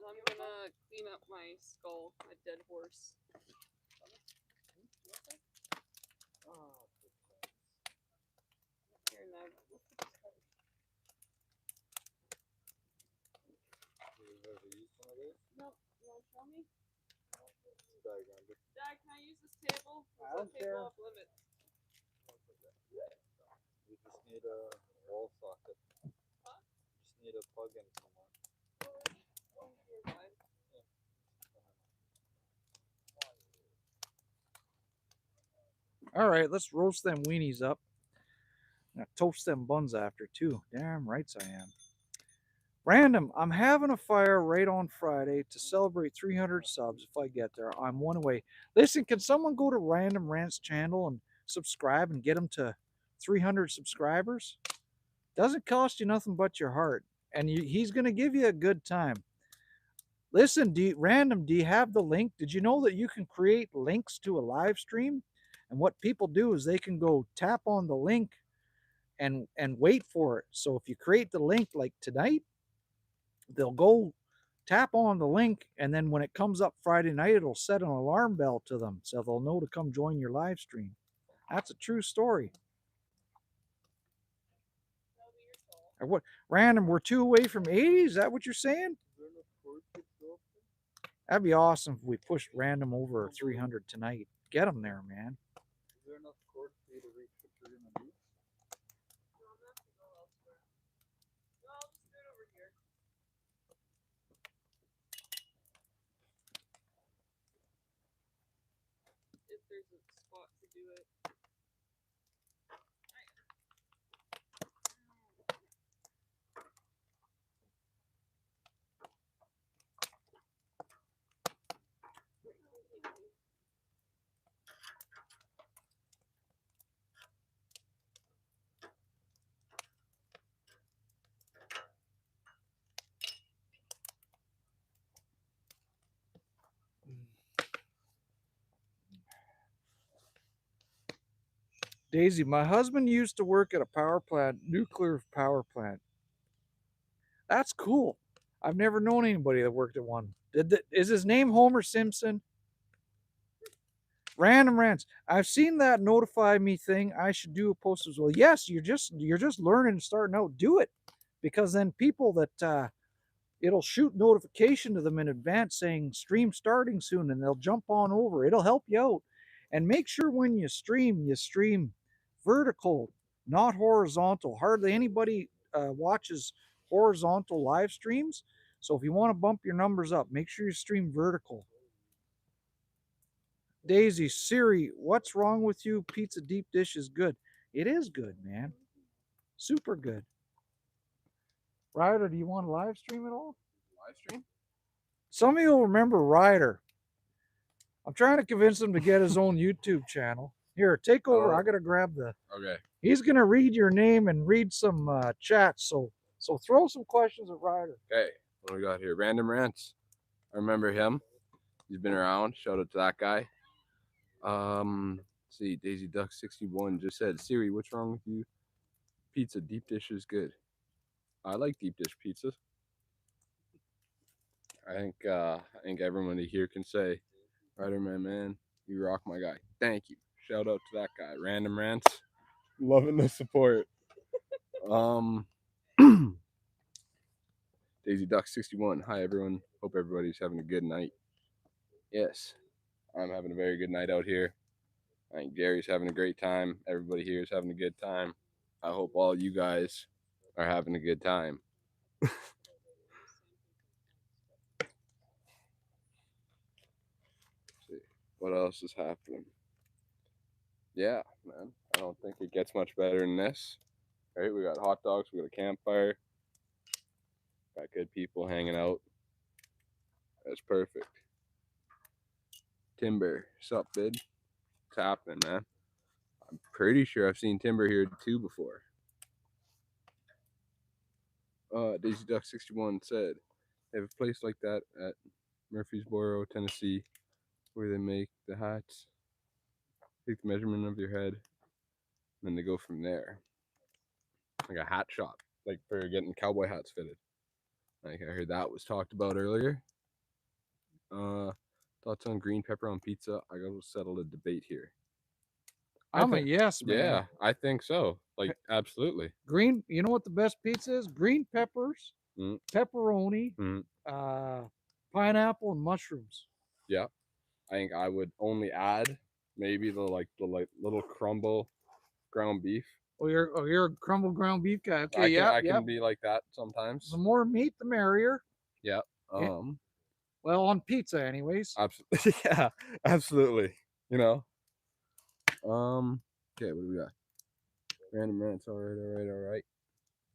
I'm gonna clean up my skull, my dead horse. Here, Ned. No, you wanna show me? Dad, can I use this table? I don't care. Table off limits. You just need a wall socket. Huh? Just need a plug in somewhere. Oh, you're fine. All right, let's roast them weenies up. Now toast them buns after too. Damn rights I am. Random, I'm having a fire right on Friday to celebrate 300 subs if I get there. I'm one away. Listen, can someone go to Random Rant's channel and subscribe and get him to 300 subscribers? Doesn't cost you nothing but your heart. And he's going to give you a good time. Listen, Random, do you have the link? Did you know that you can create links to a live stream? And what people do is they can go tap on the link and wait for it. So if you create the link like tonight, they'll go tap on the link, and then when it comes up Friday night, it'll set an alarm bell to them so they'll know to come join your live stream. That's a true story. Or what? Random, we're 2 away from 80? Is that what you're saying? That'd be awesome if we pushed Random over 300 tonight. Get him there, man. Is there enough cord for you to reach what you're gonna do? If there's a spot to do it. Daisy, my husband used to work at a power plant, nuclear power plant. That's cool. I've never known anybody that worked at one. Is his name Homer Simpson? Random rants. I've seen that notify me thing. I should do a post as well. Yes, you're just learning and starting out. Do it, because then people that it'll shoot notification to them in advance saying stream starting soon, and they'll jump on over. It'll help you out. And make sure when you stream vertical, not horizontal. Hardly anybody watches horizontal live streams. So if you want to bump your numbers up, make sure you stream vertical. Daisy, Siri, what's wrong with you? Pizza deep dish is good. It is good, man. Super good. Ryder, do you want to live stream at all? Live stream? Some of you will remember Ryder. I'm trying to convince him to get his own YouTube channel. Here, take over. I gotta grab the. Okay. He's gonna read your name and read some chats. So throw some questions at Ryder. Okay. What do we got here? Random Rants. I remember him. He's been around. Shout out to that guy. Let's see, Daisy Duck 61 just said, Siri, what's wrong with you? Pizza deep dish is good. I like deep dish pizzas. I think everybody here can say, Ryder man, you rock, my guy. Thank you. Shout out to that guy. Random Rants. Loving the support. Daisy Duck 61. Hi everyone. Hope everybody's having a good night. Yes, I'm having a very good night out here. I think Jerry's having a great time. Everybody here is having a good time. I hope all you guys are having a good time. See what else is happening. Yeah, man. I don't think it gets much better than this. Right? We got hot dogs. We got a campfire. Got good people hanging out. That's perfect. Timber, sup, bid? What's happening, man? I'm pretty sure I've seen Timber here too before. Daisy Duck 61 said they have a place like that at Murfreesboro, Tennessee, where they make the hats, take the measurement of your head, and then they go from there. Like a hat shop, like for getting cowboy hats fitted. Like I heard that was talked about earlier. Thoughts on green pepper on pizza? I gotta settle a debate here. I'm a yes, man. Yeah, I think so. Like absolutely. Green. You know what the best pizza is? Green peppers, Mm. pepperoni, pineapple, and mushrooms. Yeah, I think I would only add maybe the little crumble ground beef. Oh, you're a crumble ground beef guy. Okay, I can be like that sometimes. The more meat, the merrier. Yeah. Well, on pizza, anyways. Absolutely. Yeah, absolutely. You know. Okay, what do we got? Random Rants. All right.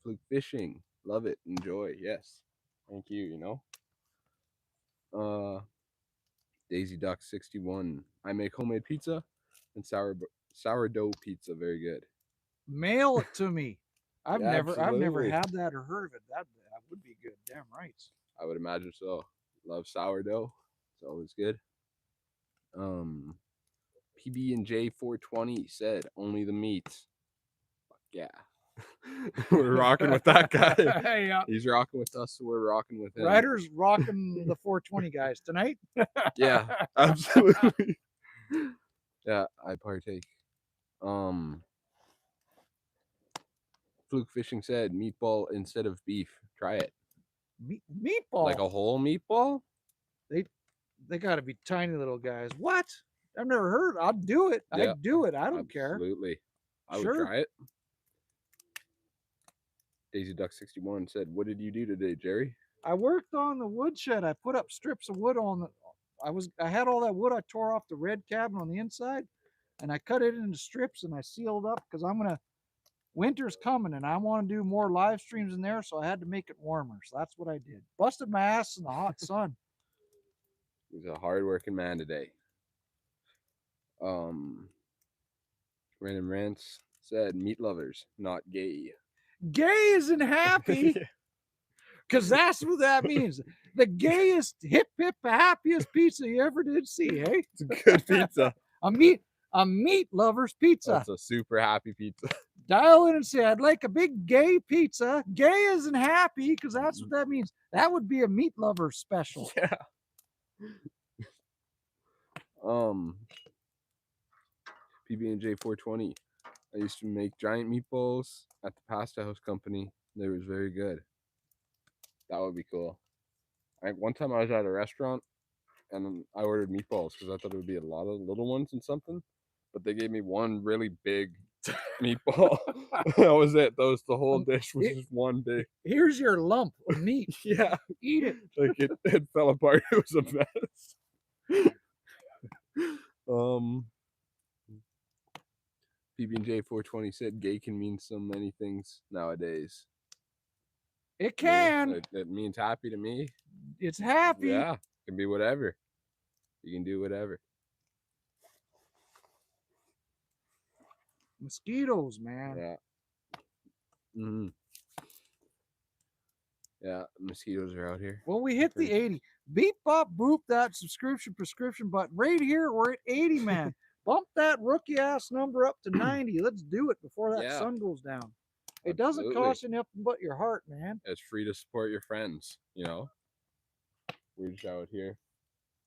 Fluke fishing. Love it. Enjoy. Yes. Thank you. You know. Daisy Duck 61. I make homemade pizza and sourdough pizza. Very good. Mail it to me. I've never absolutely. had that or heard of it. That would be good. Damn right. I would imagine so. Love sourdough. It's always good. PB&J 420 said only the meat. Fuck yeah. We're rocking with that guy. Yeah. He's rocking with us, so we're rocking with him. Ryder's rocking the 420 guys tonight. Yeah, absolutely. Yeah, I partake. Fluke Fishing said meatball instead of beef. Try it. Meatball? Like a whole meatball? They got to be tiny little guys. What? I've never heard. I'd do it. Yeah, I'd do it. I don't care. Absolutely. I would try it. Daisy Duck 61 said, "What did you do today, Jerry?" I worked on the woodshed. I put up strips of wood on the. I had all that wood. I tore off the red cabin on the inside, and I cut it into strips and I sealed up because winter's coming and I want to do more live streams in there, so I had to make it warmer. So that's what I did. Busted my ass in the hot sun. He's a hard-working man today. Random Rants said, "Meat lovers, not gay." Gay isn't happy. Because that's what that means. The gayest, hip, happiest pizza you ever did see, hey? It's a good pizza. a meat lover's pizza. That's a super happy pizza. Dial in and say, I'd like a big gay pizza. Gay isn't happy, because that's what that means. That would be a meat lover special. Yeah. PB&J 420. I used to make giant meatballs at the pasta house company. They was very good. That would be cool. One time I was at a restaurant and I ordered meatballs because I thought it would be a lot of little ones and something, but they gave me one really big meatball. That was it. That was the whole dish. Was just one big. Here's your lump of meat. Yeah, Eat it. like it fell apart. It was a mess. PB&J 420 said gay can mean so many things nowadays. It Yeah, can. it means happy to me. It's happy. Yeah, it can be whatever. You can do whatever. Mosquitoes, man. Yeah. Mm-hmm. Yeah, mosquitoes are out here. Well, we hit the 80. Beep, bop, boop, that subscription prescription button. Right here, we're at 80, man. Bump that rookie ass number up to 90. Let's do it before that sun goes down. It doesn't cost you nothing but your heart, man. It's free to support your friends, you know. We're just out here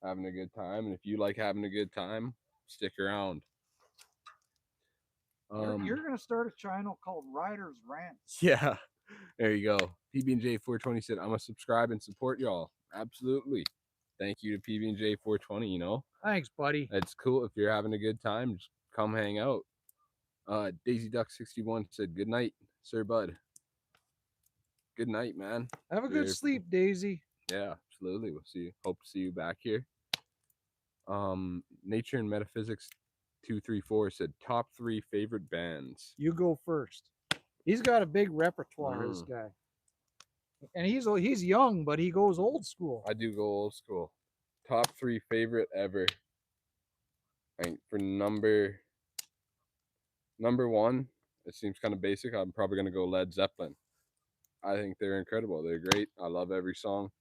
having a good time, and if you like having a good time, stick around. You're gonna start a channel called Riders Rant. Yeah, there you go. PB&J 420 said, "I'm gonna subscribe and support y'all." Absolutely. Thank you to PB&J 420. You know, thanks, buddy. It's cool if you're having a good time. Just come hang out. Daisy Duck 61 said, "Good night, Sir Bud." Good night, man. Have a good sleep, Daisy. Yeah, absolutely. We'll see you. Hope to see you back here. Nature and Metaphysics 234 said top 3 favorite bands. You go first. He's got a big repertoire, this guy. And he's young, but he goes old school. I do go old school. Top 3 favorite ever. I think for number 1, it seems kind of basic. I'm probably gonna go Led Zeppelin. I think they're incredible. They're great. I love every song,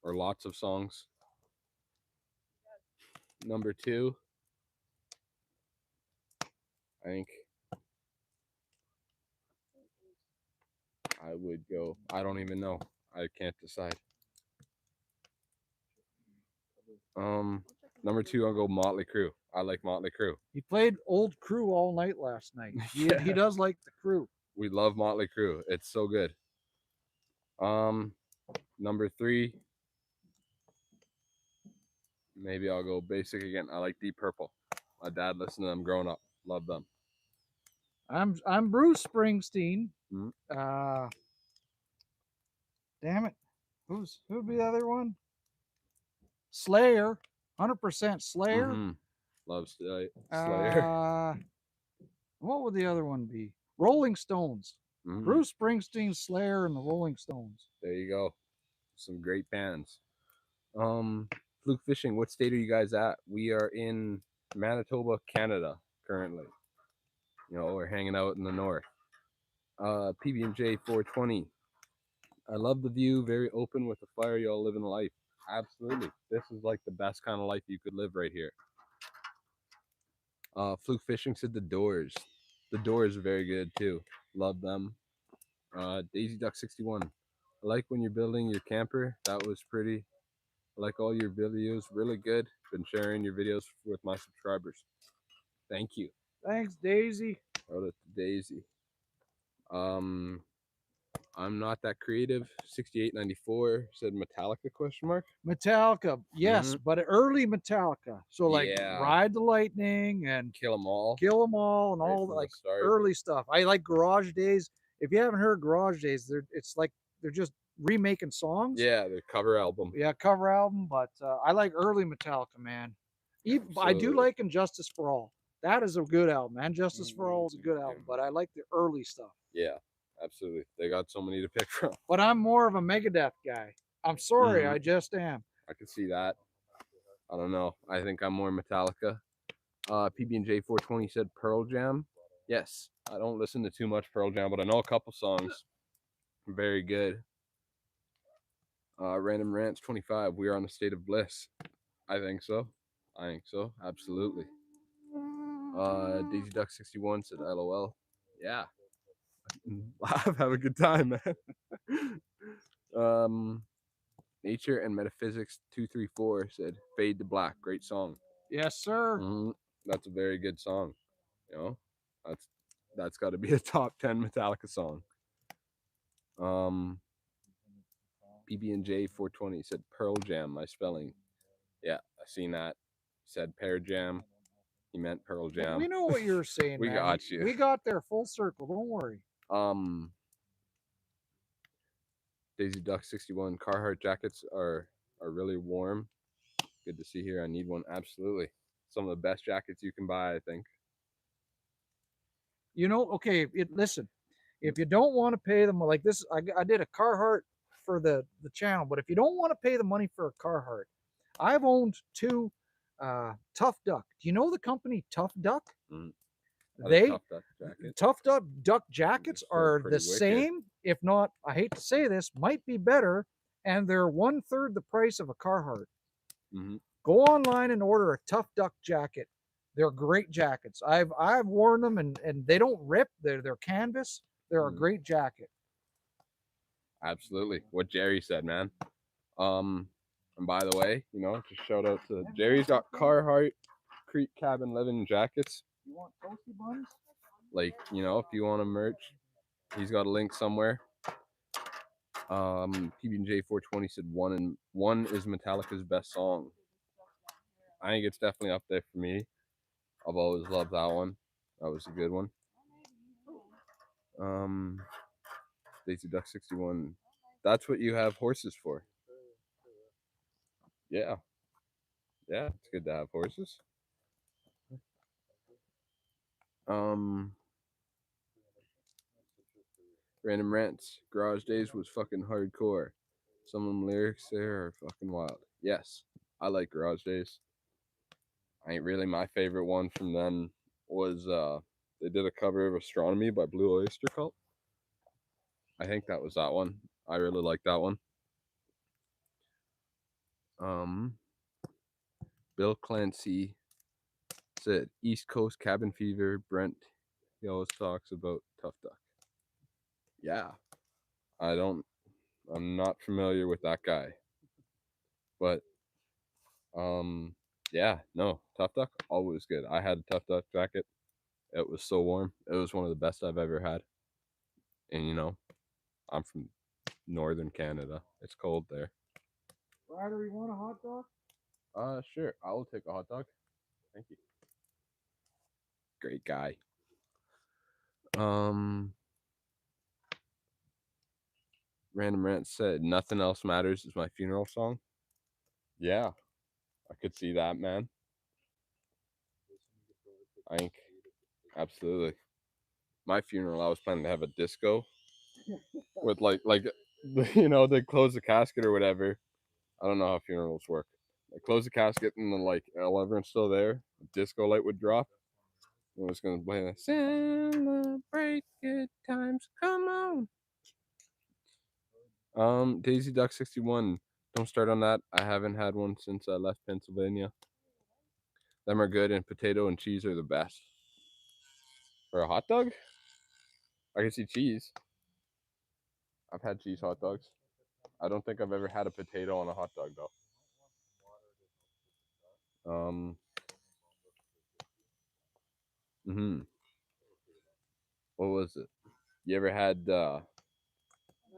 or lots of songs. Number 2, I think I would go. I don't even know. I can't decide. Number 2, I'll go Motley Crue. I like Motley Crue. He played Old Crew all night last night. He does like the Crew. We love Motley Crue. It's so good. Number 3, maybe I'll go basic again. I like Deep Purple. My dad listened to them growing up. Love them. I'm Bruce Springsteen. Mm-hmm. Damn it. Who'd be the other one? Slayer. 100% Slayer. Mm-hmm. Love Slayer. What would the other one be? Rolling Stones. Mm-hmm. Bruce Springsteen, Slayer, and the Rolling Stones. There you go. Some great bands. Fluke Fishing, what state are you guys at? We are in Manitoba, Canada, currently. You know, we're hanging out in the north. PB&J 420. I love the view, very open with the fire. Y'all living life. Absolutely. This is like the best kind of life you could live right here. Fluke Fishing said The Doors. The Doors are very good too. Love them. Daisy Duck 61. I like when you're building your camper. That was pretty. I like all your videos. Really good. Been sharing your videos with my subscribers. Thank you. Thanks, Daisy. Shout out to Daisy. I'm not that creative. 6894 said Metallica question mark. Metallica, yes, but early Metallica. So like Ride the Lightning and Kill 'Em All, and all like early stuff. I like Garage Days. If you haven't heard Garage Days, it's like they're just remaking songs. Yeah, the cover album. Yeah, cover album. But I like early Metallica, man. I do like Injustice for All. That is a good album, man. Justice for All is a good album, but I like the early stuff. Yeah, absolutely. They got so many to pick from. But I'm more of a Megadeth guy. I'm sorry, I just am. I can see that. I don't know. I think I'm more Metallica. PB&J 420 said Pearl Jam. Yes, I don't listen to too much Pearl Jam, but I know a couple songs. Very good. Random Rants 25. We are on a state of bliss. I think so. Absolutely. Daisy Duck 61 said LOL. Yeah. Laugh, have a good time, man. Nature and Metaphysics 234 said Fade to Black. Great song. Yes, sir. That's a very good song. You know, that's got to be a top 10 Metallica song. PB&J 420 said Pearl Jam. My spelling. Yeah, I seen that. Said Pear Jam. He meant Pearl Jam. We know what you're saying, We man. got you. We got there full circle. Don't worry. Daisy Duck 61 Carhartt jackets are really warm. Good to see here. I need one. Absolutely. Some of the best jackets you can buy, I think. You know, okay, listen. If you don't want to pay them like this, I did a Carhartt for the channel, but if you don't want to pay the money for a Carhartt, I've owned two Tough Duck. Do you know the company Tough Duck? They Tough Duck jackets are the same, if not, I hate to say this, might be better, and they're 1/3 the price of a Carhartt. Go online and order a Tough Duck jacket. They're great jackets. I've worn them and they don't rip. They're canvas. They're a great jacket. Absolutely. What Jerry said, man. And by the way, you know, just shout out to Jerry's got Carhartt Creek Cabin Living jackets. You want toasty buns? Like, you know, if you want a merch, he's got a link somewhere. PB&J 420 said one is Metallica's best song. I think it's definitely up there for me. I've always loved that one. That was a good one. Daisy Duck 61. That's what you have horses for. Yeah. Yeah, it's good to have horses. Random Rants. Garage Days was fucking hardcore. Some of them lyrics there are fucking wild. Yes, I like Garage Days. Ain't really my favorite one from them was they did a cover of Astronomy by Blue Oyster Cult. I think that was that one. I really like that one. Bill Clancy said East Coast Cabin Fever. Brent, he always talks about Tough Duck. Yeah, I'm not familiar with that guy, but yeah, no, Tough Duck always good. I had a Tough Duck jacket. It was so warm. It was one of the best I've ever had. And you know, I'm from northern Canada. It's cold there. Ryder, you want a hot dog? Sure. I will take a hot dog. Thank you. Great guy. Random Rant said, "Nothing Else Matters" is my funeral song. Yeah, I could see that, man. I think absolutely. My funeral, I was planning to have a disco with like you know, they close the casket or whatever. I don't know how funerals work. They close the casket and then like everyone's still there. The disco light would drop. And it was gonna play like, "Celebrate good times, come on." Daisy Duck 61. Don't start on that. I haven't had one since I left Pennsylvania. Them are good, and potato and cheese are the best. For a hot dog? I can see cheese. I've had cheese hot dogs. I don't think I've ever had a potato on a hot dog though. What was it? You ever had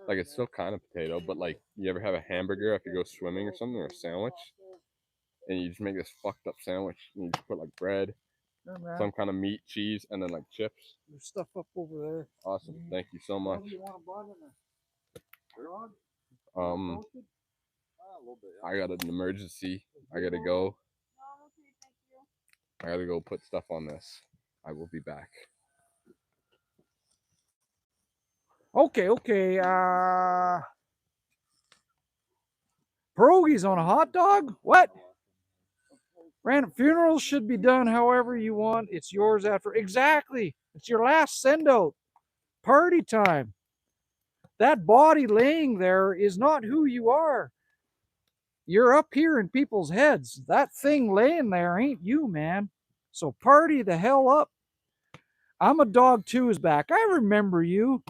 like it's still kind of potato, but like you ever have a hamburger after you go swimming or something, or a sandwich, and you just make this fucked up sandwich and you just put like bread, some kind of meat, cheese, and then like chips. There's stuff up over there. Awesome. Thank you so much. I got an emergency. I gotta go. I gotta go put stuff on this. I will be back. Okay. Pierogies on a hot dog? What? Random funerals should be done however you want. It's yours after. Exactly. It's your last send out. Party time. That body laying there is not who you are. You're up here in people's heads. That thing laying there ain't you, man. So party the hell up. I'm a Dog 2 is back. I remember you.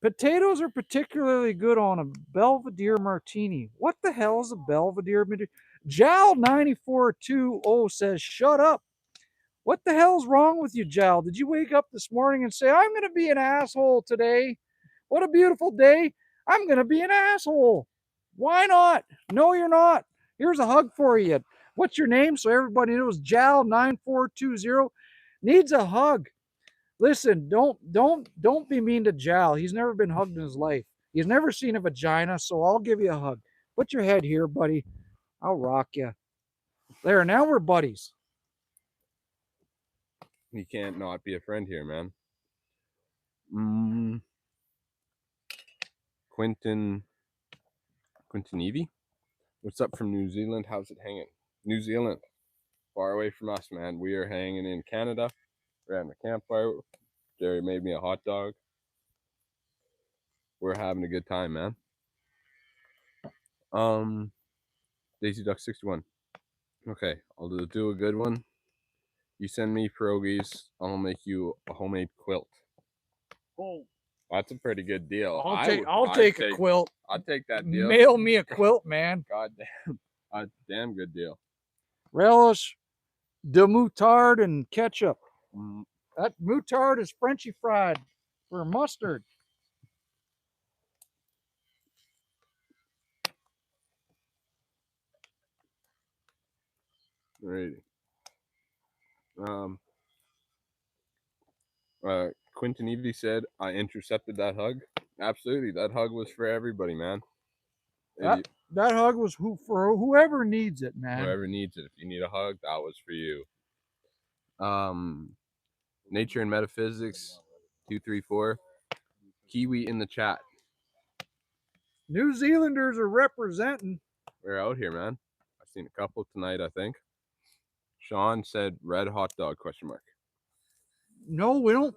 Potatoes are particularly good on a Belvedere martini. What the hell is a Belvedere martini? Jal9420 says, shut up. What the hell's wrong with you, Jal? Did you wake up this morning and say, I'm going to be an asshole today? What a beautiful day. I'm going to be an asshole. Why not? No, you're not. Here's a hug for you. What's your name? So everybody knows. Jal9420 needs a hug. Listen, don't be mean to Jal. He's never been hugged in his life. He's never seen a vagina, so I'll give you a hug. Put your head here, buddy. I'll rock you. There, now we're buddies. You can't not be a friend here, man. Quentin Evie? What's up from New Zealand? How's it hanging? New Zealand, far away from us, man. We are hanging in Canada. We're having a campfire. Jerry made me a hot dog. We're having a good time, man. Daisy Duck 61. Okay, I'll do a good one. You send me pierogies, I'll make you a homemade quilt. Oh, that's a pretty good deal. I'll take a quilt. I'd take that deal. Mail me a quilt, man. God damn, a damn good deal. Relish, de moutarde, and ketchup. That moutarde is Frenchy fried for mustard. Alrighty. Quentin Evie said, I intercepted that hug. Absolutely. That hug was for everybody, man. That hug was for whoever needs it, man. Whoever needs it. If you need a hug, that was for you. Nature and Metaphysics 234. Kiwi in the chat. New Zealanders are representing. We're out here, man. I've seen a couple tonight, I think. Sean said red hot dog, question mark. No, we don't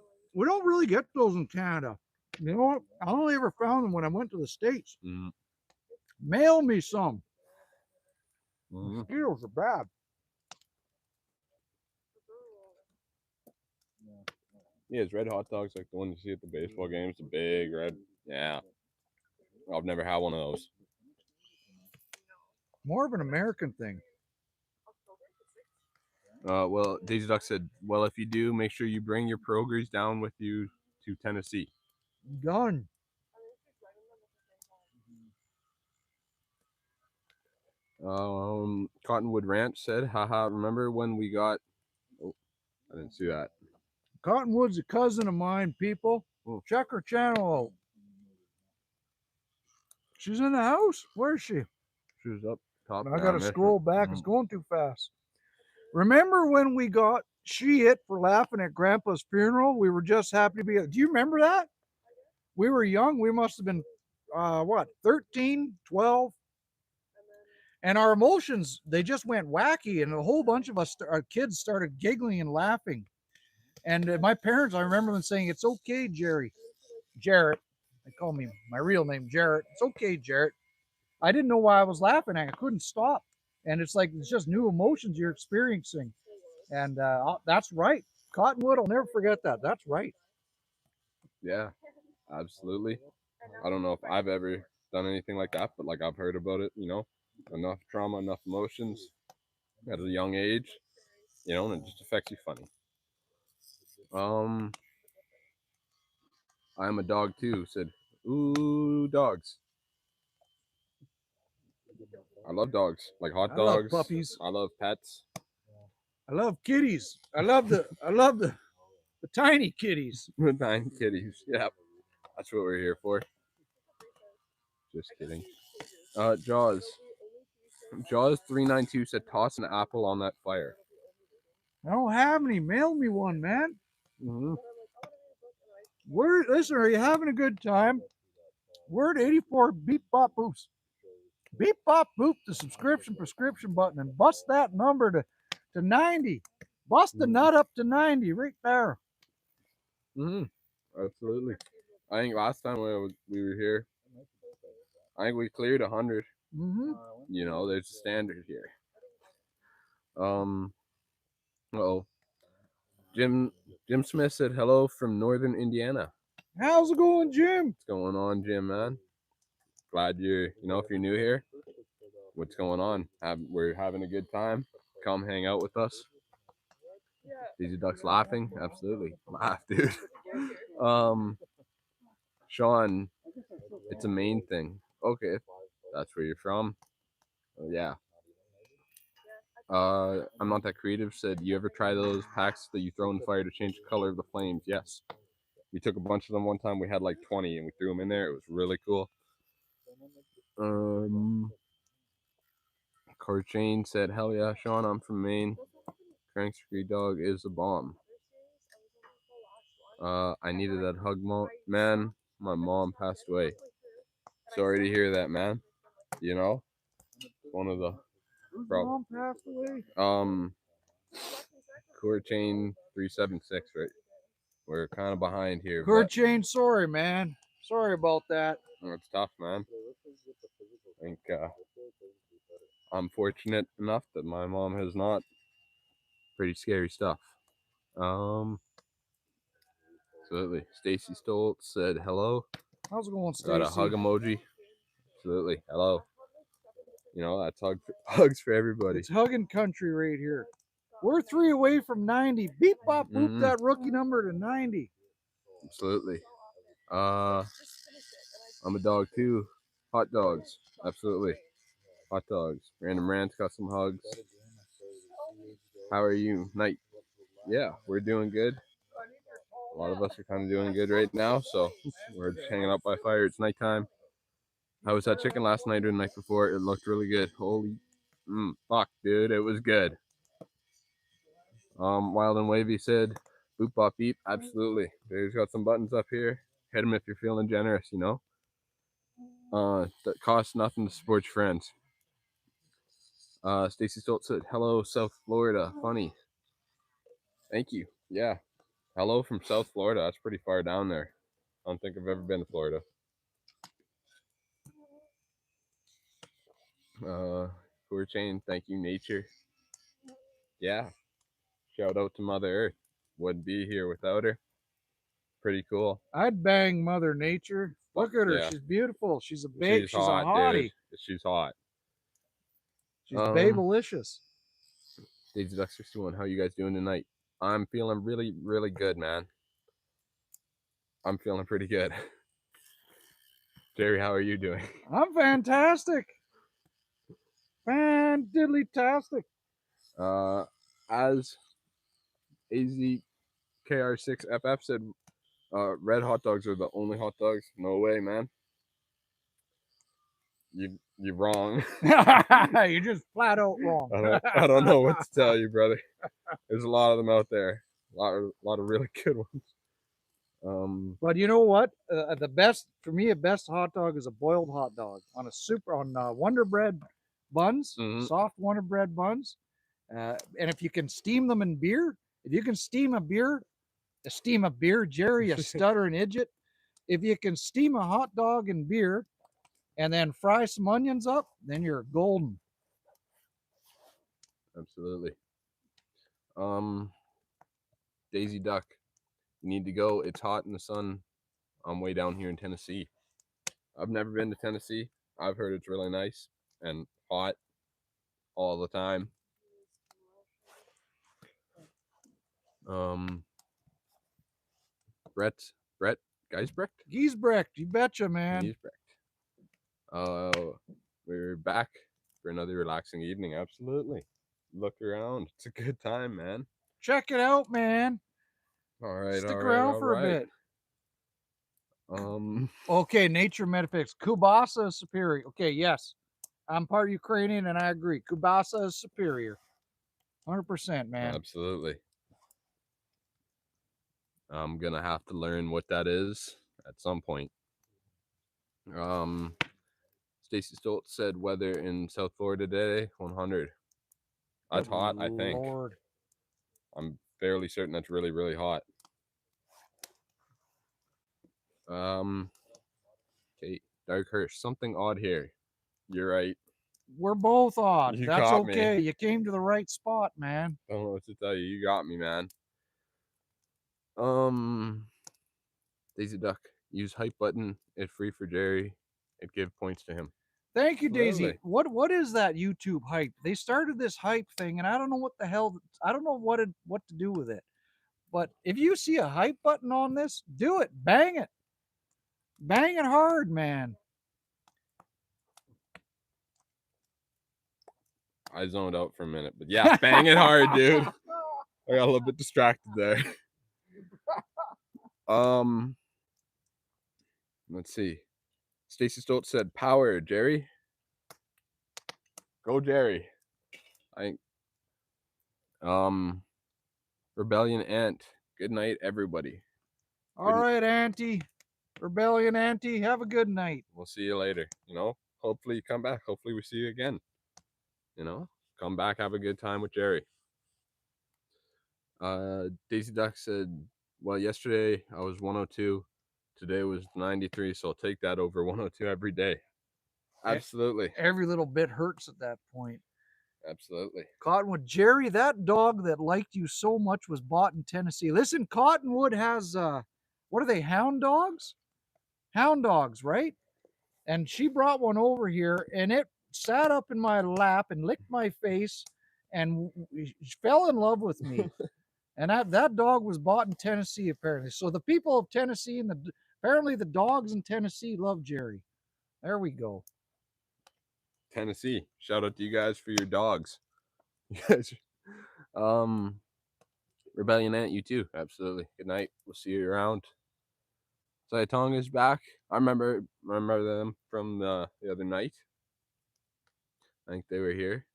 really get those in Canada. You know what? I only ever found them when I went to the States. Mail me some. Mosquitoes are bad. Yeah, it's red hot dogs like the one you see at the baseball games, the big red. Yeah. I've never had one of those. More of an American thing. Well, Daisy Duck said, well, if you do, make sure you bring your pierogies down with you to Tennessee. Done. Cottonwood Ranch said, haha, remember when we got... Oh, I didn't see that. Cottonwood's a cousin of mine, people. Check her channel out. She's in the house. Where is she? She's up top. I gotta scroll back. It's going too fast. Remember when we got shit for laughing at Grandpa's funeral? We were just happy to be. Do you remember that? We were young. We must have been, 13, 12. And our emotions, they just went wacky. And a whole bunch of us, our kids started giggling and laughing. And my parents, I remember them saying, it's okay, Jarrett. They call me my real name, Jarrett. It's okay, Jarrett. I didn't know why I was laughing. I couldn't stop. And it's like, it's just new emotions you're experiencing. And that's right. Cottonwood, I'll never forget that. That's right. Yeah, absolutely. I don't know if I've ever done anything like that, but like I've heard about it, you know, enough trauma, enough emotions at a young age, you know, and it just affects you funny. I'm a dog too, said, ooh, dogs. I love dogs, like hot dogs. I love puppies. I love pets. I love kitties. I love the tiny kitties. The tiny kitties. Yeah, that's what we're here for. Just kidding. Jaws 392 said, toss an apple on that fire. I don't have any. Mail me one, man. Listen, are you having a good time? Word 84 beep bop boops. Beep bop boop the prescription button and bust that number to 90. Bust the nut up to 90 right there. Absolutely. I think last time we were here, I think we cleared 100. You know, there's a standard here. Jim Smith said hello from northern Indiana. How's it going, Jim? What's going on, Jim, man? Glad if you're new here, what's going on? We're having a good time. Come hang out with us. Daisy Duck's laughing. Absolutely. Laugh, dude. Sean, it's a Maine thing. Okay. That's where you're from. Oh, yeah. I'm not that creative said, you ever try those packs that you throw in the fire to change the color of the flames? Yes. We took a bunch of them one time. We had like 20 and we threw them in there. It was really cool. Car Chain said, hell yeah, Sean, I'm from Maine. Crank's Free Dog is a bomb. I needed that hug, man. My mom passed away. Sorry to hear that, man. You know, one of the Mom passed away. Core Chain 376, right? We're kind of behind here. Cord chain, sorry, man. Sorry about that. It's tough, man. I think I'm fortunate enough that my mom has not. Pretty scary stuff. Absolutely. Stacy Stoltz said hello. How's it going, Stacy? Got a hug emoji. Absolutely. Hello. You know, that's hugs for everybody. It's hugging country right here. We're 3 away from 90. Beep bop boop that rookie number to 90. Absolutely. I'm a dog too. Hot dogs. Absolutely. Hot dogs. Random Rants got some hugs. How are you? Night. Yeah, we're doing good. A lot of us are kind of doing good right now, so we're just hanging out by fire. It's nighttime. How was that chicken last night or the night before? It looked really good. Holy fuck, dude, it was good. Wild and Wavy said, boop bop beep. Absolutely. There's got some buttons up here. Hit them if you're feeling generous, you know. That costs nothing to support your friends. Stacy Stoltz said, hello, South Florida. Funny. Thank you. Yeah. Hello from South Florida. That's pretty far down there. I don't think I've ever been to Florida. Core Chain, thank you, nature. Yeah. Shout out to Mother Earth. Wouldn't be here without her. Pretty cool. I'd bang Mother Nature. Look at her. Yeah. She's beautiful. She's a babe. She's hot, a hottie. Dude. She's hot. She's babelicious. Daisy Duck 61, how you guys doing tonight? I'm feeling really, really good, man. I'm feeling pretty good. Jerry, how are you doing? I'm fantastic. Fan-diddly-tastic. As AZKR6FF said, red hot dogs are the only hot dogs. No way, man. You're wrong. You're just flat out wrong. I don't know what to tell you, brother. There's a lot of them out there. A lot of really good ones. But you know what? The best for me, a best hot dog is a boiled hot dog on Wonder Bread buns, soft Wonder Bread buns. And if you can steam them in beer, if you can steam a beer, Jerry, a stuttering idiot. If you can steam a hot dog in beer and then fry some onions up, then you're golden. Absolutely. Daisy Duck, you need to go. It's hot in the sun. I'm way down here in Tennessee. I've never been to Tennessee. I've heard it's really nice and hot all the time. Brett Giesbrecht, you betcha, man. We're back for another relaxing evening. Absolutely. Look around. It's a good time, man. Check it out, man. All right. Stick around for a bit. Okay, nature metaphysics. Kubasa is superior. Okay, yes. I'm part Ukrainian and I agree. Kubasa is superior. 100%, man. Absolutely. I'm gonna have to learn what that is at some point. Stacy Stoltz said weather in South Florida today, 100. That's hot, I think. Lord. I'm fairly certain that's really, really hot. Okay, Dark Hirsch, something odd here. You're right. We're both odd. That's okay. You came to the right spot, man. I don't know what to tell you. You got me, man. Daisy Duck, use hype button. It free for Jerry. It give points to him. Thank you, Daisy. What is that YouTube hype? They started this hype thing, and I don't know what the hell. I don't know what to do with it. But if you see a hype button on this, do it. Bang it. Bang it hard, man. I zoned out for a minute, but yeah, bang it hard, dude. I got a little bit distracted there. Let's see. Stacy Stoltz said, "Power, Jerry. Go, Jerry." I Rebellion Ant. Good night, everybody. All right, Auntie. Rebellion Auntie, have a good night. We'll see you later. You know, hopefully you come back. Hopefully we see you again. You know, come back, have a good time with Jerry. Daisy Duck said, "Well, yesterday I was 102. Today was 93, so I'll take that over 102 every day." Absolutely. Every little bit hurts at that point. Absolutely. Cottonwood, Jerry, that dog that liked you so much was bought in Tennessee. Listen, Cottonwood has what are they, hound dogs? Hound dogs, right? And she brought one over here and it sat up in my lap and licked my face and fell in love with me. And that dog was bought in Tennessee, apparently. So the people of Tennessee and apparently the dogs in Tennessee love Jerry. There we go. Tennessee. Shout out to you guys for your dogs. Rebellion Ant, you too. Absolutely. Good night. We'll see you around. Saitong is back. I remember them from the other night. I think they were here.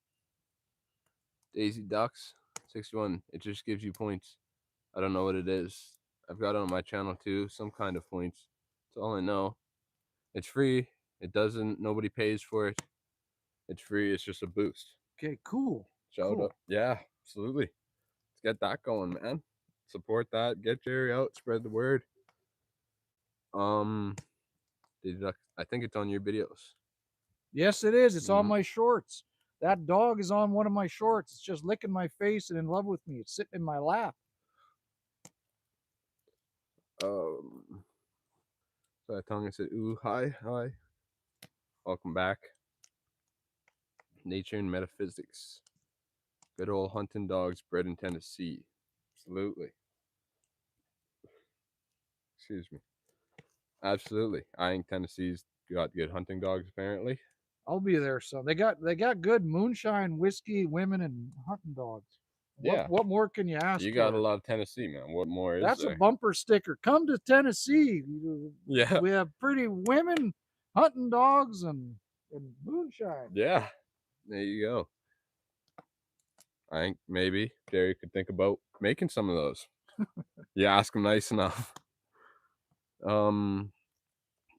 Daisy Ducks 61. It just gives you points. I don't know what it is. I've got it on my channel too. Some kind of points. That's all I know. It's free. It doesn't. Nobody pays for it. It's free. It's just a boost. Okay, cool. Shout out. Yeah, absolutely. Let's get that going, man. Support that. Get Jerry out. Spread the word. I think it's on your videos. Yes, it is. It's on my shorts. That dog is on one of my shorts. It's just licking my face and in love with me. It's sitting in my lap. So that tongue said, "Ooh, hi. Welcome back. Nature and metaphysics. Good old hunting dogs bred in Tennessee. Absolutely. Excuse me. Absolutely. I think Tennessee's got good hunting dogs, apparently. I'll be there. So they got good moonshine, whiskey, women, and hunting dogs. Yeah. What more can you ask? You got a lot of Tennessee, man. What more is there? That's a bumper sticker. Come to Tennessee. Yeah. We have pretty women, hunting dogs, and moonshine. Yeah. There you go. I think maybe Jerry could think about making some of those. You ask him nice enough.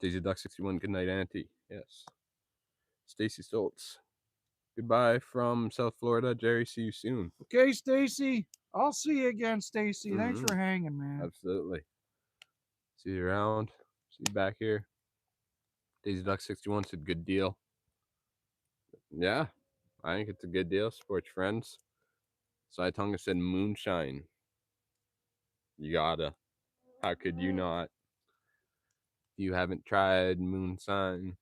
Daisy Duck 61. Good night, Auntie. Yes. Stacy Stoltz. Goodbye from South Florida. Jerry, see you soon. Okay, Stacy. I'll see you again, Stacy. Thanks for hanging, man. Absolutely. See you around. See you back here. Daisy Duck 61 said good deal. Yeah, I think it's a good deal. Support your friends. Saitonga said moonshine. You gotta. How could you not? If you haven't tried moonshine,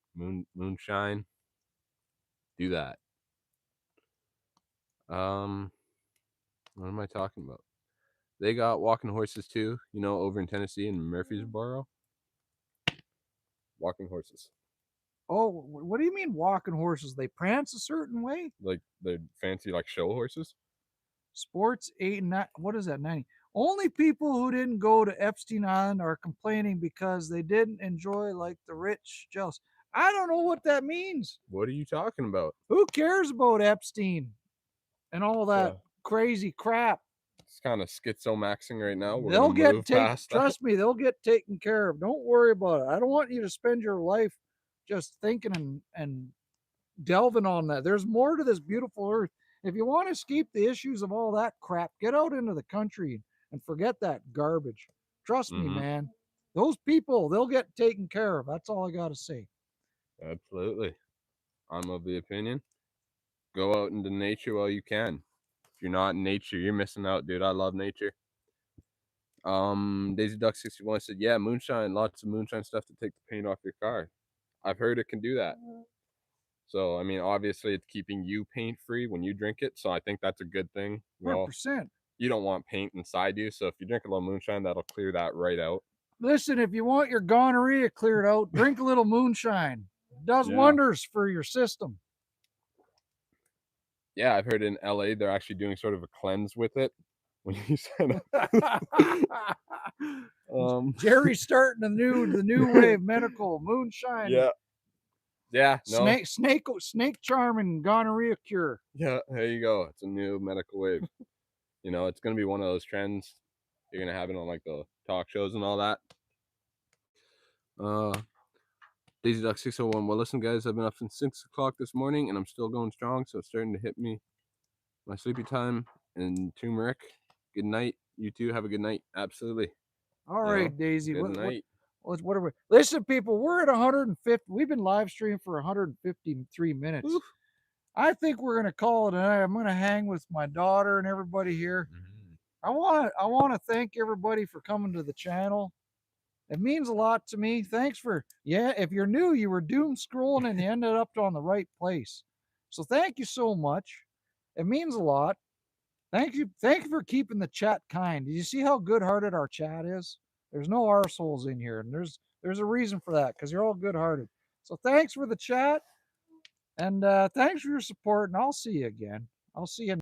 do that. What am I talking about? They got walking horses too, you know, over in Tennessee in Murfreesboro. Walking horses. Oh, what do you mean walking horses? They prance a certain way? Like they're fancy, like show horses? Sports 8 and 9. What is that, 90? Only people who didn't go to Epstein Island are complaining because they didn't enjoy like the rich jealous. I don't know what that means. What are you talking about? Who cares about Epstein and all that crazy crap? It's kind of schizomaxing right now. They'll get taken. Trust me, they'll get taken care of. Don't worry about it. I don't want you to spend your life just thinking and delving on that. There's more to this beautiful earth. If you want to escape the issues of all that crap, get out into the country and forget that garbage. Trust me, man. Those people, they'll get taken care of. That's all I got to say. Absolutely. I'm of the opinion. Go out into nature while you can. If you're not in nature, you're missing out, dude. I love nature. Daisy Duck 61 said, yeah, moonshine, lots of moonshine stuff to take the paint off your car. I've heard it can do that. So, I mean, obviously it's keeping you paint free when you drink it. So I think that's a good thing. Well, 100%. You don't want paint inside you. So if you drink a little moonshine, that'll clear that right out. Listen, if you want your gonorrhea cleared out, drink a little moonshine. It does wonders for your system. Yeah, I've heard in LA they're actually doing sort of a cleanse with it when you sign up. Jerry's starting the new wave medical moonshine. Yeah. Yeah, no. Snake charm and gonorrhea cure. Yeah, there you go. It's a new medical wave. You know, it's gonna be one of those trends. You're gonna have it on like the talk shows and all that. Daisy Duck 601. Well, listen, guys, I've been up since 6 o'clock this morning, and I'm still going strong. So it's starting to hit me my sleepy time. And turmeric. Good night. You too. Have a good night. Absolutely. All right, Daisy. Good night. What are we? Listen, people, we're at 150. We've been live streaming for 153 minutes. Oof. I think we're gonna call it a night. I'm gonna hang with my daughter and everybody here. I want to thank everybody for coming to the channel. It means a lot to me. Thanks for if you're new, you were doom scrolling and you ended up on the right place. So thank you so much. It means a lot. Thank you for keeping the chat kind. Do you see how good-hearted our chat is? There's no arseholes in here, and there's a reason for that, because you're all good-hearted. So thanks for the chat, and thanks for your support, and I'll see you again. I'll see you